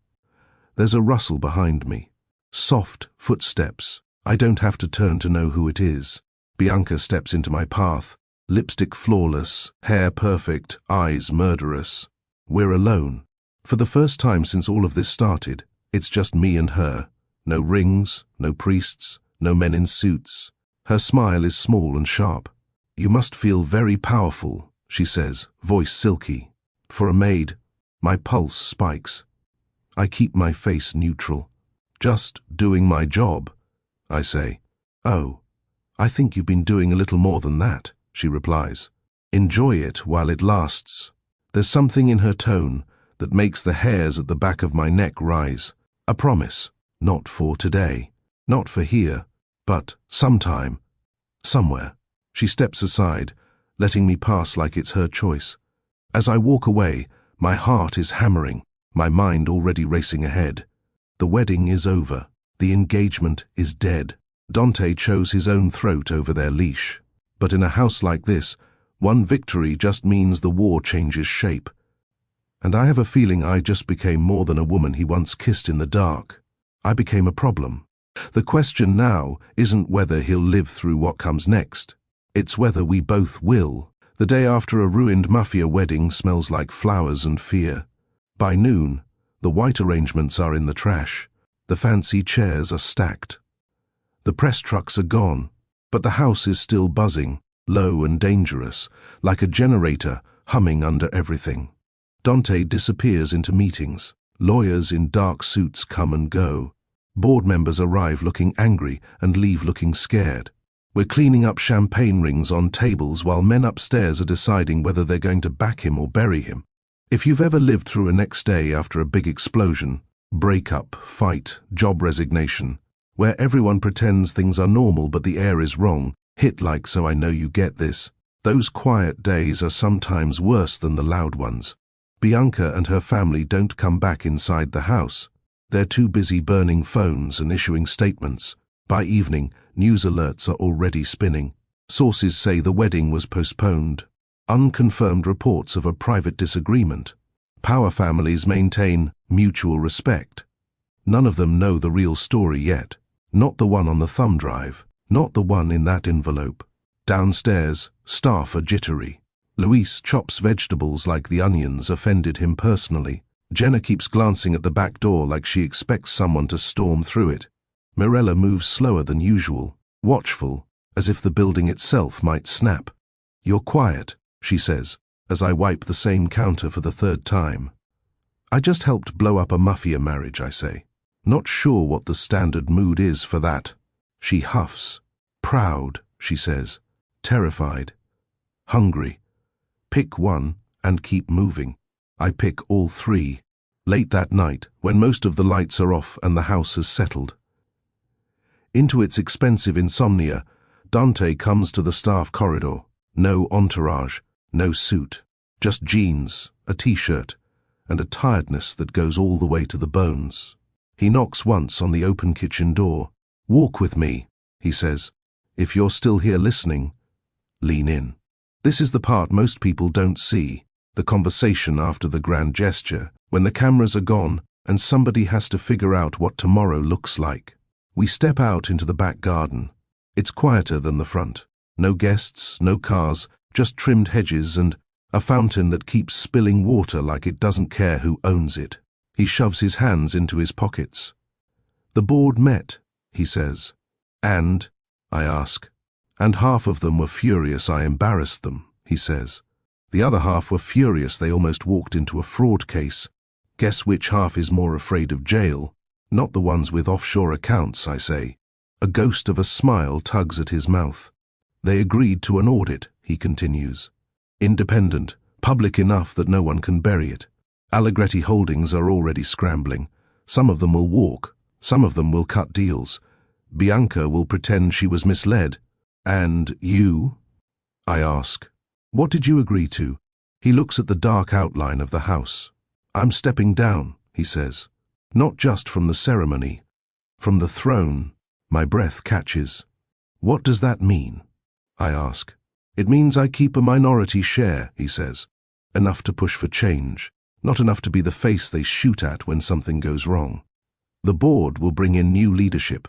There's a rustle behind me. Soft footsteps. I don't have to turn to know who it is. Bianca steps into my path. Lipstick flawless, hair perfect, eyes murderous. We're alone. For the first time since all of this started, it's just me and her. No rings, no priests, no men in suits. Her smile is small and sharp. "You must feel very powerful," she says, voice silky. For a maid, my pulse spikes. I keep my face neutral. "Just doing my job," I say. "Oh, I think you've been doing a little more than that," she replies. "Enjoy it while it lasts." There's something in her tone that makes the hairs at the back of my neck rise. A promise, not for today, not for here, but sometime, somewhere. She steps aside, letting me pass like it's her choice. As I walk away, my heart is hammering, my mind already racing ahead. The wedding is over. The engagement is dead. Dante chose his own throat over their leash. But in a house like this, one victory just means the war changes shape. And I have a feeling I just became more than a woman he once kissed in the dark. I became a problem. The question now isn't whether he'll live through what comes next. It's whether we both will. The day after a ruined Mafia wedding smells like flowers and fear. By noon, the white arrangements are in the trash. The fancy chairs are stacked. The press trucks are gone, but the house is still buzzing, low and dangerous, like a generator humming under everything. Dante disappears into meetings. Lawyers in dark suits come and go. Board members arrive looking angry and leave looking scared. We're cleaning up champagne rings on tables while men upstairs are deciding whether they're going to back him or bury him. If you've ever lived through a next day after a big explosion, breakup, fight, job resignation, where everyone pretends things are normal but the air is wrong, hit like so I know you get this, those quiet days are sometimes worse than the loud ones. Bianca and her family don't come back inside the house. They're too busy burning phones and issuing statements. By evening, news alerts are already spinning. Sources say the wedding was postponed. Unconfirmed reports of a private disagreement. Power families maintain mutual respect. None of them know the real story yet. Not the one on the thumb drive. Not the one in that envelope. Downstairs, staff are jittery. Luis chops vegetables like the onions offended him personally. Jenna keeps glancing at the back door like she expects someone to storm through it. Mirella moves slower than usual, watchful, as if the building itself might snap. "You're quiet," she says, as I wipe the same counter for the third time. "I just helped blow up a Mafia marriage," I say. "Not sure what the standard mood is for that." She huffs. "Proud," she says. "Terrified. Hungry. Pick one and keep moving." I pick all three. Late that night, when most of the lights are off and the house has settled into its expensive insomnia, Dante comes to the staff corridor. No entourage, no suit. Just jeans, a t-shirt, and a tiredness that goes all the way to the bones. He knocks once on the open kitchen door. "Walk with me," he says. "If you're still here listening, lean in." This is the part most people don't see, the conversation after the grand gesture, when the cameras are gone and somebody has to figure out what tomorrow looks like. We step out into the back garden. It's quieter than the front. No guests, no cars, just trimmed hedges and a fountain that keeps spilling water like it doesn't care who owns it. He shoves his hands into his pockets. "The board met," he says. "And?" I ask. "And half of them were furious I embarrassed them," he says. "The other half were furious they almost walked into a fraud case. Guess which half is more afraid of jail? Not the ones with offshore accounts," I say. A ghost of a smile tugs at his mouth. "They agreed to an audit," he continues. "Independent, public enough that no one can bury it. Allegretti Holdings are already scrambling. Some of them will walk, some of them will cut deals. Bianca will pretend she was misled. And you?" I ask. "What did you agree to?" He looks at the dark outline of the house. "I'm stepping down," he says. "Not just from the ceremony, from the throne." My breath catches. "What does that mean?" I ask. "It means I keep a minority share," he says. "Enough to push for change, not enough to be the face they shoot at when something goes wrong. The board will bring in new leadership.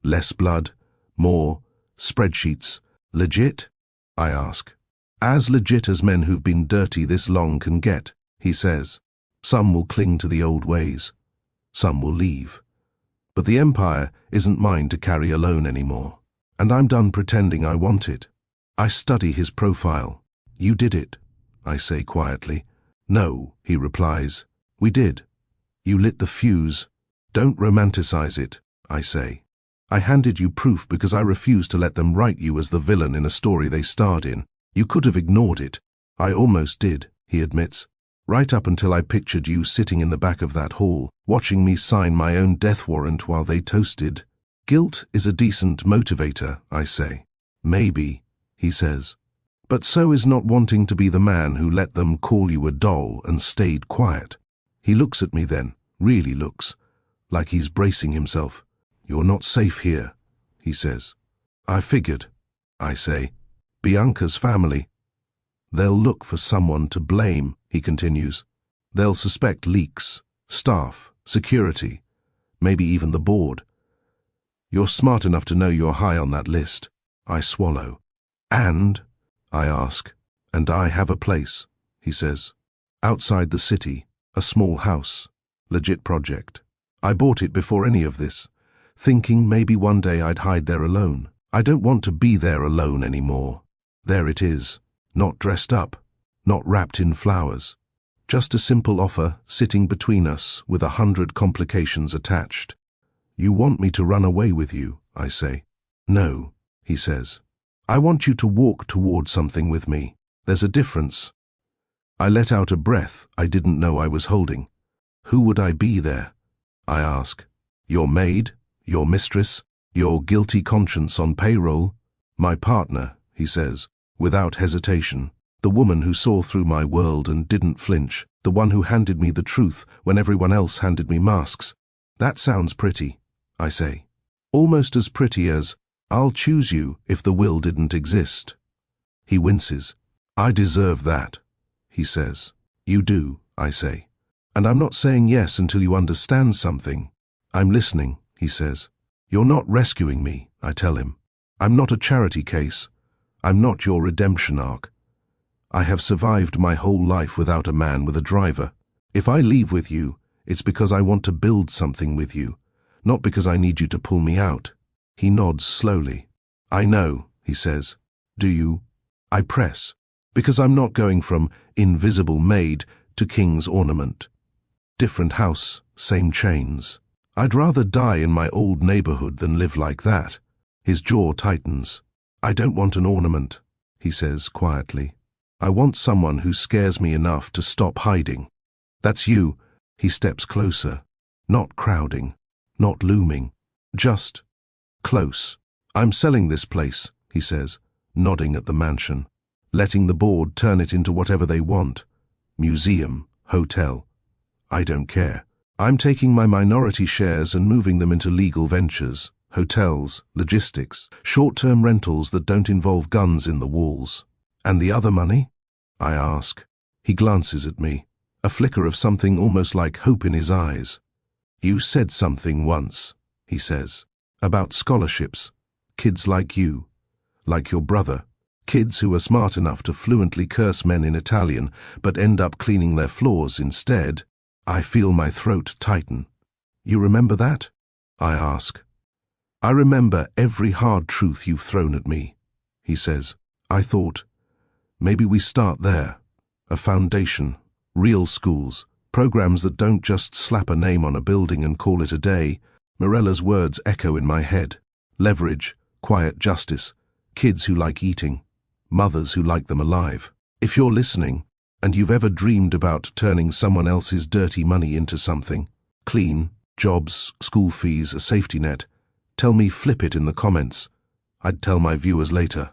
Less blood, more, spreadsheets. Legit?" I ask. "As legit as men who've been dirty this long can get," he says. "Some will cling to the old ways. Some will leave. But the empire isn't mine to carry alone anymore. And I'm done pretending I want it." I study his profile. "You did it," I say quietly. "No," he replies. "We did. You lit the fuse. Don't romanticize it," I say. "I handed you proof because I refused to let them write you as the villain in a story they starred in. You could have ignored it." "I almost did," he admits. "Right up until I pictured you sitting in the back of that hall, watching me sign my own death warrant while they toasted." "Guilt is a decent motivator," I say. "Maybe," he says. "But so is not wanting to be the man who let them call you a doll and stayed quiet." He looks at me then, really looks, like he's bracing himself. "You're not safe here," he says. "I figured," I say. "Bianca's family. They'll look for someone to blame," he continues. "They'll suspect leaks, staff, security, maybe even the board. You're smart enough to know you're high on that list." I swallow. "And?" I ask. "And I have a place," he says. "Outside the city, a small house. Legit project. I bought it before any of this, thinking maybe one day I'd hide there alone. I don't want to be there alone anymore. There it is, not dressed up, not wrapped in flowers. Just a simple offer sitting between us with 100 complications attached." "You want me to run away with you," I say. "No," he says. I want you to walk toward something with me. There's a difference. I let out a breath I didn't know I was holding. Who would I be there? I ask. Your maid? Your mistress? Your guilty conscience on payroll? My partner, he says, without hesitation. The woman who saw through my world and didn't flinch. The one who handed me the truth when everyone else handed me masks. That sounds pretty, I say. Almost as pretty as, I'll choose you if the will didn't exist. He winces. I deserve that, he says. You do, I say. And I'm not saying yes until you understand something. I'm listening, he says. You're not rescuing me, I tell him. I'm not a charity case. I'm not your redemption arc. I have survived my whole life without a man with a driver. If I leave with you, it's because I want to build something with you, not because I need you to pull me out. He nods slowly. I know, he says. Do you? I press, because I'm not going from invisible maid to king's ornament. Different house, same chains. I'd rather die in my old neighborhood than live like that. His jaw tightens. I don't want an ornament, he says quietly. I want someone who scares me enough to stop hiding. That's you. He steps closer, not crowding, not looming, just close. I'm selling this place, he says, nodding at the mansion, letting the board turn it into whatever they want. Museum, hotel. I don't care. I'm taking my minority shares and moving them into legal ventures, hotels, logistics, short-term rentals that don't involve guns in the walls. And the other money? I ask. He glances at me, a flicker of something almost like hope in his eyes. You said something once, he says, about scholarships. Kids like you, like your brother, kids who are smart enough to fluently curse men in Italian but end up cleaning their floors instead. I feel my throat tighten. You remember that? I ask. I remember every hard truth you've thrown at me, he says. I thought, maybe we start there. A foundation, real schools, programs that don't just slap a name on a building and call it a day. Morella's words echo in my head. Leverage, quiet justice, kids who like eating, mothers who like them alive. If you're listening, and you've ever dreamed about turning someone else's dirty money into something, clean, jobs, school fees, a safety net, tell me flip it in the comments. I'd tell my viewers later.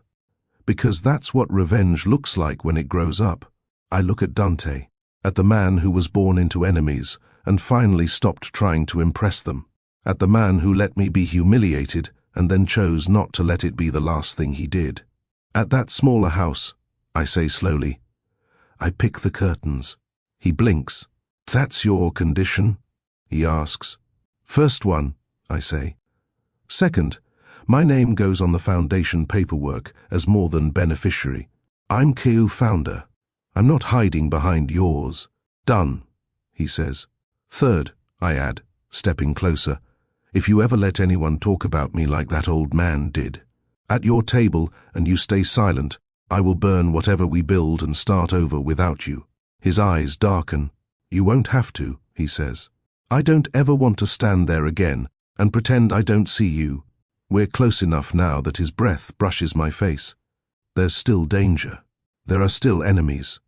Because that's what revenge looks like when it grows up. I look at Dante, at the man who was born into enemies and finally stopped trying to impress them, at the man who let me be humiliated and then chose not to let it be the last thing he did. At that smaller house, I say slowly. I pick the curtains. He blinks. That's your condition? He asks. First one, I say. Second, my name goes on the foundation paperwork as more than beneficiary. I'm KU founder. I'm not hiding behind yours. Done, he says. Third, I add, stepping closer, if you ever let anyone talk about me like that old man did, at your table and you stay silent, I will burn whatever we build and start over without you. His eyes darken. You won't have to, he says. I don't ever want to stand there again and pretend I don't see you. We're close enough now that his breath brushes my face. There's still danger. There are still enemies.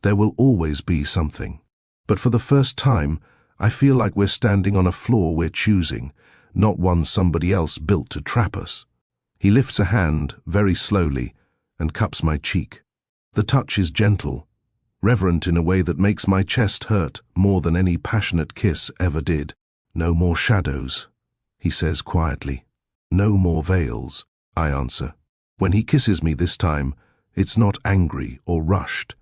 There will always be something. But for the first time, I feel like we're standing on a floor we're choosing, not one somebody else built to trap us. He lifts a hand, very slowly, and cups my cheek. The touch is gentle, reverent in a way that makes my chest hurt more than any passionate kiss ever did. No more shadows, he says quietly. No more veils, I answer. When he kisses me this time, it's not angry or rushed.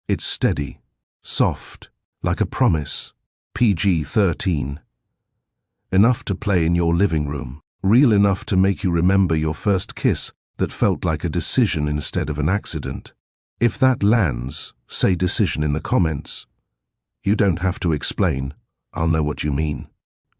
It's steady, soft, like a promise. PG-13. Enough to play in your living room, real enough to make you remember your first kiss that felt like a decision instead of an accident. If that lands, say decision in the comments. You don't have to explain, I'll know what you mean.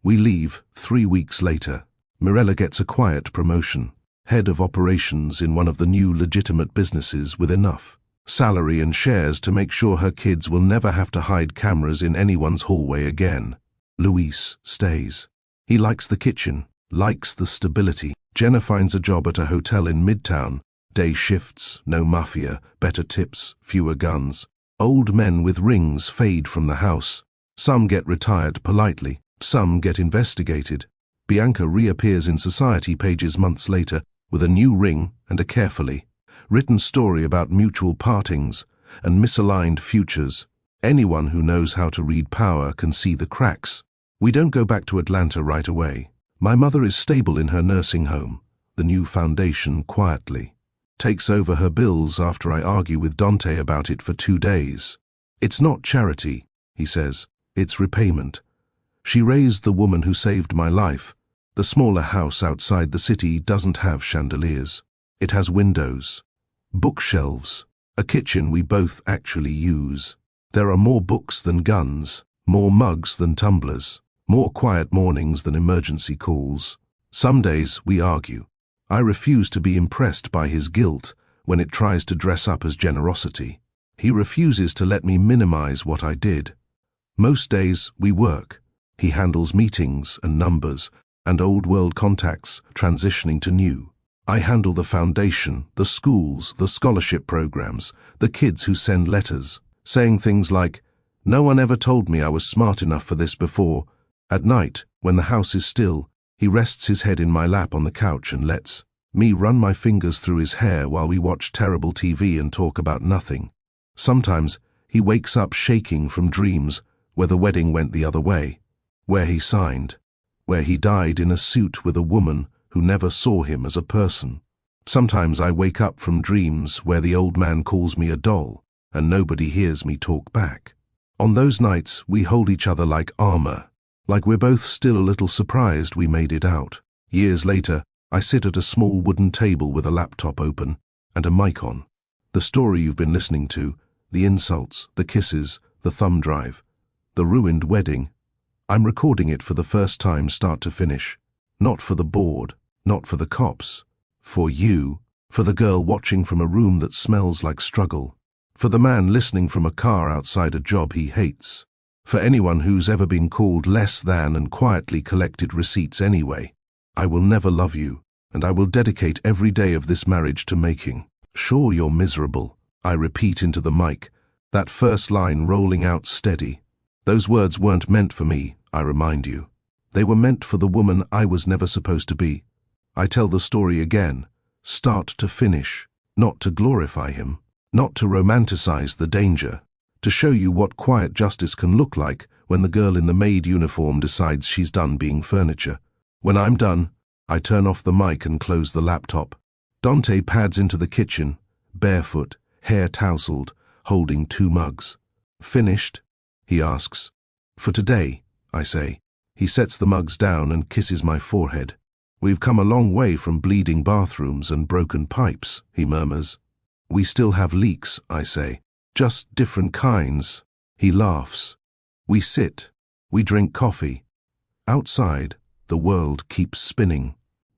We leave 3 weeks later. Mirella gets a quiet promotion, head of operations in one of the new legitimate businesses with enough salary and shares to make sure her kids will never have to hide cameras in anyone's hallway again. Luis stays. He likes the kitchen, likes the stability. Jenna finds a job at a hotel in Midtown Day shifts, no mafia, better tips, fewer guns. Old men with rings fade from the house. Some get retired politely, some get investigated. Bianca reappears in society pages months later with a new ring and a carefully written story about mutual partings and misaligned futures. Anyone who knows how to read power can see the cracks. We don't go back to Atlanta right away. My mother is stable in her nursing home. The new foundation quietly takes over her bills after I argue with Dante about it for 2 days. It's not charity, he says. It's repayment. She raised the woman who saved my life. The smaller house outside the city doesn't have chandeliers. It has windows, bookshelves, a kitchen we both actually use. There are more books than guns, more mugs than tumblers, more quiet mornings than emergency calls. Some days we argue. I refuse to be impressed by his guilt when it tries to dress up as generosity. He refuses to let me minimize what I did. Most days we work. He handles meetings and numbers and old world contacts transitioning to new. I handle the foundation, the schools, the scholarship programs, the kids who send letters, saying things like, "No one ever told me I was smart enough for this before." At night, when the house is still, he rests his head in my lap on the couch and lets me run my fingers through his hair while we watch terrible TV and talk about nothing. Sometimes he wakes up shaking from dreams where the wedding went the other way, where he signed, where he died in a suit with a woman who never saw him as a person. Sometimes I wake up from dreams where the old man calls me a doll and nobody hears me talk back. On those nights, we hold each other like armor, like we're both still a little surprised we made it out. Years later, I sit at a small wooden table with a laptop open and a mic on. The story you've been listening to, the insults, the kisses, the thumb drive, the ruined wedding. I'm recording it for the first time start to finish. Not for the board, not for the cops. For you, for the girl watching from a room that smells like struggle. For the man listening from a car outside a job he hates. For anyone who's ever been called less than and quietly collected receipts anyway. I will never love you, and I will dedicate every day of this marriage to making sure you're miserable. I repeat into the mic, that first line rolling out steady. Those words weren't meant for me, I remind you. They were meant for the woman I was never supposed to be. I tell the story again, start to finish, not to glorify him, not to romanticize the danger, to show you what quiet justice can look like when the girl in the maid uniform decides she's done being furniture. When I'm done, I turn off the mic and close the laptop. Dante pads into the kitchen, barefoot, hair tousled, holding 2 mugs. Finished? He asks. For today, I say. He sets the mugs down and kisses my forehead. We've come a long way from bleeding bathrooms and broken pipes, he murmurs. We still have leaks, I say. Just different kinds. He laughs. We sit. We drink coffee. Outside, the world keeps spinning.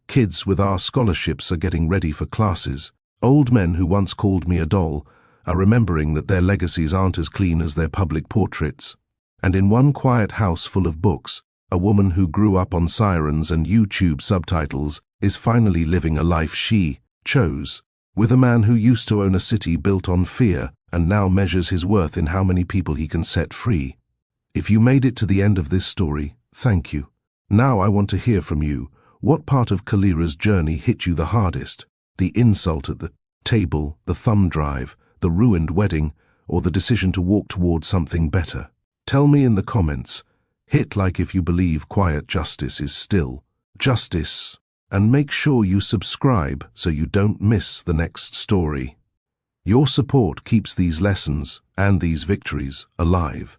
Kids with our scholarships are getting ready for classes. Old men who once called me a doll are remembering that their legacies aren't as clean as their public portraits. And in one quiet house full of books, a woman who grew up on sirens and YouTube subtitles is finally living a life she chose, with a man who used to own a city built on fear and now measures his worth in how many people he can set free. If you made it to the end of this story, thank you. Now I want to hear from you. What part of Kalira's journey hit you the hardest? The insult at the table, the thumb drive, the ruined wedding, or the decision to walk toward something better? Tell me in the comments. Hit like if you believe quiet justice is still justice. And make sure you subscribe so you don't miss the next story. Your support keeps these lessons and these victories alive.